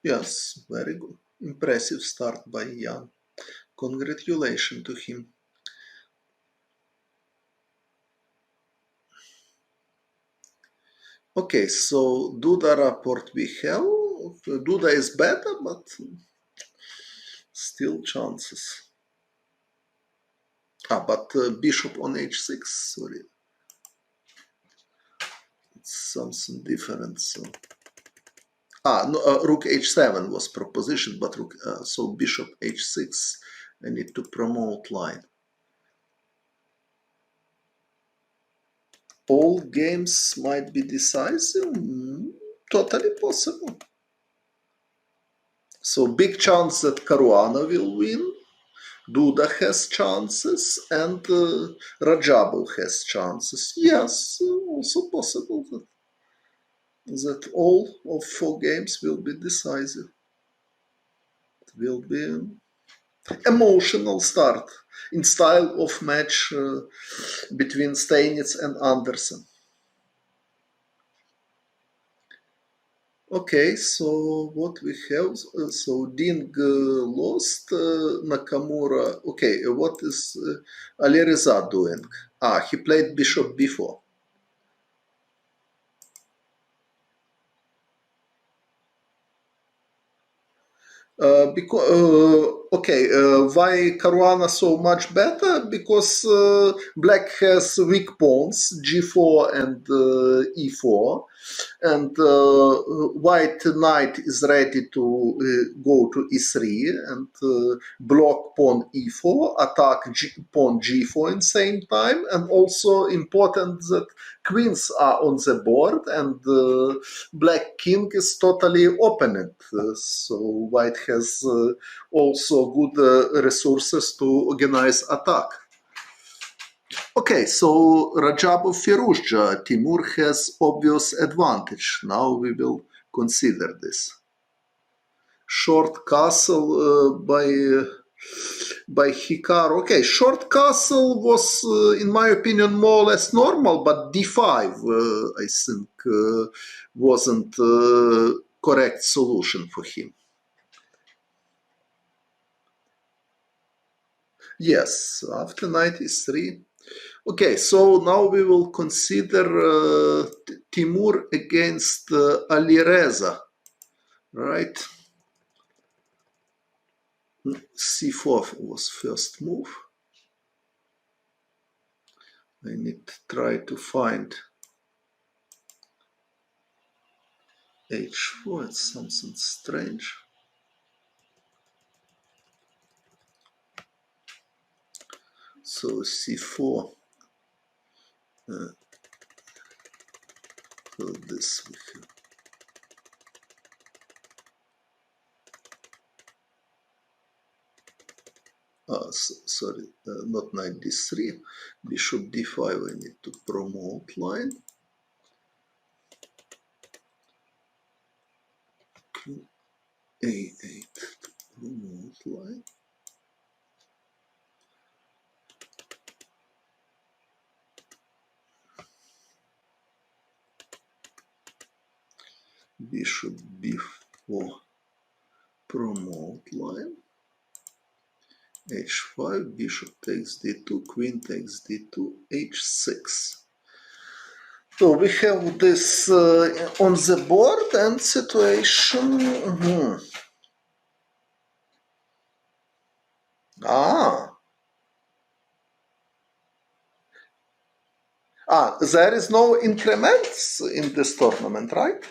Speaker 1: Yes, very good. Impressive start by Jan. Congratulations to him. Okay, so Duda report we have. Duda is better, but still chances. But bishop on h6, sorry. It's something different, so. No, rook h7 was proposition, but rook, so bishop h6, I need to promote line. all games might be decisive? Totally possible. So big chance that Caruana will win, Duda has chances, and Rajabov has chances. Yes, also possible that all of 4 games will be decisive. It will be an emotional start in style of match between Steinitz and Andersen. Okay, so what we have, so Ding lost, Nakamura, okay, what is Alireza doing? He played bishop b4. Why Caruana so much better? Because black has weak pawns, g4 and e4, and white knight is ready to go to e3 and block pawn e4, attack pawn g4 in same time, and also important that queens are on the board and black king is totally opened. So white has also good resources to organize attack. Okay, so Rajabov Firuzja, Timur has obvious advantage. Now we will consider this. Short castle by Hikaru. Okay, short castle was, in my opinion, more or less normal, but d5, I think, wasn't correct solution for him. Yes, after knight e3. Okay, so now we will consider Timur against Alireza, right? c4 was first move. I need to try to find h4, it's something strange. So c4, so this we have. Sorry, not knight d3, bishop d5, I need to promote line. King a8, promote line. Bishop b4, promote line. h5, bishop takes d2, queen takes d2, h6. So we have this on the board and situation. There is no increments in this tournament, right?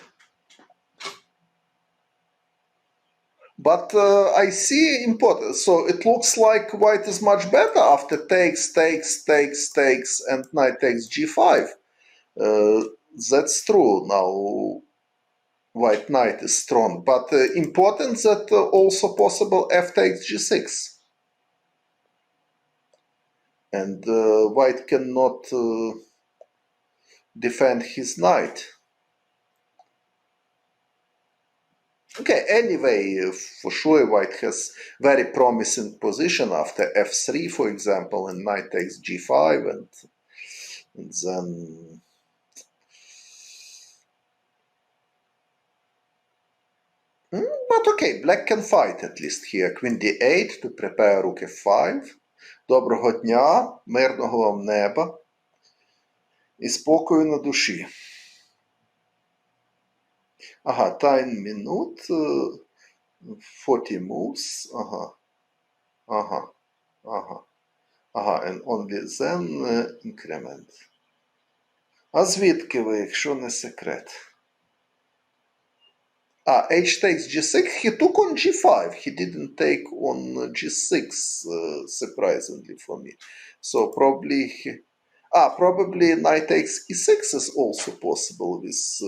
Speaker 1: But I see important. So it looks like white is much better after takes, and knight takes g5. That's true. Now white knight is strong, but important that also possible f takes g6. And white cannot defend his knight. Okay, anyway, for sure white has very promising position after f3, for example, and knight takes g5, and then but okay, black can fight at least here. Queen d8 to prepare rook f5. Доброго дня, мирного вам неба і спокою на душі. Ага, 10 minutes, 40 moves, and only then increment. А звідки ви, якщо не секрет? H takes g6, he took on g5, he didn't take on g6, surprisingly for me. So probably Probably knight takes e6 is also possible with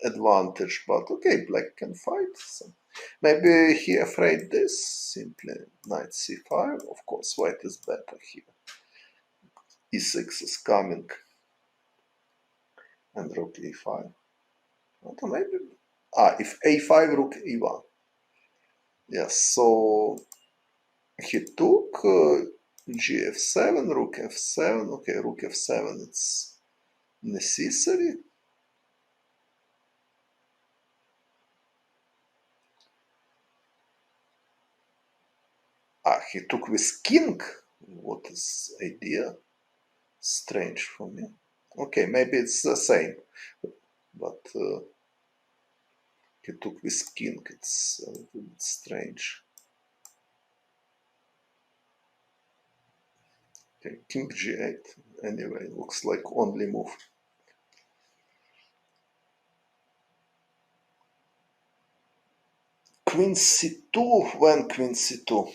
Speaker 1: advantage, but okay, black can fight. So maybe he afraid this, simply knight c5. Of course, white is better here. e6 is coming, and rook e5. Maybe, if a5, rook e1. Yes, so he took gf7, rook f7. Okay, rook f7, it's necessary. He took with king. What is idea? Strange for me. Okay, maybe it's the same, but he took with king. It's a little bit strange. Okay, king g8. Anyway, looks like only move. Queen c2. When queen c2?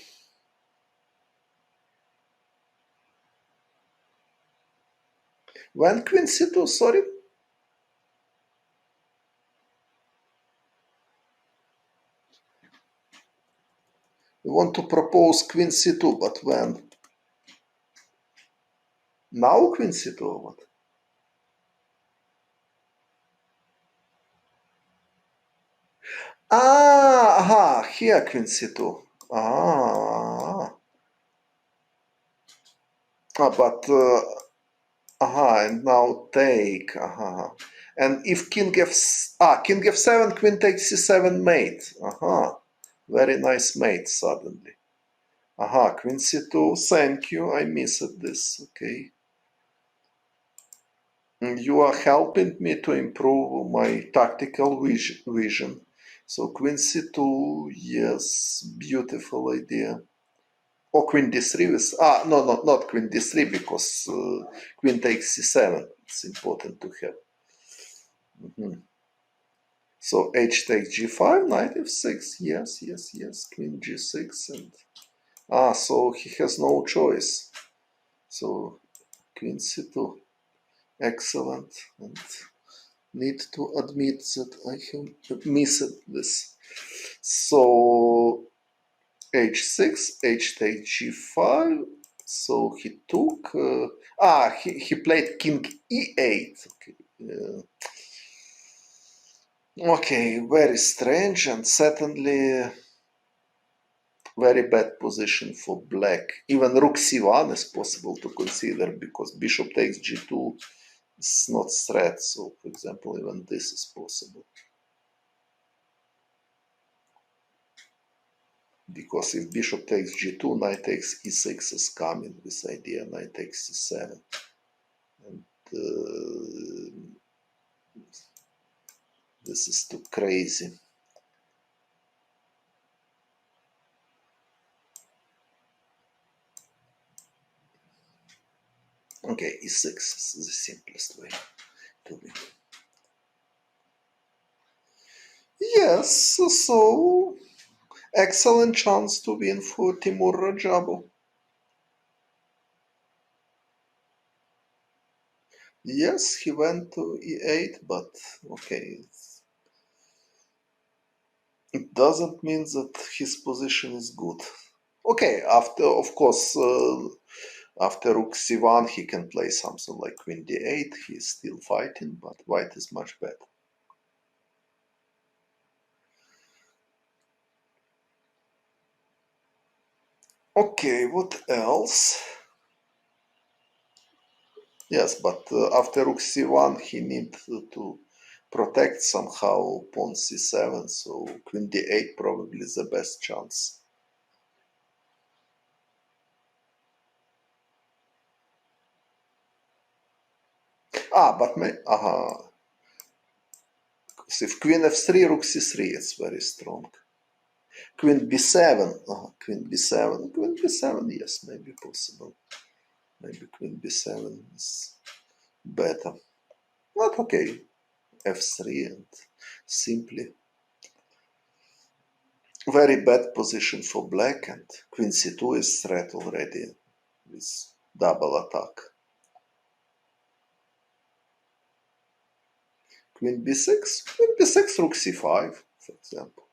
Speaker 1: When queen c2? Sorry. We want to propose queen c2, but when? Now queen c2 or what? Here queen c2. But and now take. And if king f7, queen takes c7 mate. Very nice mate suddenly. Queen c2. Thank you. I missed this. Okay. You are helping me to improve my tactical vision. So queen c2, yes, beautiful idea. Or queen d3 with, no, not queen d3 because queen takes c7. It's important to have. So h takes g5, knight f6, yes, queen g6 and, so he has no choice. So queen c2, excellent, and need to admit that I have missed this. So h6, h takes g5. So he took. He played king e8. Okay, very strange and certainly very bad position for black. Even rook c1 is possible to consider because bishop takes g2 is not threat. So, for example, even this is possible. Because if bishop takes g2, knight takes e6 is coming with idea knight takes c7. And this is too crazy. Okay, e6 is the simplest way to be. Yes, so excellent chance to win for Timur Rajabu. Yes, he went to e8, but okay, it doesn't mean that his position is good. Okay, after, of course, after rook c1, he can play something like queen d8. He's still fighting, but white is much better. Okay, what else? Yes, but after rook c1, he needs to protect somehow pawn c7, so queen d8 probably is the best chance. But if queen f3, rook c3, it's very strong. Queen b7, queen b7, yes, maybe possible. Maybe queen b7 is better. But okay, f3 and simply. Very bad position for black, and queen c2 is threat already with double attack. Queen b6, rook c5, for example.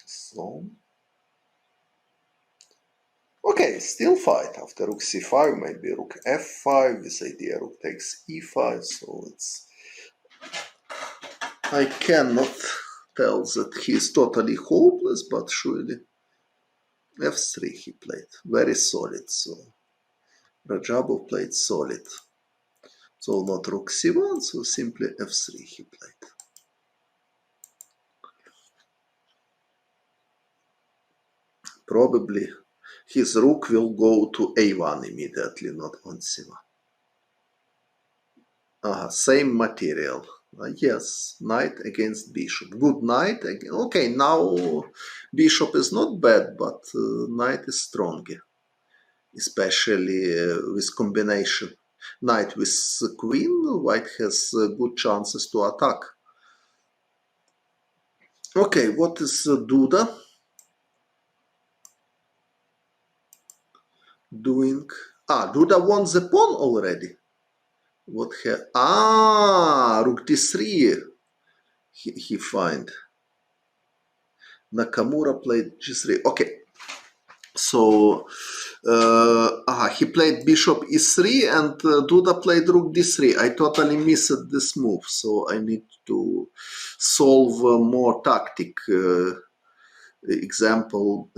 Speaker 1: So, okay, still fight. After rook c5, maybe rook f5, this idea rook takes e5, so it's... I cannot tell that he is totally hopeless, but surely f3 he played. Very solid, so Rajabov played solid. So not rook c1, so simply f3 he played. Probably his rook will go to a1 immediately, not on c1. Same material. Yes, knight against bishop. Good knight. Okay, now bishop is not bad, but knight is stronger, especially with combination. Knight with queen, white has good chances to attack. Okay, what is Duda doing? Duda won the pawn already. What rook d3 he find. Nakamura played g3. Okay, so he played bishop e3 and Duda played rook d3. I totally missed this move, so I need to solve more tactic example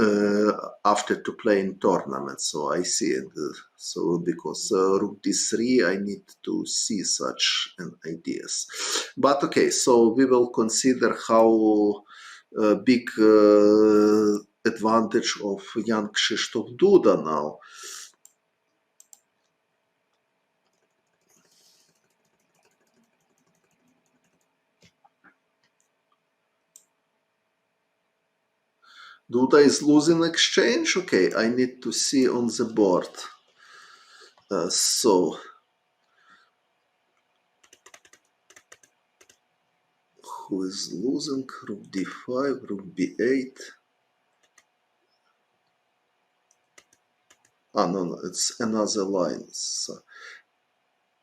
Speaker 1: after to play in tournaments. So I see it. So because rook d3, I need to see such ideas. But okay, so we will consider how big advantage of young Krzysztof Duda now. Duda is losing exchange. Okay, I need to see on the board. So who is losing? Rook d5, rook b8. No, it's another line. So,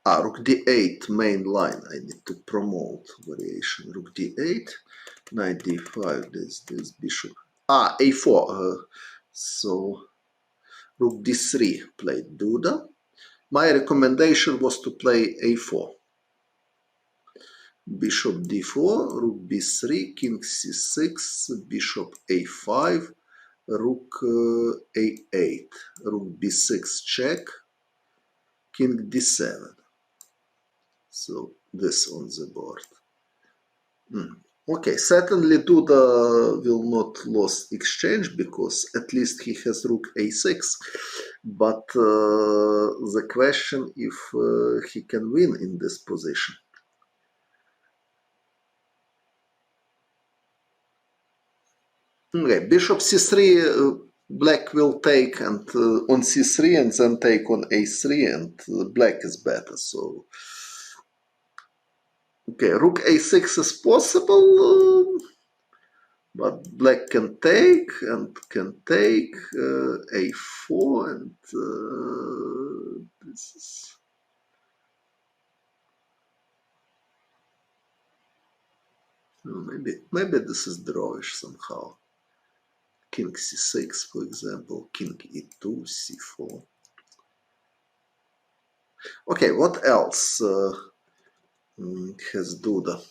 Speaker 1: rook d8, main line. I need to promote variation. Rook d8, knight d5, this bishop. A4. So, rook d3 played Duda. My recommendation was to play a4. Bishop d4, rook b3, king c6, bishop a5, rook a8, rook b6 check, king d7. So this on the board. Okay, certainly Duda will not lose exchange because at least he has rook a6. But the question if he can win in this position. Okay, bishop c3, black will take and on c3 and then take on a3 and black is better. So, okay, rook a6 is possible, but black can take and can take a4 and this is... Maybe this is drawish somehow. King c6, for example, king e2, c4. Okay, what else has Duda?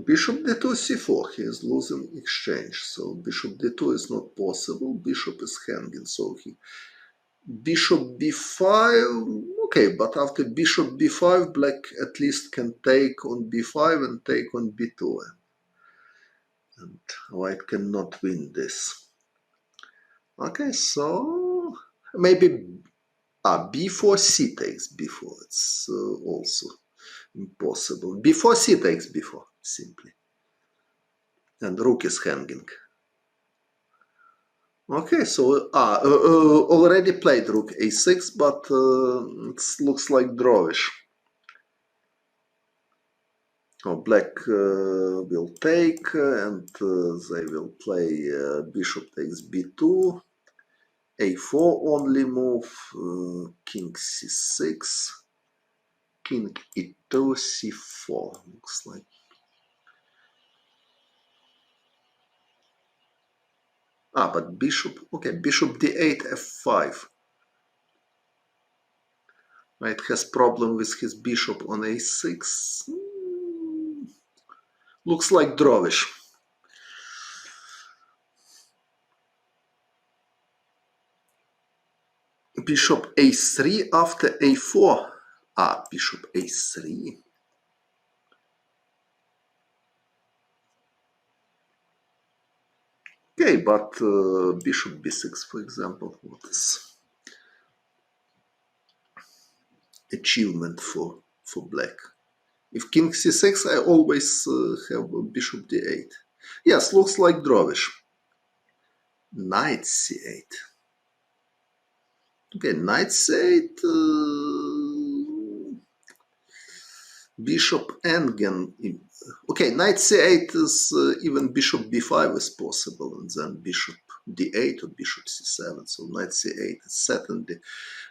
Speaker 1: Bishop d2, c4, he is losing exchange, so bishop d2 is not possible, bishop is hanging, so bishop b5, okay, but after bishop b5, black at least can take on b5 and take on b2, and white cannot win this. Okay, so maybe b4, c takes b4, it's also impossible. b4, c takes b4, simply. And rook is hanging. Okay, so already played rook a6, but it looks like drawish. Black will take, and they will play bishop takes b2, a4 only move, king c6, king e2, c4, looks like. But bishop, okay, bishop d8, f5. Knight has problem with his bishop on a6. Looks like drawish. Bishop a3 after a4. Bishop a3. Okay, but bishop b6, for example, what is achievement for black? If king c6, I always have bishop d8. Yes, looks like drawish. Knight c8. Okay, knight c8. Bishop Engen. Okay, knight c8 is even bishop b5 is possible, and then bishop d8 or bishop c7. So knight c8 is certainly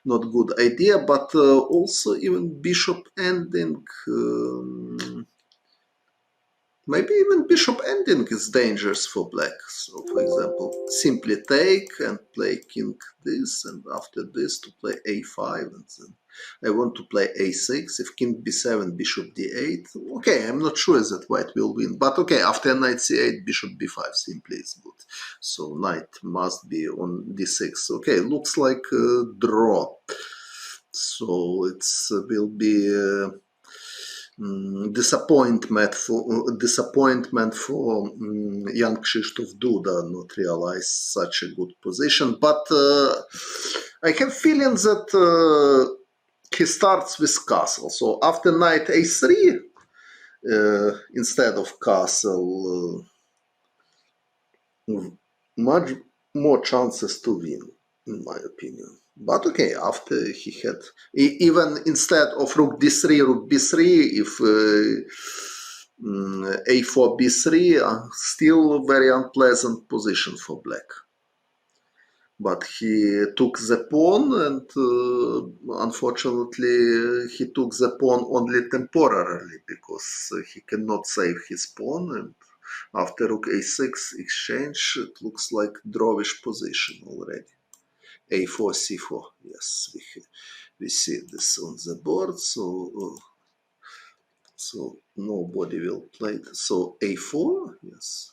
Speaker 1: not good idea, but also even bishop ending. Maybe even bishop ending is dangerous for black. So, for example, simply take and play king this, and after this to play a5, and then I want to play a6. If king b7, bishop d8. Okay, I'm not sure that white will win, but okay, after knight c8, bishop b5 simply is good. So knight must be on d6. Okay, looks like a draw. So it will be. Disappointment for young Krzysztof Duda not realize such a good position, but I have feeling that he starts with castle. So after knight a3 instead of castle, much more chances to win, in my opinion. But okay, after he had, even instead of rook d3, rook b3, if a4, b3, still very unpleasant position for black. But he took the pawn, and unfortunately he took the pawn only temporarily, because he cannot save his pawn, and after rook a6 exchange, it looks like drawish position already. a4, c4, yes, we see this on the board, so nobody will play it. So a4, yes.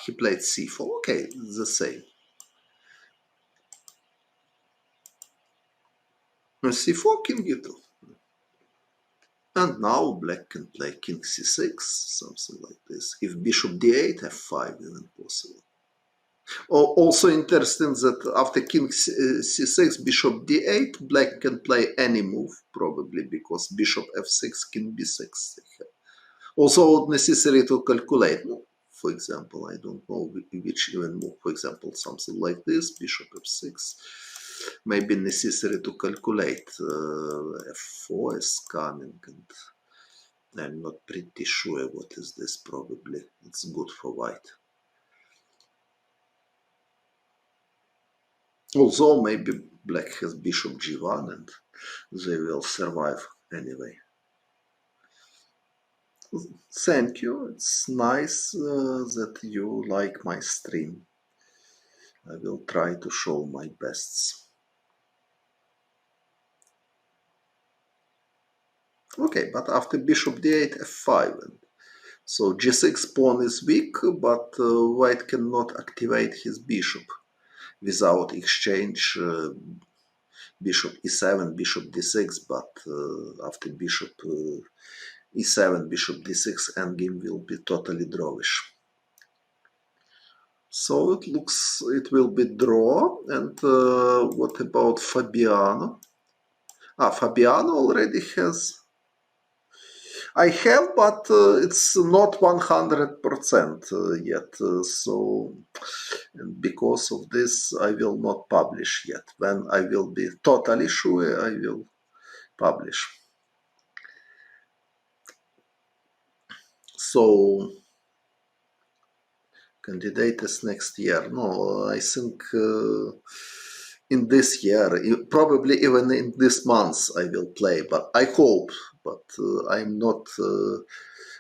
Speaker 1: He played c4, okay, the same. c4, king e2. And now black can play king c6, something like this. If bishop d8, f5 even possible. Also interesting that after king c6, bishop d8, black can play any move, probably, because bishop f6, king b6. Also necessary to calculate. For example, I don't know which even move. For example, something like this, bishop f6. Maybe necessary to calculate. f4 is coming, and I'm not pretty sure what is this. Probably it's good for white. Although maybe black has bishop g1 and they will survive anyway. Thank you. It's nice that you like my stream. I will try to show my bests. Okay, but after bishop d8, f5. So g6 pawn is weak, but white cannot activate his bishop without exchange bishop e7, bishop d6, but after bishop e7, bishop d6 endgame will be totally drawish. So it looks it will be draw. And what about Fabiano? Fabiano already has. I have, but it's not 100% yet. So, and because of this, I will not publish yet. When I will be totally sure, I will publish. So candidates next year. No, I think in this year, probably even in this month, I will play. But I hope. But I'm not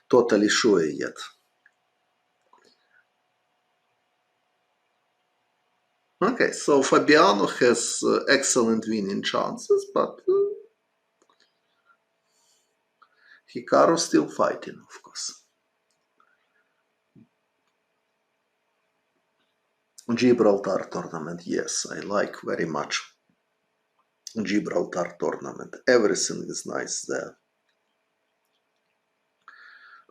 Speaker 1: totally sure yet. Okay, so Fabiano has excellent winning chances, but Hikaru still fighting, of course. Gibraltar tournament, yes, I like very much. Gibraltar tournament, everything is nice there.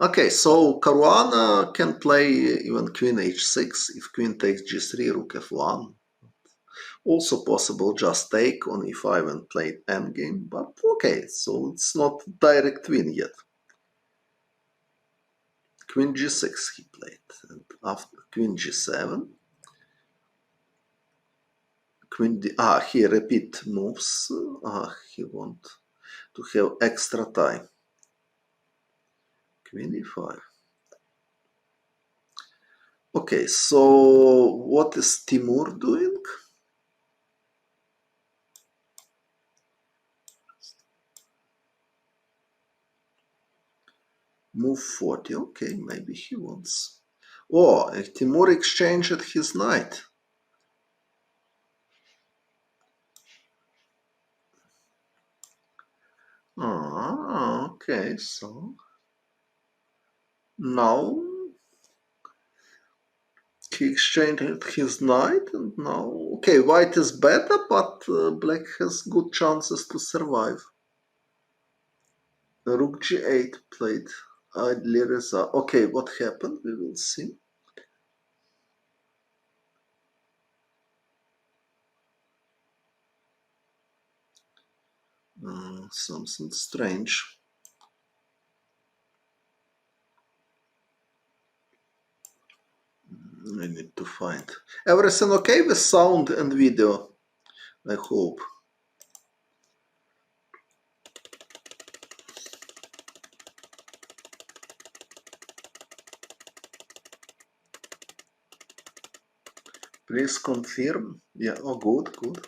Speaker 1: Okay, so Caruana can play even queen h6 if queen takes g3, rook f1. Also possible just take on e5 and play endgame, but okay, so it's not direct win yet. Queen g6 he played, and after queen g7, queen d, he repeat moves, he want to have extra time. Queen e5. Okay, so what is Timur doing? Move 40, okay, maybe he wants. Oh, Timur exchanged his knight. Okay, so now he exchanged his knight, and now, okay, white is better, but black has good chances to survive. Rook g8 played idly Reza. Okay, what happened? We will see. Something strange. I need to find. Everything okay with sound and video? I hope. Please confirm. Yeah, oh, good, good.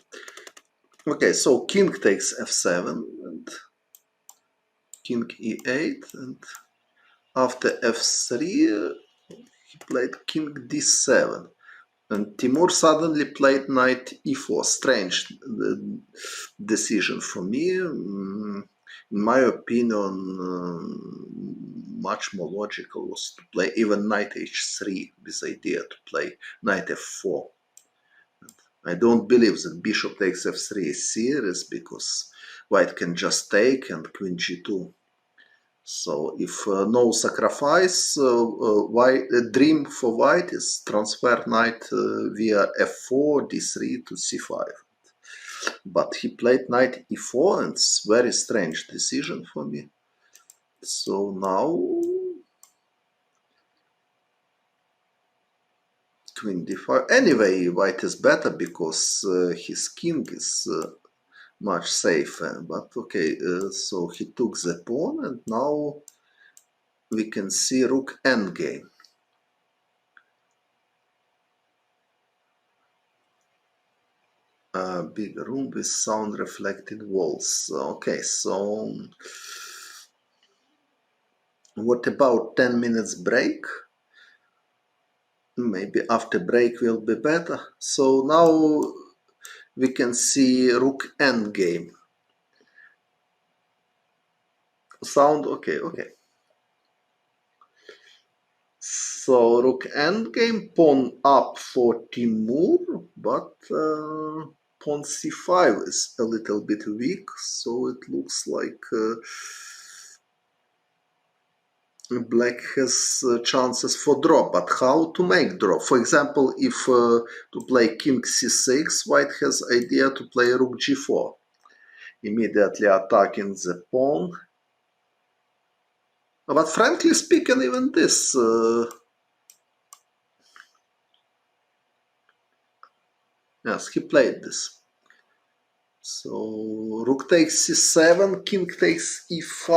Speaker 1: Okay, so king takes f7 and king e8, and after f3 he played king d7, and Timur suddenly played knight e4. Strange decision for me. In my opinion, much more logical was to play even knight h3 with idea to play knight f4. I don't believe that bishop takes f3 is serious, because white can just take and queen g2. So if no sacrifice, dream for white is transfer knight via f4, d3 to c5. But he played knight e4, and it's very strange decision for me. So now queen d5. Anyway, white is better because his king is much safer. But okay, so he took the pawn, and now we can see rook endgame. Big room with sound reflected walls. Okay, so what about 10 minutes break? Maybe after break will be better. So now we can see rook endgame. Sound okay, okay. So rook endgame, pawn up for Timur, but pawn c5 is a little bit weak, so it looks like black has chances for draw. But how to make draw? For example, if to play king c6, white has idea to play rook g4, immediately attacking the pawn. But frankly speaking, even this yes, he played this. So rook takes c7, king takes e5.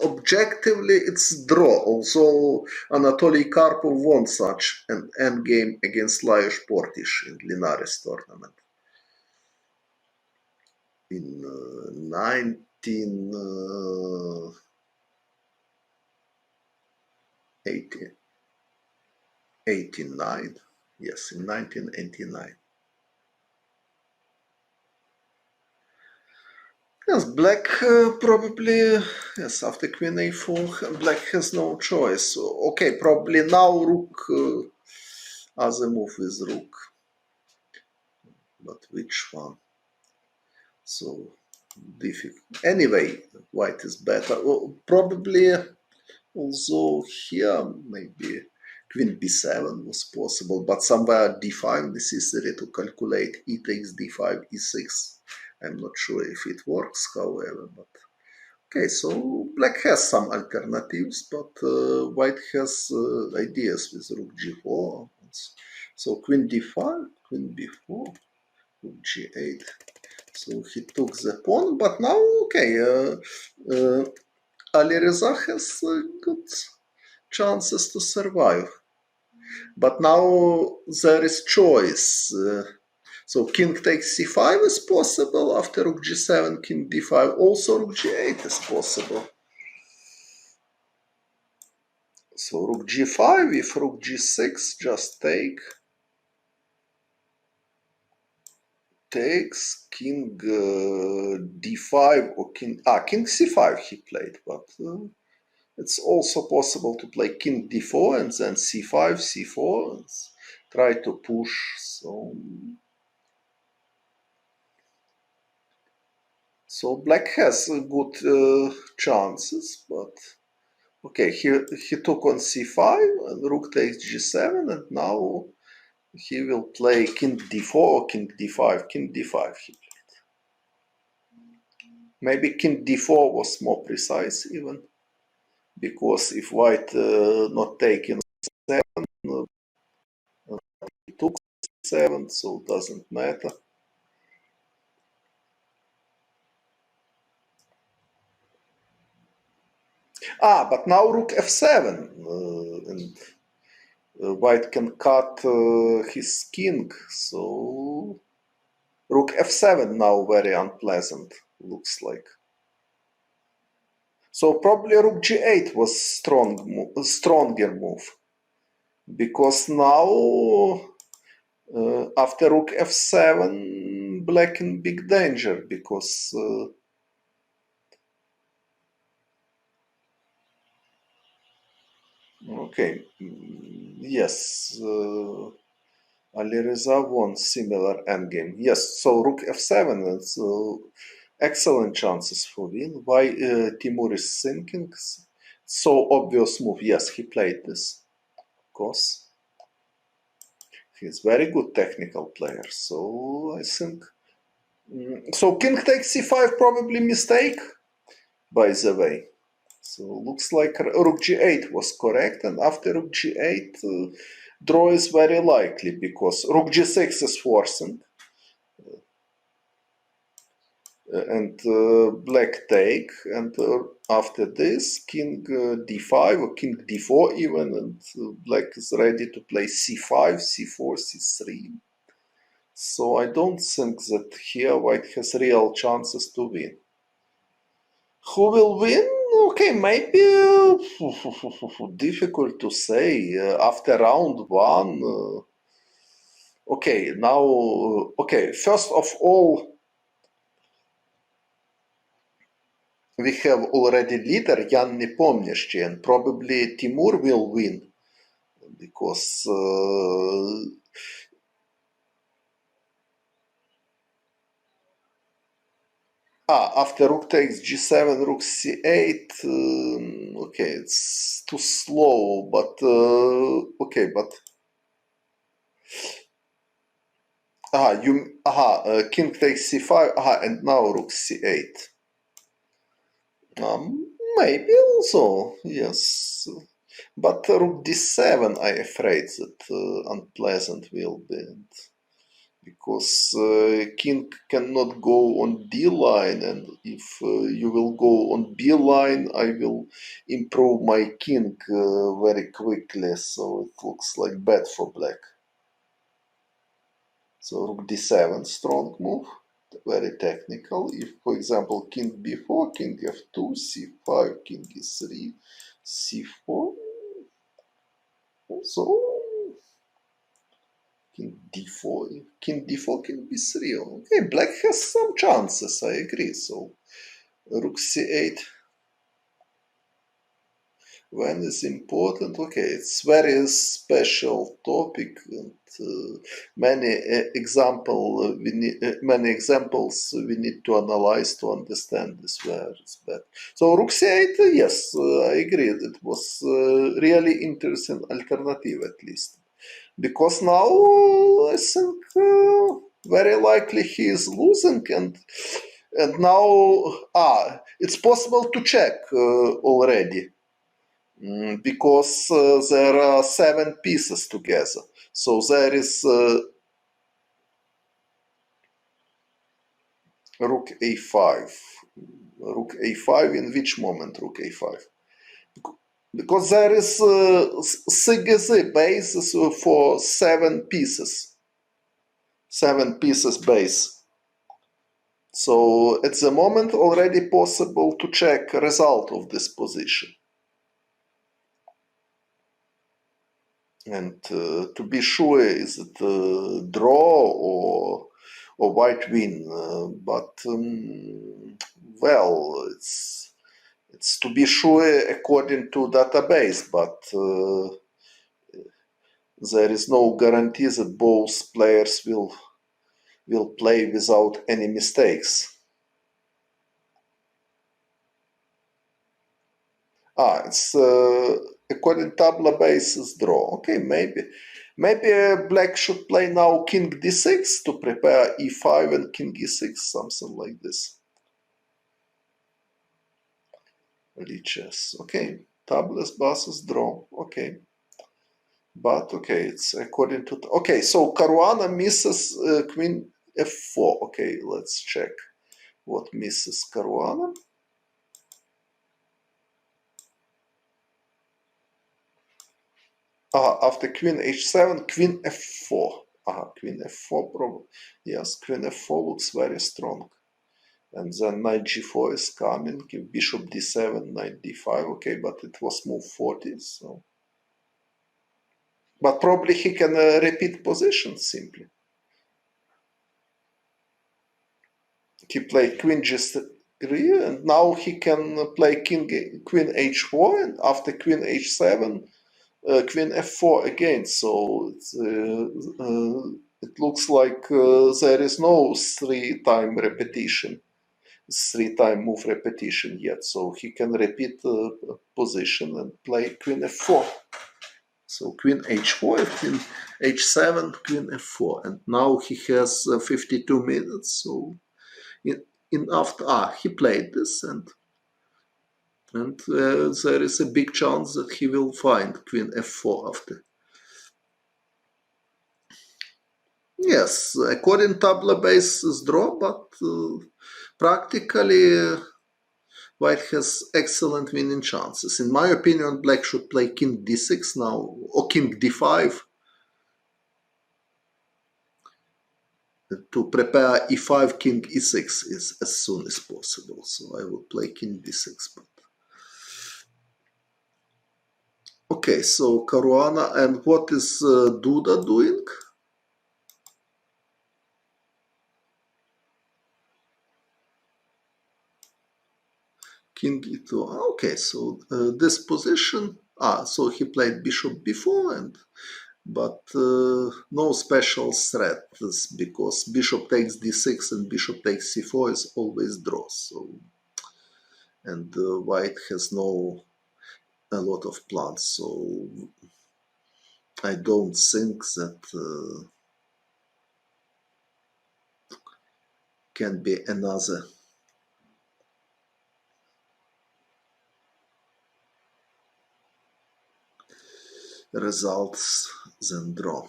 Speaker 1: Objectively, it's draw. Although Anatoly Karpov won such an endgame against Lajos Portish in Linares tournament in 1989. Yes, in 1989. Yes, black probably, yes, after queen a4, black has no choice. Okay, probably now rook, other move with rook, but which one? So difficult. Anyway, white is better. Probably, although here maybe queen b7 was possible, but somewhere d5 necessary to calculate e takes d5, e6. I'm not sure if it works, however, but okay, so black has some alternatives, but white has ideas with rook g4. So queen d5, queen b4, rook g8. So he took the pawn, but now, okay, Alireza has good chances to survive. But now there is choice. So king takes c5 is possible. After rook g7, king d5. Also rook g8 is possible. So rook g5, if rook g6, just takes king d5 or king c5 he played, but it's also possible to play king d4 and then c5, c4, and try to push. So black has good chances, but okay, he took on c5 and rook takes g7, and now he will play king d4 or king d5. King d5 he played. Maybe king d4 was more precise even, because if white not taking 7, he took 7, so it doesn't matter. But now rook f7, and white can cut his king, so rook f7 now very unpleasant, looks like. So probably rook g8 was stronger move, because now after rook f7 black in big danger, because okay, yes, Alireza won similar endgame. Yes, so rook f7 is excellent chances for win. Why Timur is thinking? So obvious move. Yes, he played this, of course. He's very good technical player. So I think. So king takes c5 probably mistake, by the way. So looks like rook g8 was correct, and after rook g8, draw is very likely because rook g6 is forcing, and black take, and after this king d5 or king d4 even, and black is ready to play c5, c4, c3. So I don't think that here white has real chances to win. Who will win? Okay, maybe difficult to say. After round one, okay, now, okay, first of all, we have already leader Jan Nepomniachtchi, and probably Timur will win, because after rook takes g7, rook c8, okay, it's too slow, but okay, but king takes c5, and now rook c8. Maybe also, yes, but rook d7, I afraid that unpleasant will be. because king cannot go on d line, and if you will go on b line, I will improve my king very quickly, so it looks like bad for black. So rook d7, strong move, very technical. If, for example, king b4, king f2, c5, king e3, c4, so king d4, king d4, king b3. Okay, black has some chances, I agree. So rook c8, when is important? Okay, it's very special topic, and many many examples we need to analyze to understand this where it's bad. So rook c8, yes, I agree. It was really interesting alternative, at least, because now I think very likely he is losing, and now it's possible to check already. Because there are 7 pieces together. So there is rook a5. Rook a5, in which moment rook a5? Because there is CGZ basis for 7 pieces. 7 pieces base. So at the moment already possible to check result of this position. And to be sure, is it a draw or white win? But well, it's to be sure according to database, but there is no guarantee that both players will play without any mistakes. It's according tabla basis draw. Okay, maybe black should play now king d6 to prepare e5 and king e6, something like this. Lichess. Okay, tables basis draw. Okay, but okay, it's according to okay. So Caruana misses queen f4. Okay, let's check what misses Caruana. After queen h7, queen f4. Queen f4 probably. Yes, queen f4 looks very strong. And then knight g4 is coming. Bishop d7, knight d5. Okay, but it was move 40. So, but probably he can repeat position simply. He played queen g3, and now he can play queen h4, and after queen h7, queen f4 again. So it looks like there is no 3-time repetition, 3-time move repetition yet. So he can repeat position and play queen f4. So queen h4, queen h7, queen f4, and now he has 52 minutes. So in after he played this, and there is a big chance that he will find queen f4 after. Yes, according tabla base is draw, but practically white has excellent winning chances. In my opinion, black should play king d6 now, or king d5, to prepare e5, king e6 is as soon as possible. So I will play king d6. But okay, so Caruana, and what is Duda doing? King e2. Okay, so this position. So he played bishop b4, but no special threats, because bishop takes d6 and bishop takes c4 is always draw. So, and white has a lot of plans. So I don't think that can be another results than draw.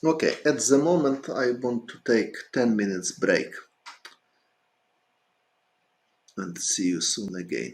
Speaker 1: Okay, at the moment I want to take 10 minutes break and see you soon again.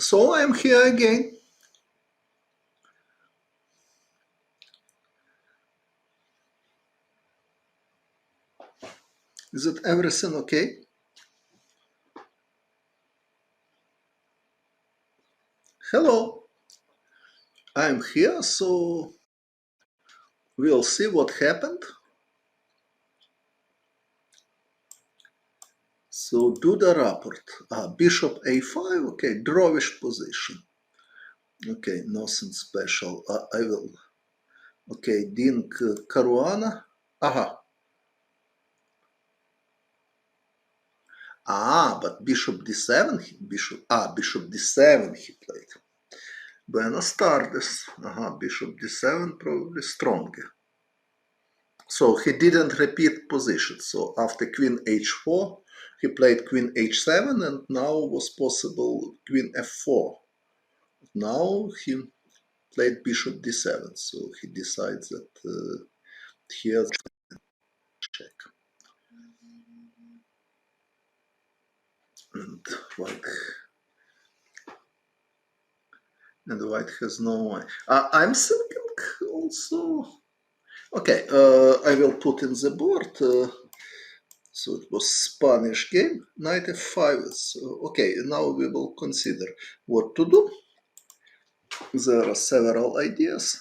Speaker 1: So I'm here again. Is it everything okay? Hello, I'm here, so we'll see what happened. So do the report. Bishop a5, okay, drawish position. Okay, nothing special. I will. Okay, Dink Caruana. Aha. But bishop d7, bishop d7 he played. Buenas tardes. Bishop d7 probably stronger. So he didn't repeat position. So after queen h4, he played queen h7, and now was possible queen f4. Now he played bishop d7, so he decides that here's check. And white has no way. I'm thinking also. Okay, I will put in the board. So it was Spanish game. Knight f5 is okay. Now we will consider what to do. There are several ideas.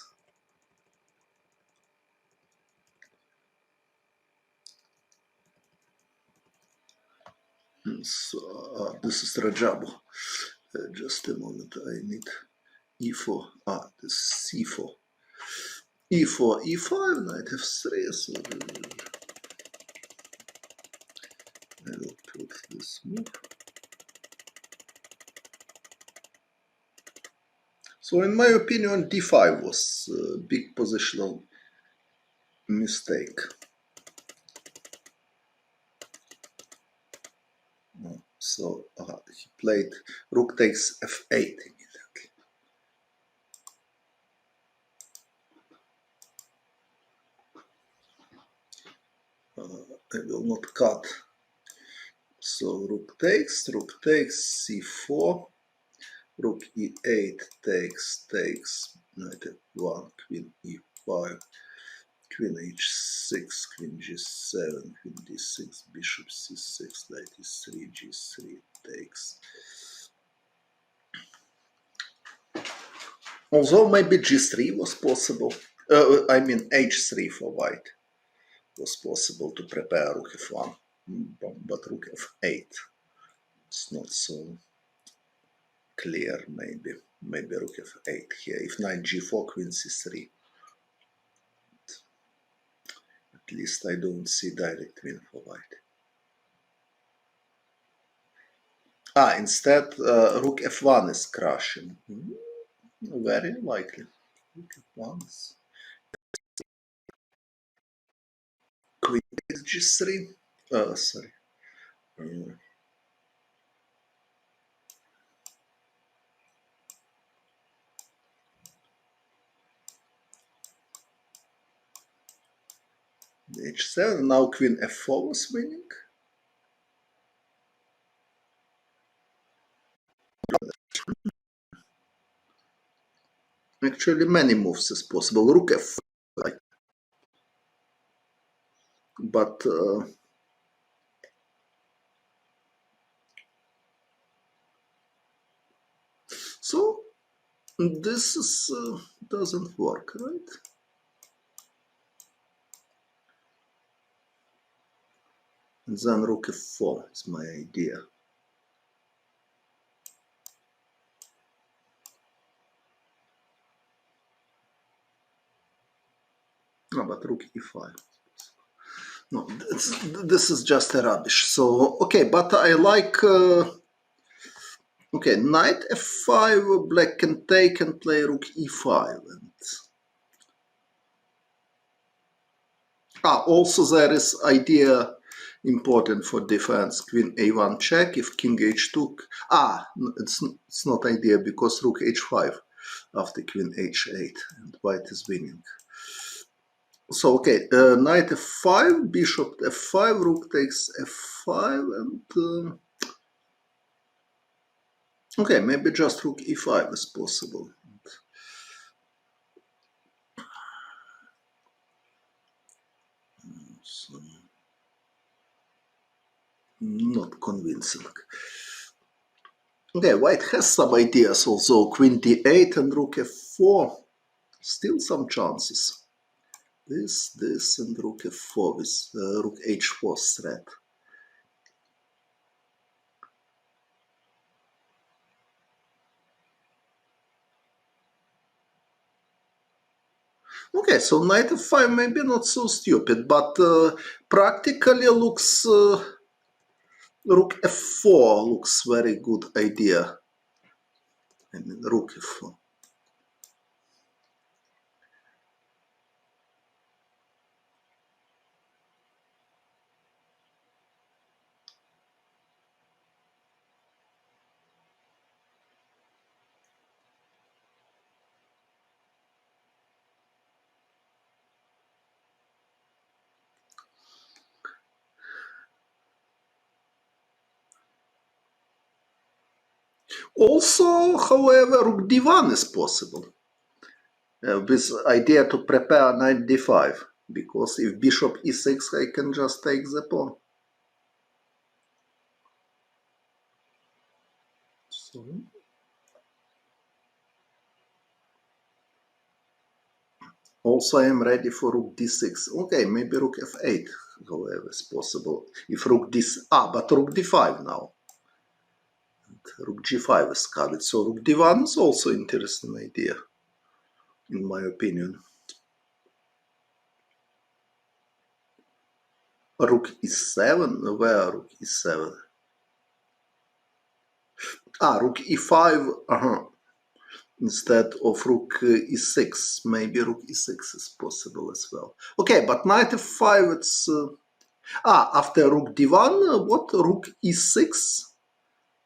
Speaker 1: So this is Rajabu. Just a moment. I need e4. This is c4. e4, e5, knight f3. So I will put this move. So in my opinion, d5 was a big positional mistake. So he played rook takes f8 immediately. I will not cut. So rook takes, c4, rook e8 takes, knight f1, queen e5, queen h6, queen g7, queen d6, bishop c6, knight e3, g3 takes. Although maybe g3 was possible, I mean h3 for white was possible to prepare rook f1, but rook f8 it's not so clear. Maybe rook f8 here. If knight g4, queen c3. At least I don't see direct win for white. Instead rook f1 is crushing. Very likely. Rook f1 is queen takes g3. Sorry. h7. Now queen f4 was winning. Actually, many moves is possible. Rook f4, but so this is, doesn't work, right? And then rook f4 is my idea. No, but rook e5. No, this is just a rubbish. So, okay, but I like... okay, knight f5, black can take and play rook e5. And also there is idea important for defense. Queen a1 check, if king h2... it's not idea because rook h5 after queen h8 and white is winning. So, okay, knight f5, bishop f5, rook takes f5, and Okay, maybe just rook e5 is possible. So, not convincing. Okay, white has some ideas also. Queen d8 and rook f4. Still some chances. This, and rook f4 with rook h4 threat. Okay, so knight f5 maybe not so stupid, but practically looks rook f4 looks very good idea. I mean, rook f4. Also, however, rook d1 is possible. With idea to prepare knight d5, because if bishop e6, I can just take the pawn. So, also, I am ready for rook d6. Okay, maybe rook f8, however, is possible. If rook d, but rook d5 now. And rook g5 is covered. So rook d1 is also interesting idea, in my opinion. Rook e7, where rook e7? Rook e5, instead of rook e6. Maybe rook e6 is possible as well. Okay, but knight f5, it's... after rook d1, what? Rook e6?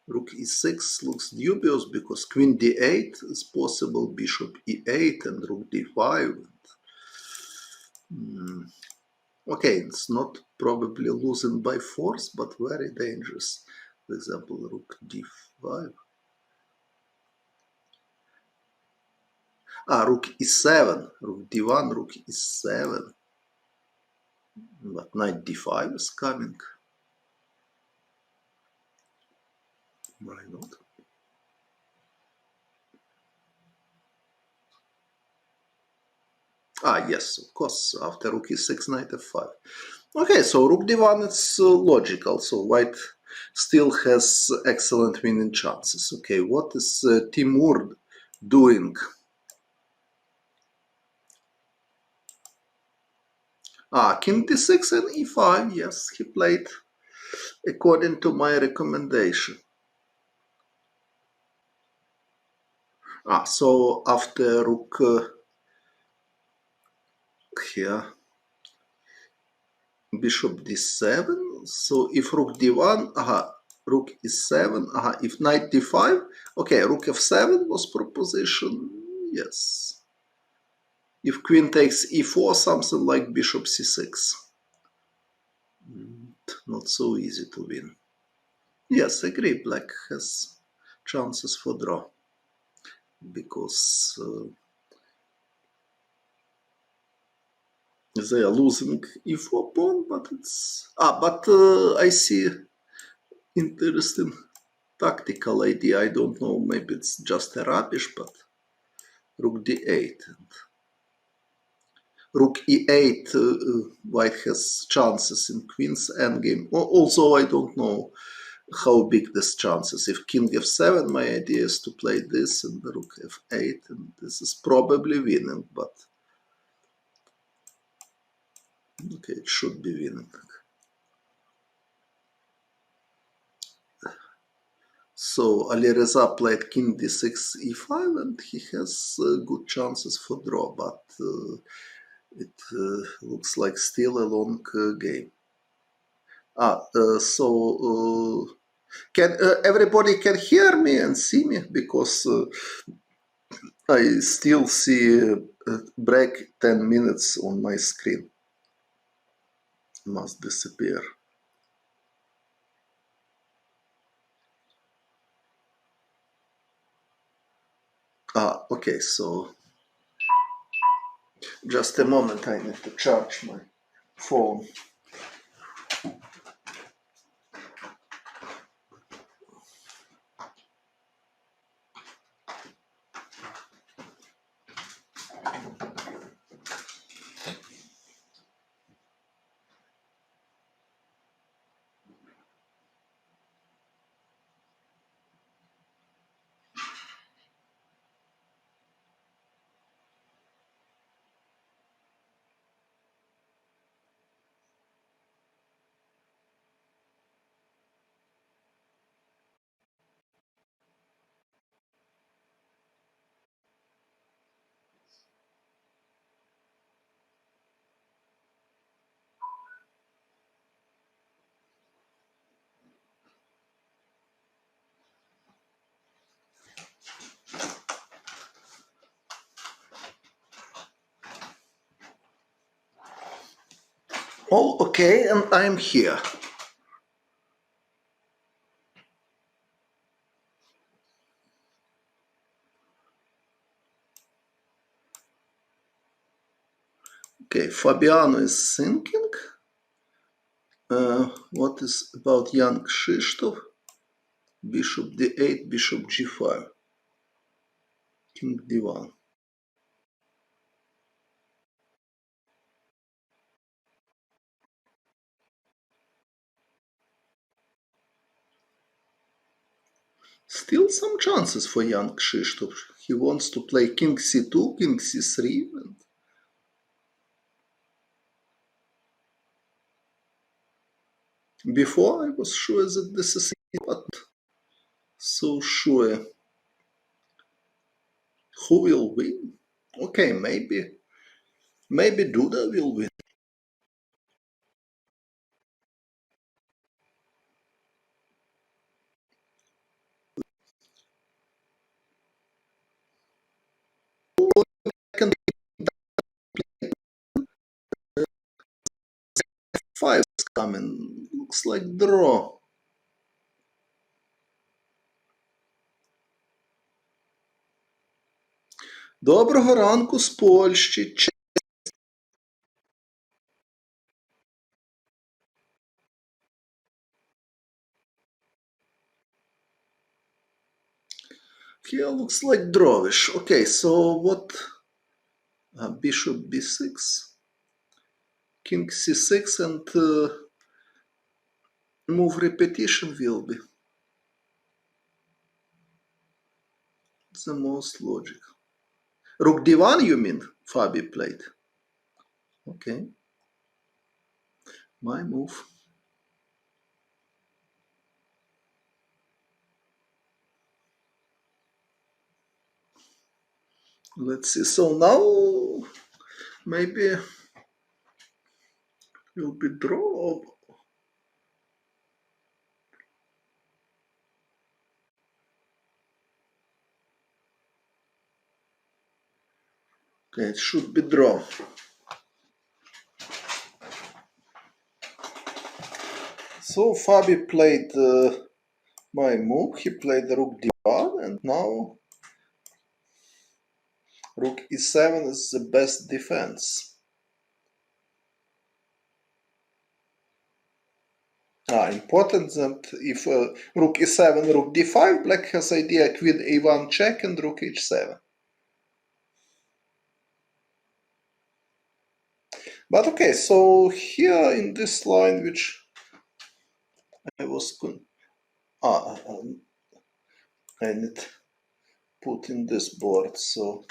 Speaker 1: Rook e6 looks dubious because queen d8 is possible, bishop e8 and rook d5. Okay, it's not probably losing by force, but very dangerous. For example, rook d5. Rook e7, rook d1, rook e7. But knight d5 is coming. Why not? Yes, of course, after rook e6, knight f5. Okay, so rook d1 is logical, so white still has excellent winning chances. Okay, what is Timur doing? King d6 and e5, yes, he played according to my recommendation. So after rook here, bishop d7, so if rook d1, rook e7, if knight d5, okay, rook f7 was proposition, yes. If queen takes e4, something like bishop c6. Not so easy to win. Yes, agree, black has chances for draw. Because they are losing e4 pawn, but it's... but I see interesting tactical idea. I don't know, maybe it's just a rubbish, but rook d8 and rook e8, white has chances in queen's endgame. Also, I don't know how big this chances. If king f7, my idea is to play this and rook f8, and this is probably winning, but okay, it should be winning. So Alireza played king d6 e5, and he has good chances for draw, but it looks like still a long game. So can everybody can hear me and see me, because I still see break 10 minutes on my screen. Must disappear. Okay, so just a moment, I need to charge my phone. Oh, okay, and I'm here. Okay, Fabiano is thinking. What is about young Krzysztof? Bishop d8, bishop g5, king d1. Still some chances for young Krzysztof. He wants to play king c2, king c3. Before I was sure that this is it, but so sure. Who will win? Okay, maybe Duda will win. Second 5 is coming. Looks like draw. Доброго ранку з Польщі. Here looks like drawish. Okay, so what? Bishop b6, king c6, and move repetition will be the most logical. Rook d1, you mean? Fabi played. Okay, my move. Let's see. So now maybe will be draw. Okay, it should be draw. So Fabi played my move. He played rook d1, and now rook e7 is the best defense. Important that if rook e7, rook d5, black has idea queen a1 check and rook h7. But okay, so here in this line, which I was I need put in this board, so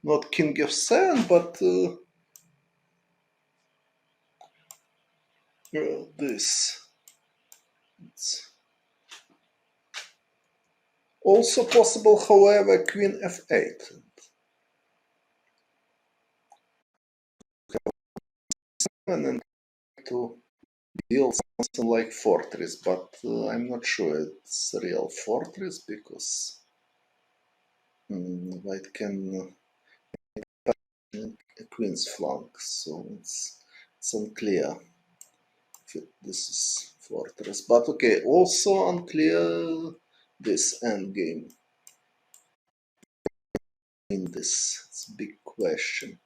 Speaker 1: not king f7, but this. It's also possible, however, queen f8. And to build something like fortress, but I'm not sure it's a real fortress because white can a queen's flank, so it's unclear if this is fortress. But okay, also unclear this endgame. win this? It's a big question.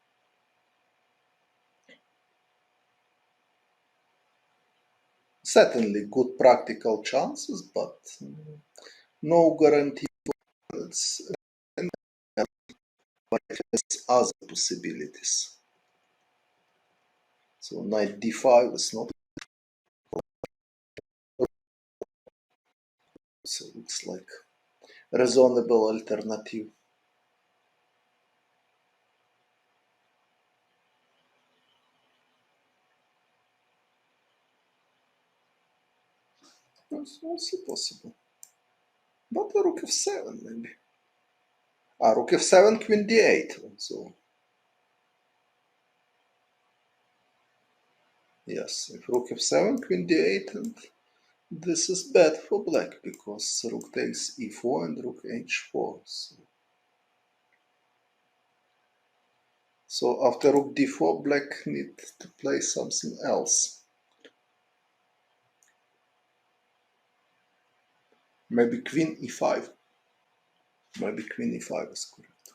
Speaker 1: Certainly good practical chances, but no guarantee. It's, but it has other possibilities. So knight d5 is not. So it looks like a reasonable alternative. It's also possible. But rook f7 maybe. Rook f7, queen d8 also. Yes, if rook f7, queen d8, and this is bad for black because rook takes e4 and rook h4. So after rook d4, black needs to play something else. Maybe queen e5. Maybe queen e5 is correct.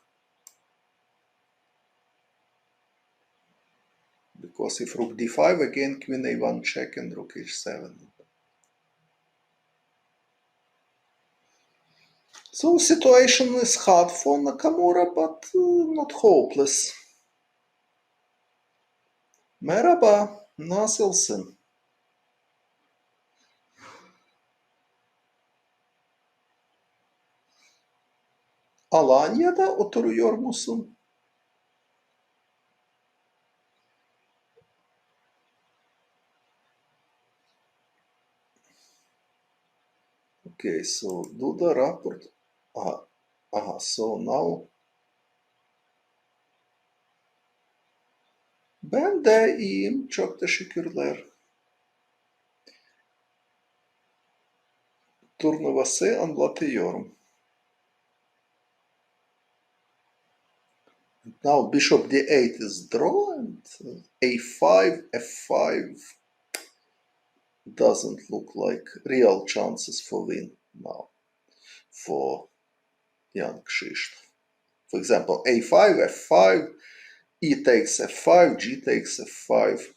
Speaker 1: Because if rook d5, again queen a1 check and rook h7. So situation is hard for Nakamura, but not hopeless. Merhaba, nasılsın? Alanya'da oturuyor musun? Okay, so do the report. So now ben de iyiyim, çok teşekkürler. Turnuvası anlatıyorum. Now bishop d8 is draw and a5, f5 doesn't look like real chances for win now for young Krzysztof. For example, a5, f5, e takes f5, g takes f5,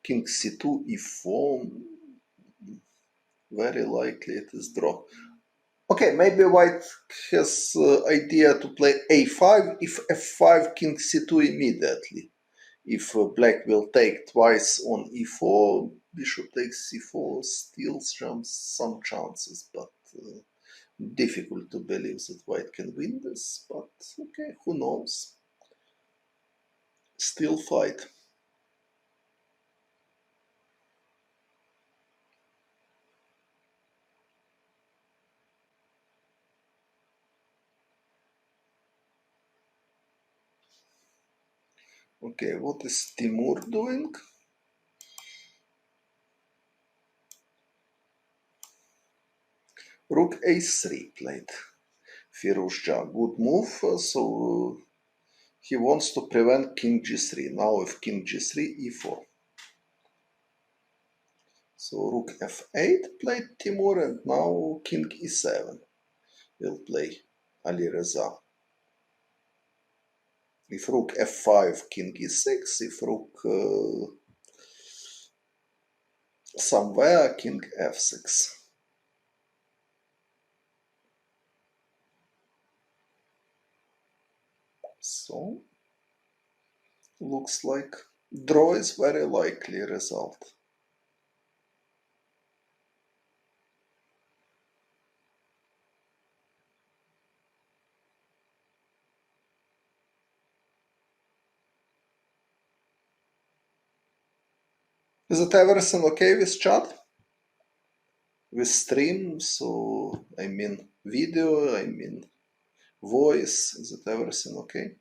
Speaker 1: king c2, e4, very likely it is draw. Okay, maybe white has idea to play a5 if f5, king c2 immediately. If black will take twice on e4, bishop takes c4 still some chances, but difficult to believe that white can win this. But okay, who knows? Still fight. Okay, what is Timur doing? Rook a3 played. Firuzja, good move. So he wants to prevent king g3. Now if king g3, e4. So rook f8 played Timur, and now king e7 will play Ali Reza. If rook f5, king e6. If rook somewhere, king f6. So looks like draw is very likely result. Is it everything okay with chat? With stream? So I mean video, I mean voice. Is it everything okay?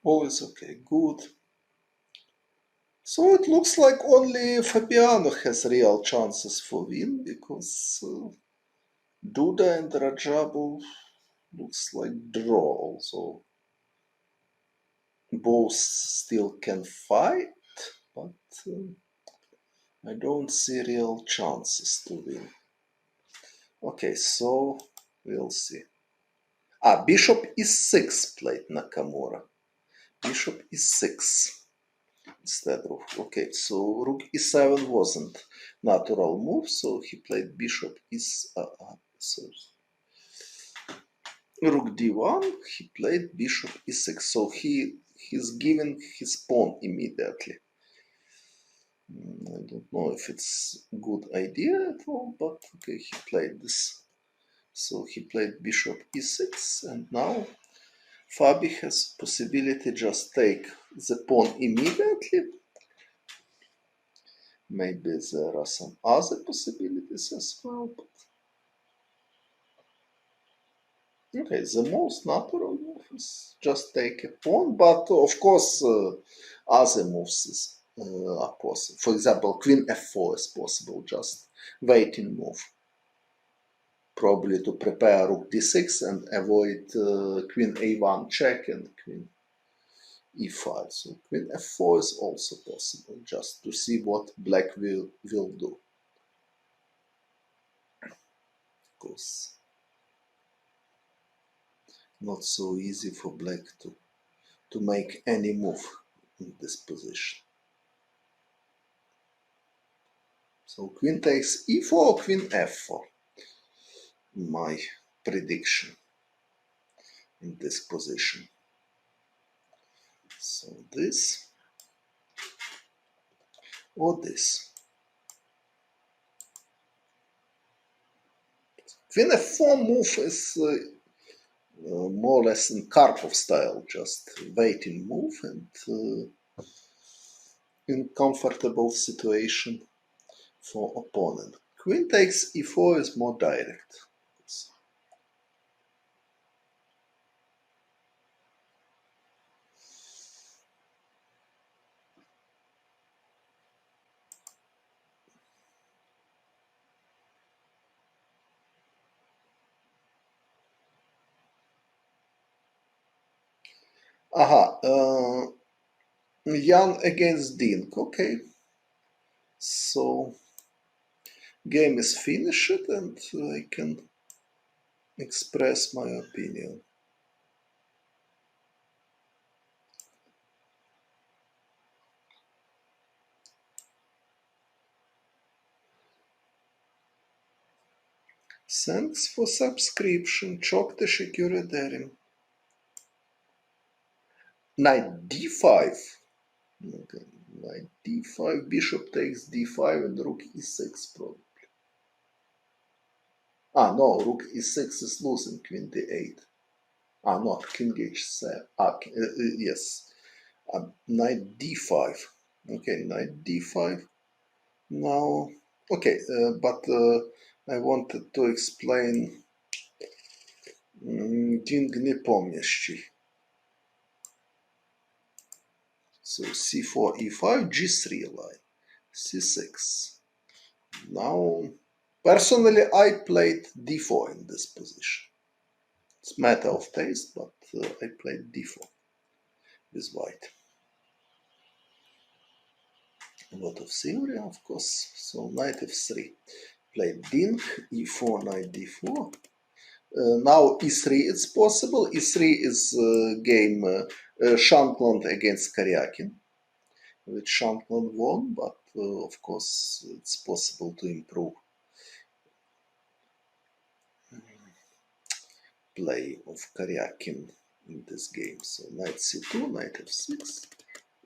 Speaker 1: All is okay, good. So it looks like only Fabiano has real chances for win, because Duda and Rajabu looks like draw also. Both still can fight, but I don't see real chances to win. Okay, so we'll see. Bishop e6 played Nakamura. Bishop e6 instead of, okay, so rook e7 wasn't natural move, so he played bishop so rook d1, he played bishop e6, so he's giving his pawn immediately. I don't know if it's a good idea at all, but okay, he played this. So he played bishop e6, and now Fabi has possibility just take the pawn immediately. Maybe there are some other possibilities as well, but okay, the most natural move is just take a pawn, but of course other moves are possible. For example, queen f4 is possible, just waiting move. Probably to prepare rook d6 and avoid queen a1 check and queen e5. So queen f4 is also possible, just to see what black will do. Of course, not so easy for black to make any move in this position. So queen takes e4, queen f4. My prediction in this position. So this or this. Queen f4 move is more or less in Karpov style, just waiting move and in comfortable situation for opponent. Queen takes e4 is more direct. Jan against Dink. Okay, so game is finished and I can express my opinion. Thanks for subscription. Çok teşekkür ederim. Knight d5. Okay. Knight d5, bishop takes d5 and rook e6 probably. No, rook e6 is losing, queen d8. Not king h7. Yes. Knight d5. Okay, knight d5. Now, okay, but I wanted to explain King не помнящий. So c4, e5, g3 line, c6. Now, personally, I played d4 in this position. It's a matter of taste, but I played d4 with white. A lot of theory, of course. So knight f3. Played Dink, e4, knight d4. Now e3 is possible. e3 is game Shankland against Karyakin, which Shankland won, but of course it's possible to improve play of Karyakin in this game. So knight c2, knight f6.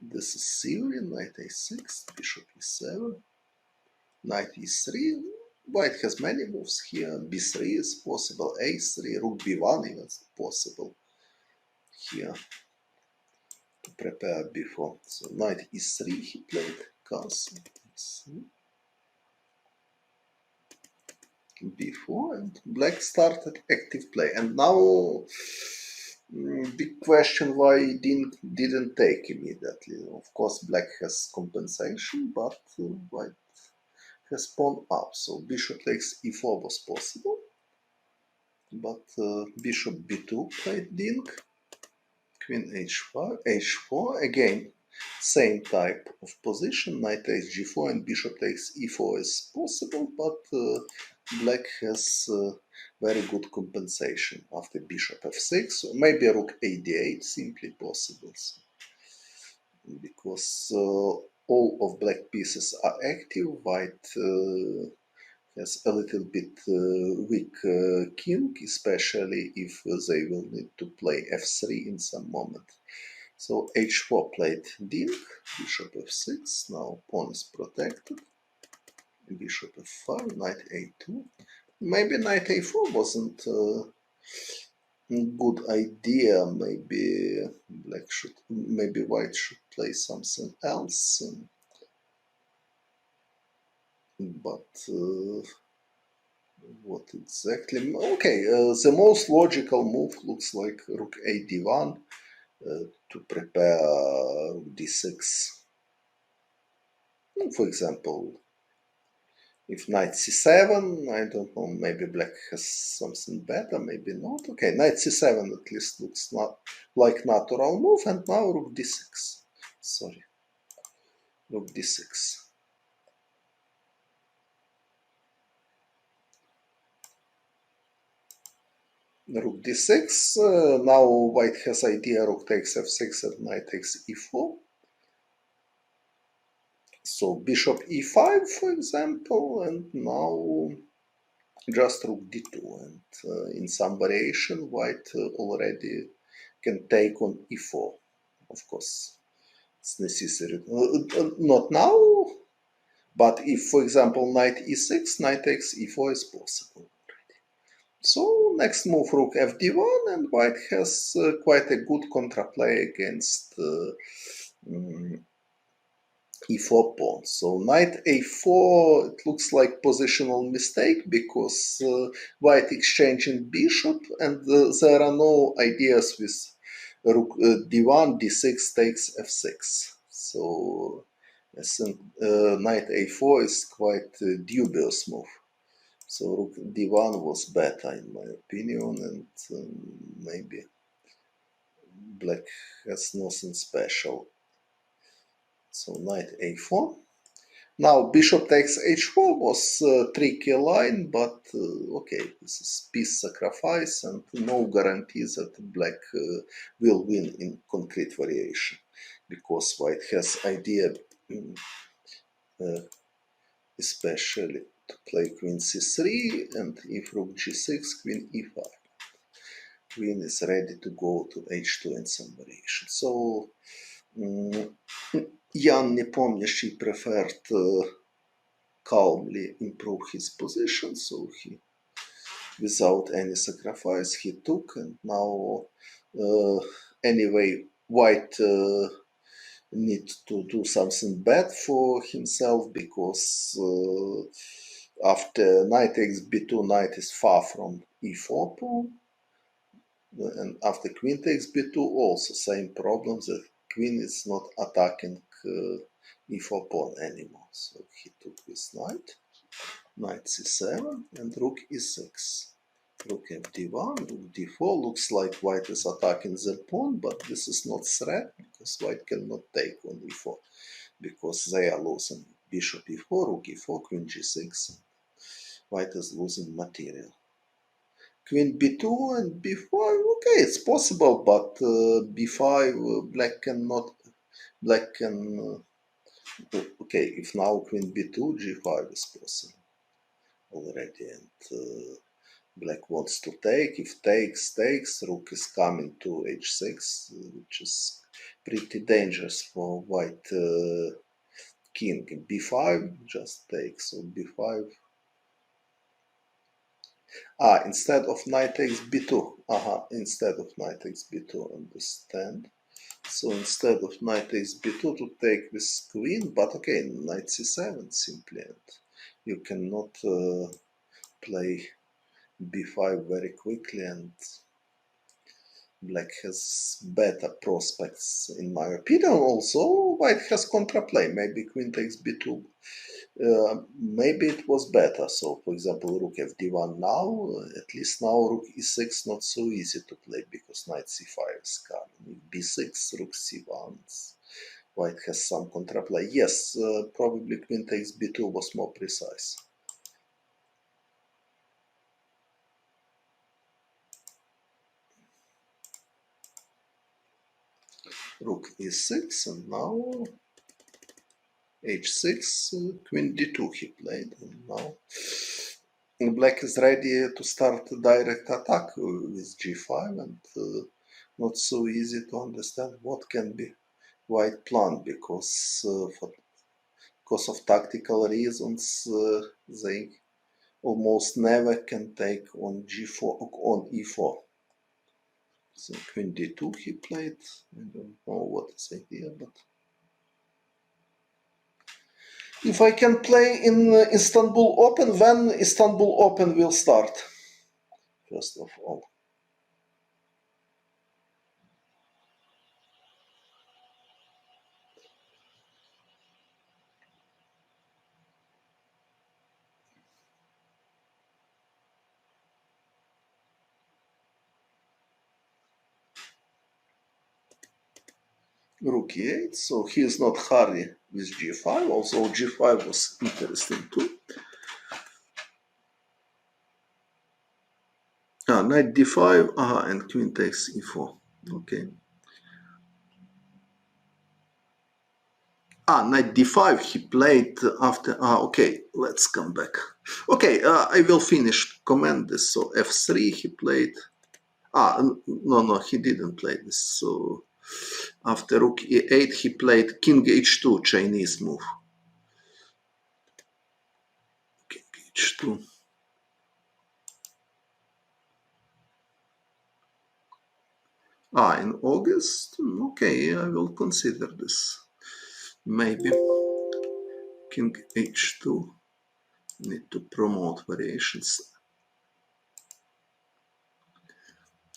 Speaker 1: This is theory, knight a6, bishop e7, knight e3. White has many moves here. b3 is possible, a3, rook b1 even is possible here to prepare before. So knight e3 he played, castle b4, and black started active play. And now big question why he didn't take immediately. Of course black has compensation, but white has pawn up. So bishop takes e4 was possible, but bishop b2 played Dink, queen h5, h4 again. Same type of position, knight takes g4 and bishop takes e4 is possible, but black has very good compensation after bishop f6, or maybe rook a d8 simply possible, because all of black pieces are active. White has a little bit weak king, especially if they will need to play f3 in some moment. So h4 played dink, bishop f6, now pawn is protected, bishop f5, knight a2. Maybe knight a4 wasn't a good idea, maybe white should play something else, but what exactly? Okay, the most logical move looks like rook a d1 to prepare rook d6. For example, if knight c7, I don't know, maybe black has something better, maybe not. Okay, knight c7 at least looks not like natural move, and now rook d6. Sorry, rook d6. Rook d6. Now white has idea rook takes f6 and knight takes e4. So bishop e5, for example, and now just rook d2. And in some variation, white already can take on e4. Of course, it's necessary. Not now, but if, for example, knight e6, knight takes e4 is possible. So next move rook fd1, and white has quite a good contraplay against e4 pawn. So knight a4, it looks like positional mistake because white exchanging bishop, and there are no ideas with rook d1, d6 takes f6. So I think knight a4 is quite a dubious move. So rook d1 was better in my opinion, and maybe black has nothing special. So knight a4. Now bishop takes h4 was a tricky line, but okay, this is piece sacrifice and no guarantee that black will win in concrete variation, because white has idea especially to play queen c3, and if rook g6, queen e5. Queen is ready to go to h2 in some variation. So Jan Nepomniachtchi preferred calmly improve his position, so he, without any sacrifice, he took, and now anyway white need to do something bad for himself, because after knight takes b2, knight is far from e4 pawn, and after queen takes b2 also same problems, that queen is not attacking e4 pawn anymore. So he took this knight c7, and rook e6. Rook fd1, rook d4. Looks like white is attacking the pawn, but this is not threat, because white cannot take on e4, because they are losing bishop e4, rook e4, queen g6. White is losing material. Queen b2 and b5, okay, it's possible, but b5, black cannot, black can, okay, if now queen b2, g5 is possible already, and black wants to take. If takes, rook is coming to h6, which is pretty dangerous for white king. b5 just takes, so b5. Instead of knight takes b2. Instead of knight takes b2, understand. So instead of knight takes b2 to take this queen, but okay, knight c7 simply, and you cannot play b5 very quickly, and black has better prospects in my opinion. Also white has contraplay, maybe queen takes b2, maybe it was better. So for example, rook fd1 now, at least now rook e6 not so easy to play, because knight c5 is coming. b6, rook c1, white has some contraplay. Yes, probably queen takes b2 was more precise. Rook e6, and now h6, queen d2 he played, and now black is ready to start direct attack with g5, and not so easy to understand what can be white plan, because of tactical reasons they almost never can take on g4, on e4. So queen d2 he played. I don't know what is idea, but if I can play in Istanbul Open, when Istanbul Open will start, first of all. Rook e8, so he is not hurry with g5, although g5 was interesting too. Knight d5, and queen takes e4. Okay. Knight d5 he played after. Okay, let's come back. Okay, I will finish comment this. So f3 he played. No, he didn't play this. So after rook e8 he played king h2, Chinese move. King h2. In August? Okay, I will consider this. Maybe king h2. Need to promote variations.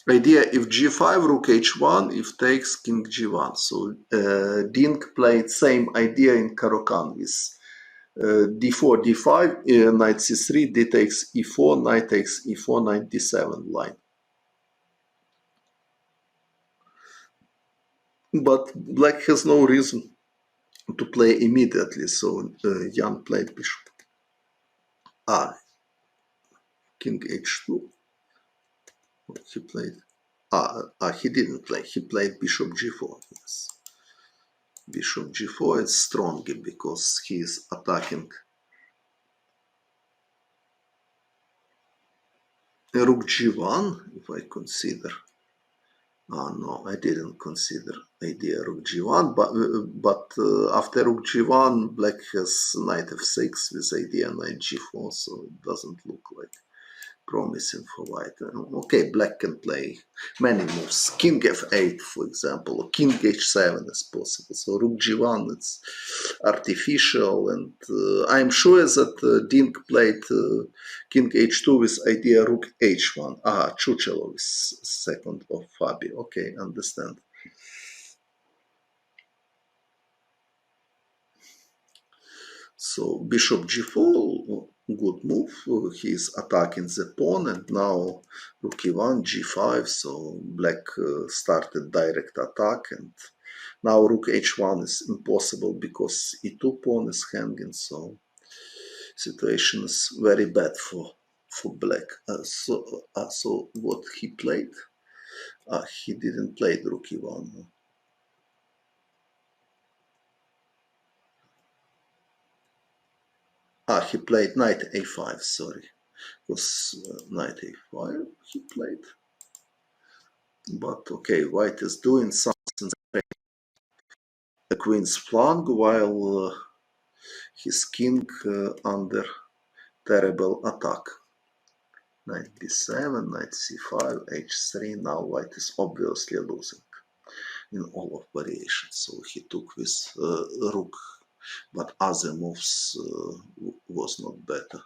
Speaker 1: Idea if g5, rook h1, if takes king g1. So Dink played same idea in Caro-Kann with d4, d5, knight c3, d takes e4, knight takes e4, knight d7 line. But black has no reason to play immediately, so Jan played bishop. King h2. He played. He didn't play. He played bishop g4. Yes. Bishop g4 is strong because he is attacking. Rook g1, if I consider. No, I didn't consider idea rook g1, but after rook g1, black has knight f6 with idea knight g4, so it doesn't look like promising for white. Okay, black can play many moves. King f8, for example, or king h7 is possible. So rook g1, it's artificial, and I'm sure that Dink played king h2 with idea rook h1. Chuchelo is second of Fabi. Okay, understand. So bishop g4, good move. He is attacking the pawn, and now rook e1, g5. So black started direct attack, and now rook h1 is impossible because e2 pawn is hanging. So situation is very bad for black. So what he played? He didn't play rook e1. He played knight a5, sorry. It was knight a5 he played. But okay, white is doing something. The queen's flank while his king under terrible attack. Knight b7, knight c5, h3. Now white is obviously losing in all of variations. So he took with rook, but other moves was not better.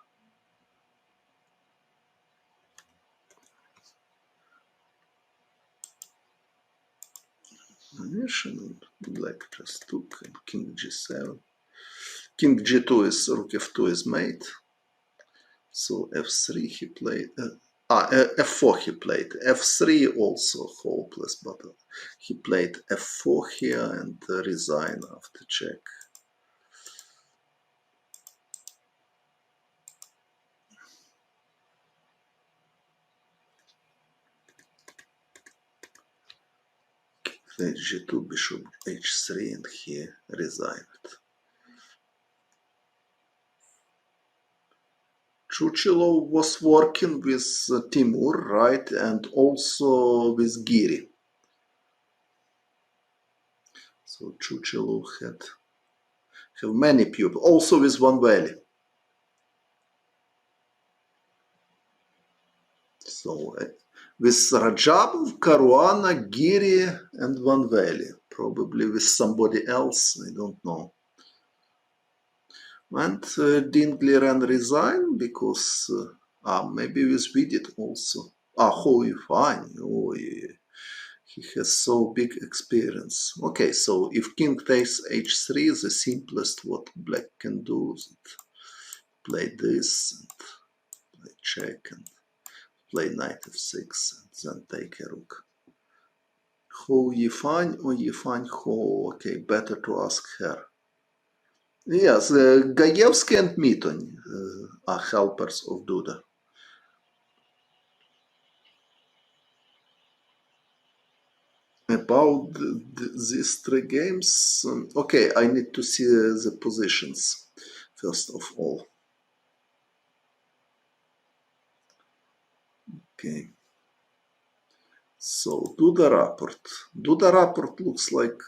Speaker 1: Black just took, and king g7. King g2 is rook f2 is mate. So f3 he played. F4 he played. F3 also hopeless, but he played F4 here and resign after check. Then G2, bishop H3, and he resigned. Chuchilov was working with Timur, right, and also with Giri. So Chuchilov have many pupils, also with Van Valley. So with Rajabov, Caruana, Giri, and Van Valley. Probably with somebody else, I don't know. And Dingley ran resign because maybe with Vidit also. Hoy fine. Oh, yeah. He has so big experience. Okay, so if king takes h3, the simplest what black can do is play this, and play check, and play knight f6, and then take a rook. Ho Yifan or Yifan Ho? Okay, better to ask her. Yes, Gajewski and Miton are helpers of Duda. About these three games, okay, I need to see the positions first of all. Okay. So Duda report. Duda report looks like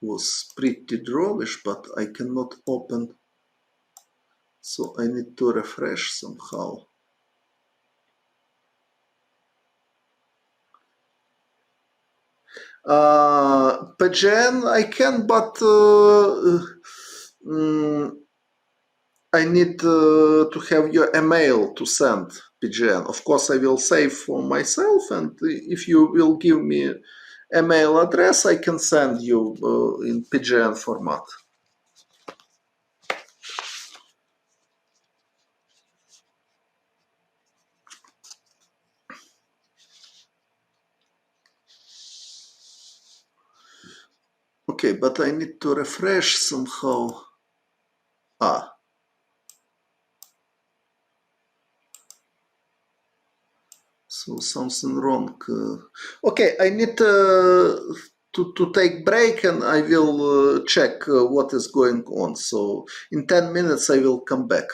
Speaker 1: was pretty drawish, but I cannot open. So I need to refresh somehow. PGN I can, but I need to have your email to send PGN. Of course, I will save for myself, and if you will give me email address, I can send you in PGN format. Okay, but I need to refresh somehow. So something wrong. Okay, I need to take break, and I will check what is going on. So in 10 minutes I will come back.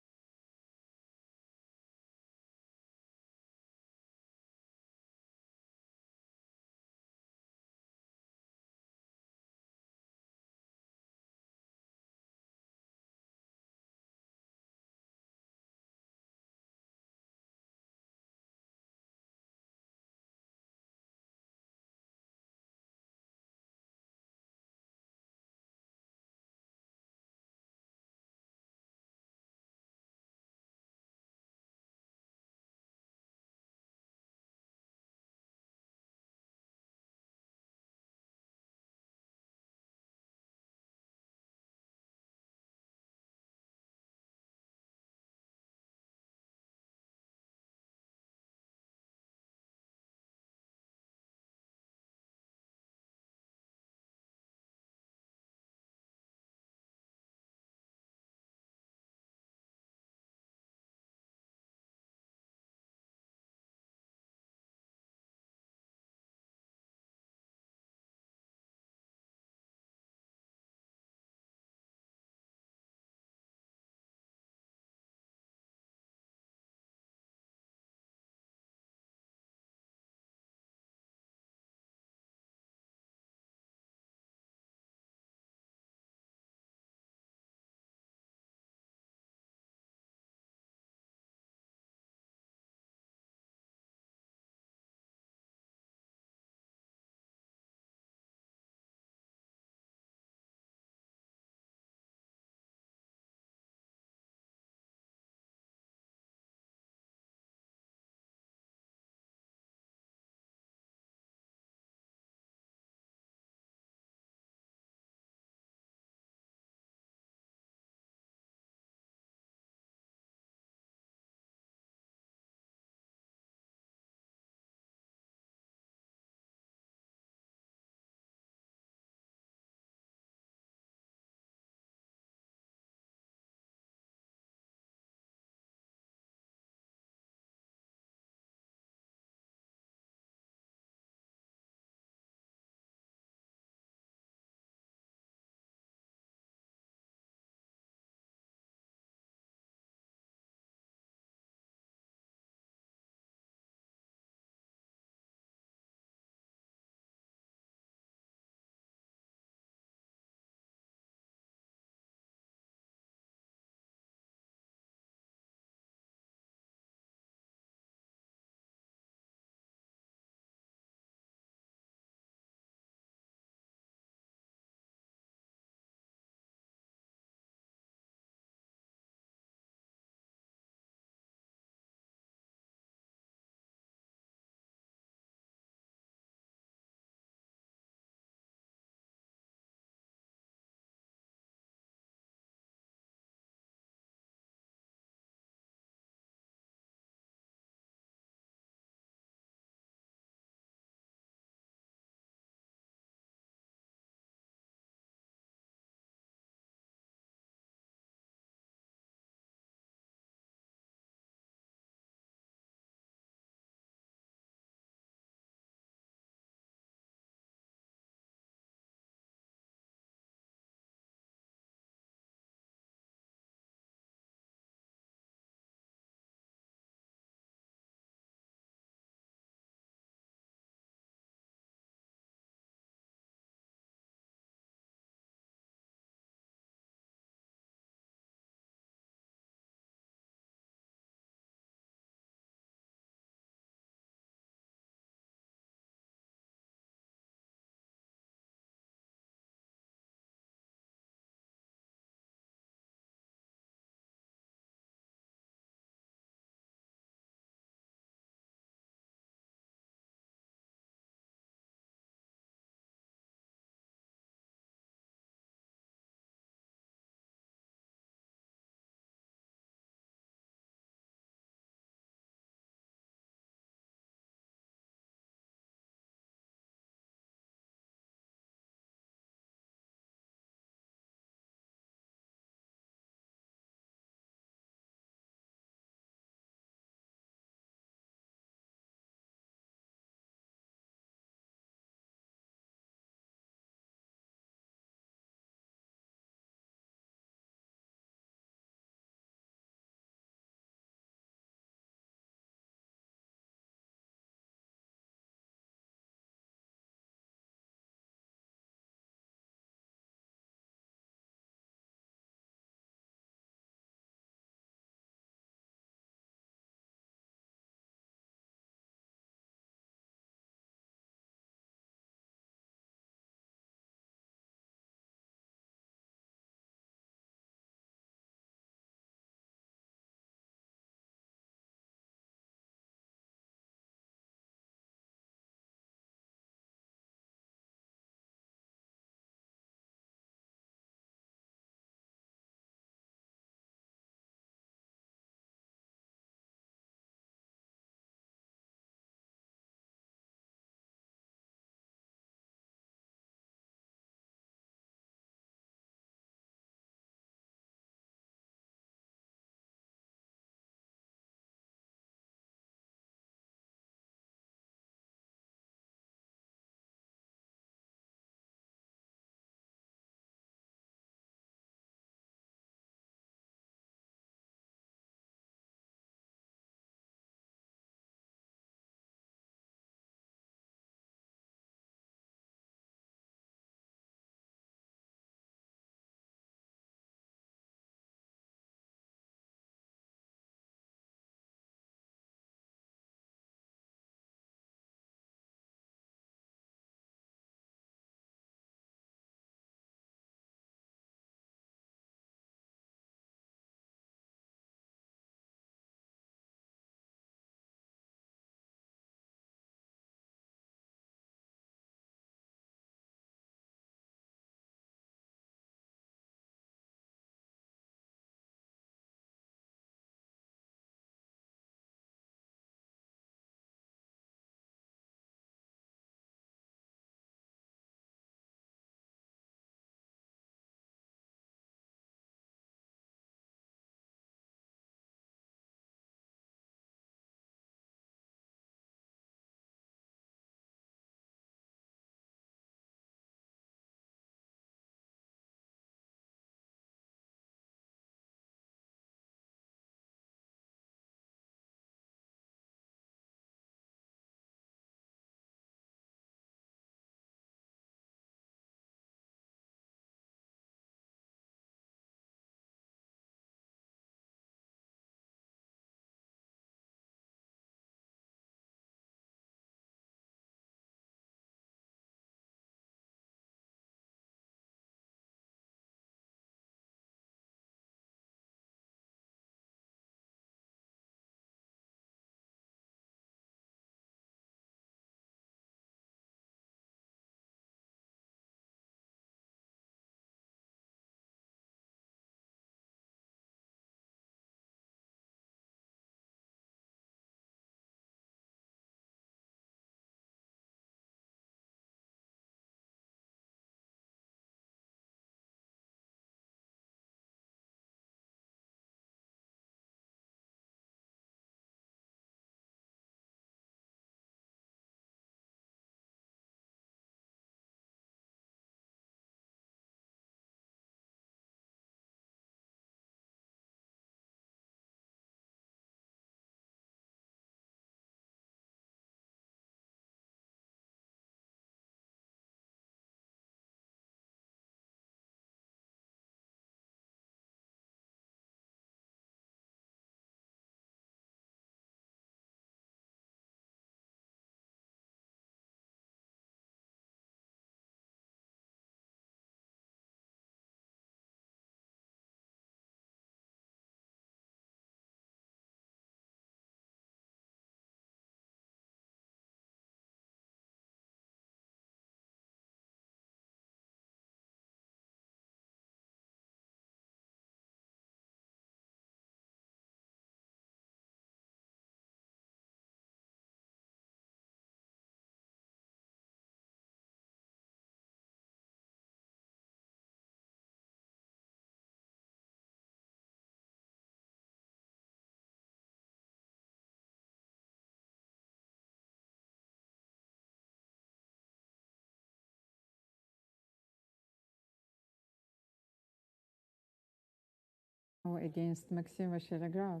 Speaker 2: against Maxim Vachier-Lagrave,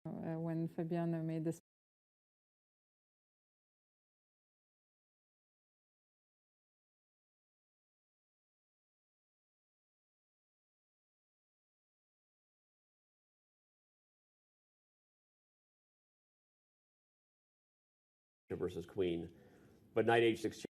Speaker 2: when Fabiano made this
Speaker 3: versus queen, but knight h6.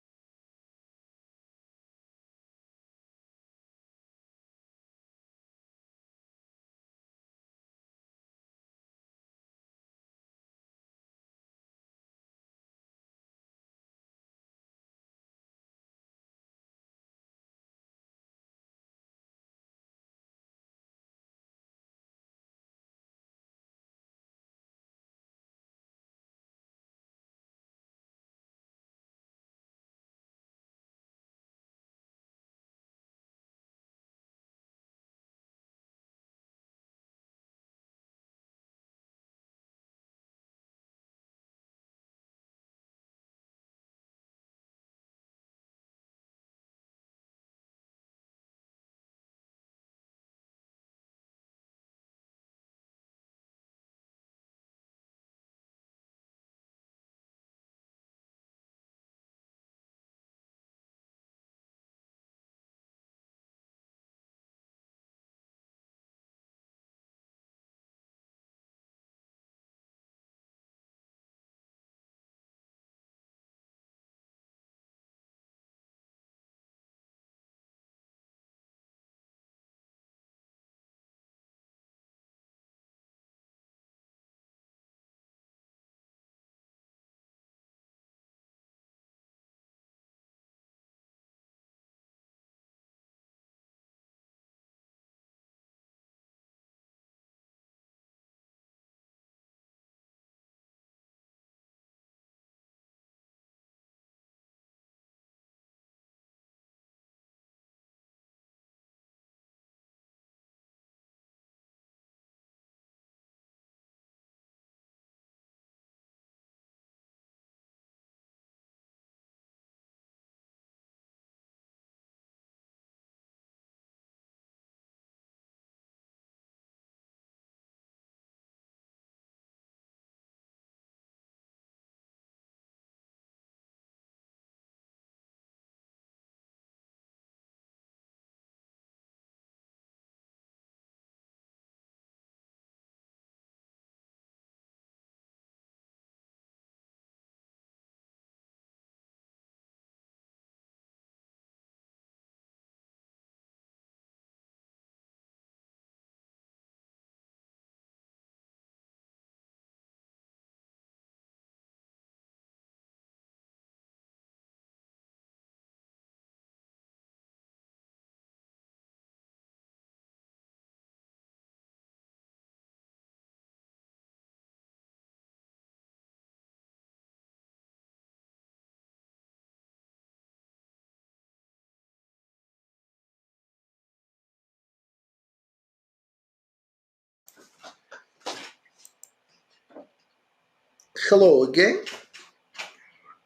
Speaker 1: Hello again.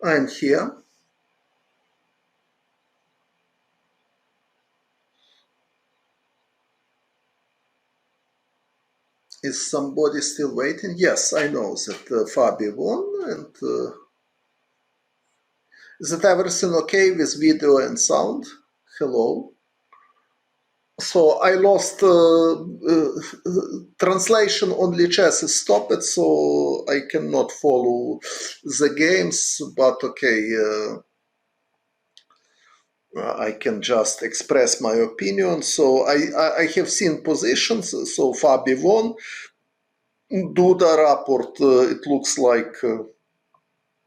Speaker 1: I'm here. Is somebody still waiting? Yes, I know that Fabi won. And is that everything okay with video and sound? Hello. So I lost translation only chess is stopped, so I cannot follow the games. But okay, I can just express my opinion. So I have seen positions. So Fabi won. Duda rapport. It looks like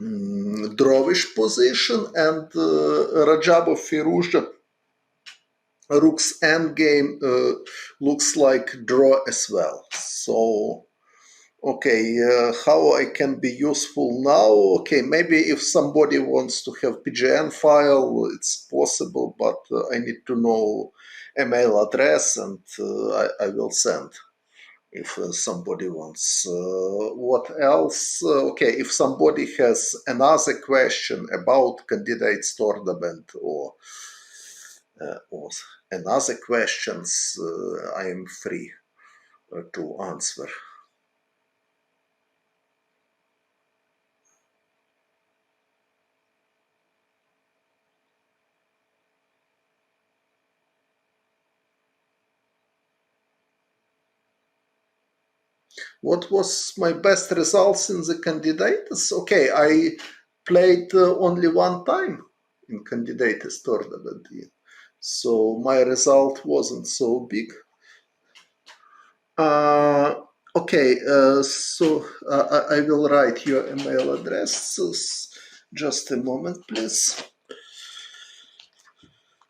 Speaker 1: drawish position, and Rajabov Firouzja Rook's endgame looks like draw as well. So, okay, how I can be useful now? Okay, maybe if somebody wants to have PGN file, it's possible, but I need to know email address, and I will send if somebody wants. What else? Okay, if somebody has another question about candidates tournament or another questions, I am free. to answer. What was my best results in the candidates? Okay, I played only one time in candidates tournament, so my result wasn't so big. Okay, so I will write your email address. Just a moment, please.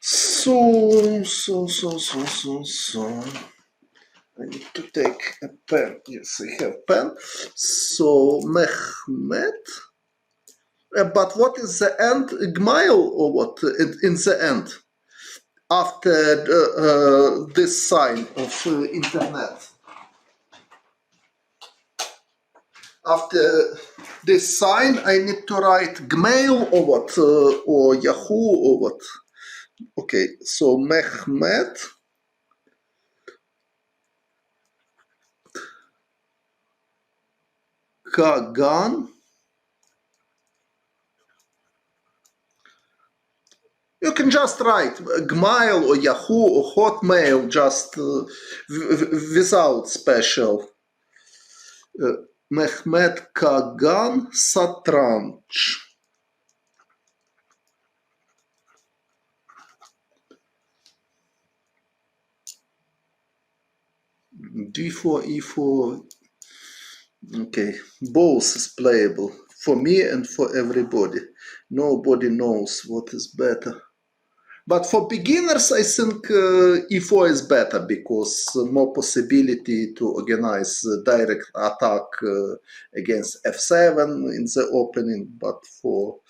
Speaker 1: So. I need to take a pen. Yes, I have pen. So Mehmet. But what is the end? Gmail or what? In the end, after this sign of internet. After this sign, I need to write Gmail or what? Or Yahoo or what? Okay, so Mehmet Kagan. You can just write Gmail or Yahoo or Hotmail, just without special. Mehmet Kagan Satranch. D4, E4. Okay, both is playable for me and for everybody. Nobody knows what is better. But for beginners, I think E4 is better because more possibility to organize direct attack against F7 in the opening. But for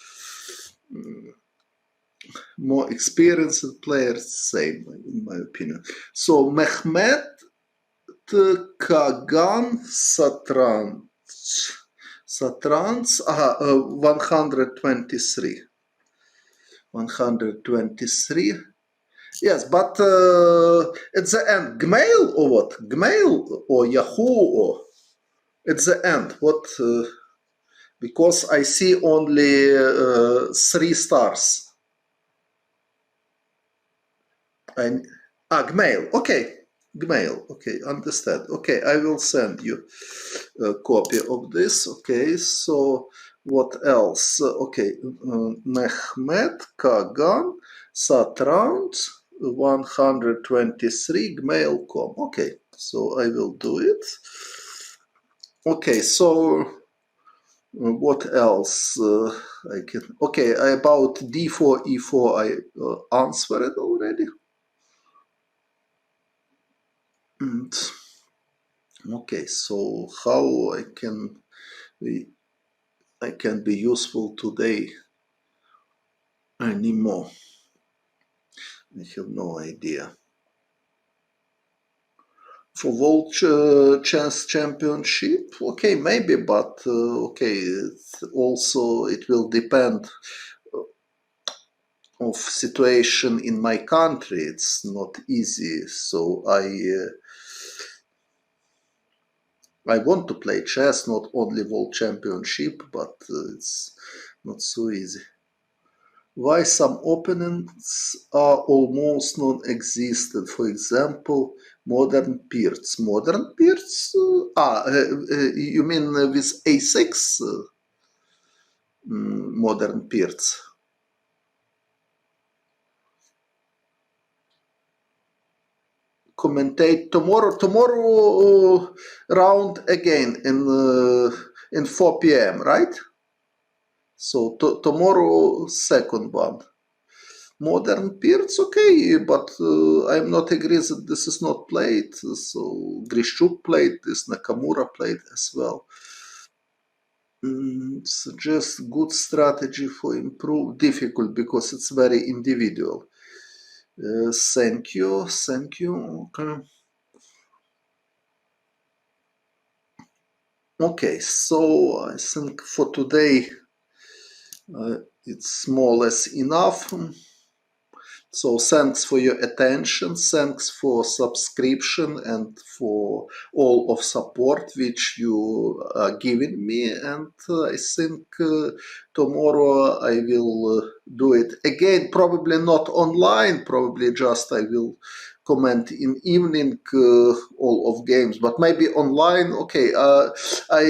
Speaker 1: more experienced players, same in my opinion. So Mehmet Kagan Satranch. 123. 123. Yes, but at the end, Gmail or what? Gmail or Yahoo or at the end, what? Because I see only 3 stars. Gmail. Okay, Gmail. Okay, understand. Okay, I will send you a copy of this. Okay, so what else? Okay, Mehmet Kagan Satranch 123 gmail.com. Okay, so I will do it. Okay, so what else I can? Okay, about D4, E4 I answered already. And okay, so how I can be useful today anymore? I have no idea. For World Chess Championship, okay, maybe, but okay, also it will depend of situation in my country. It's not easy, so I want to play chess, not only World Championship, but it's not so easy. Why some openings are almost non-existent? For example, modern peers. Modern peers? You mean with A6 modern peers? Commentate tomorrow. Tomorrow round again in 4 p.m. right? So tomorrow second one. Modern peers, okay, but I'm not agree that this is not played. So Grishuk played this, Nakamura played as well. Suggest good strategy for improve. Difficult because it's very individual. Thank you. Okay. Okay, so I think for today it's more or less enough. So thanks for your attention, thanks for subscription and for all of support which you are giving me, and I think tomorrow I will do it again, probably not online, probably just I will comment in evening all of games, but maybe online. Okay, I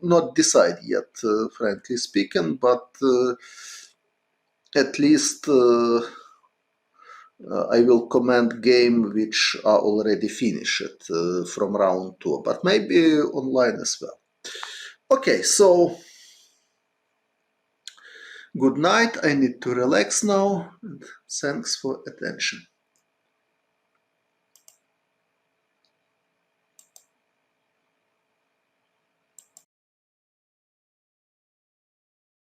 Speaker 1: not decide yet, frankly speaking, but at least I will comment game which are already finished from round 2, but maybe online as well. Okay, so good night. I need to relax now. And thanks for attention.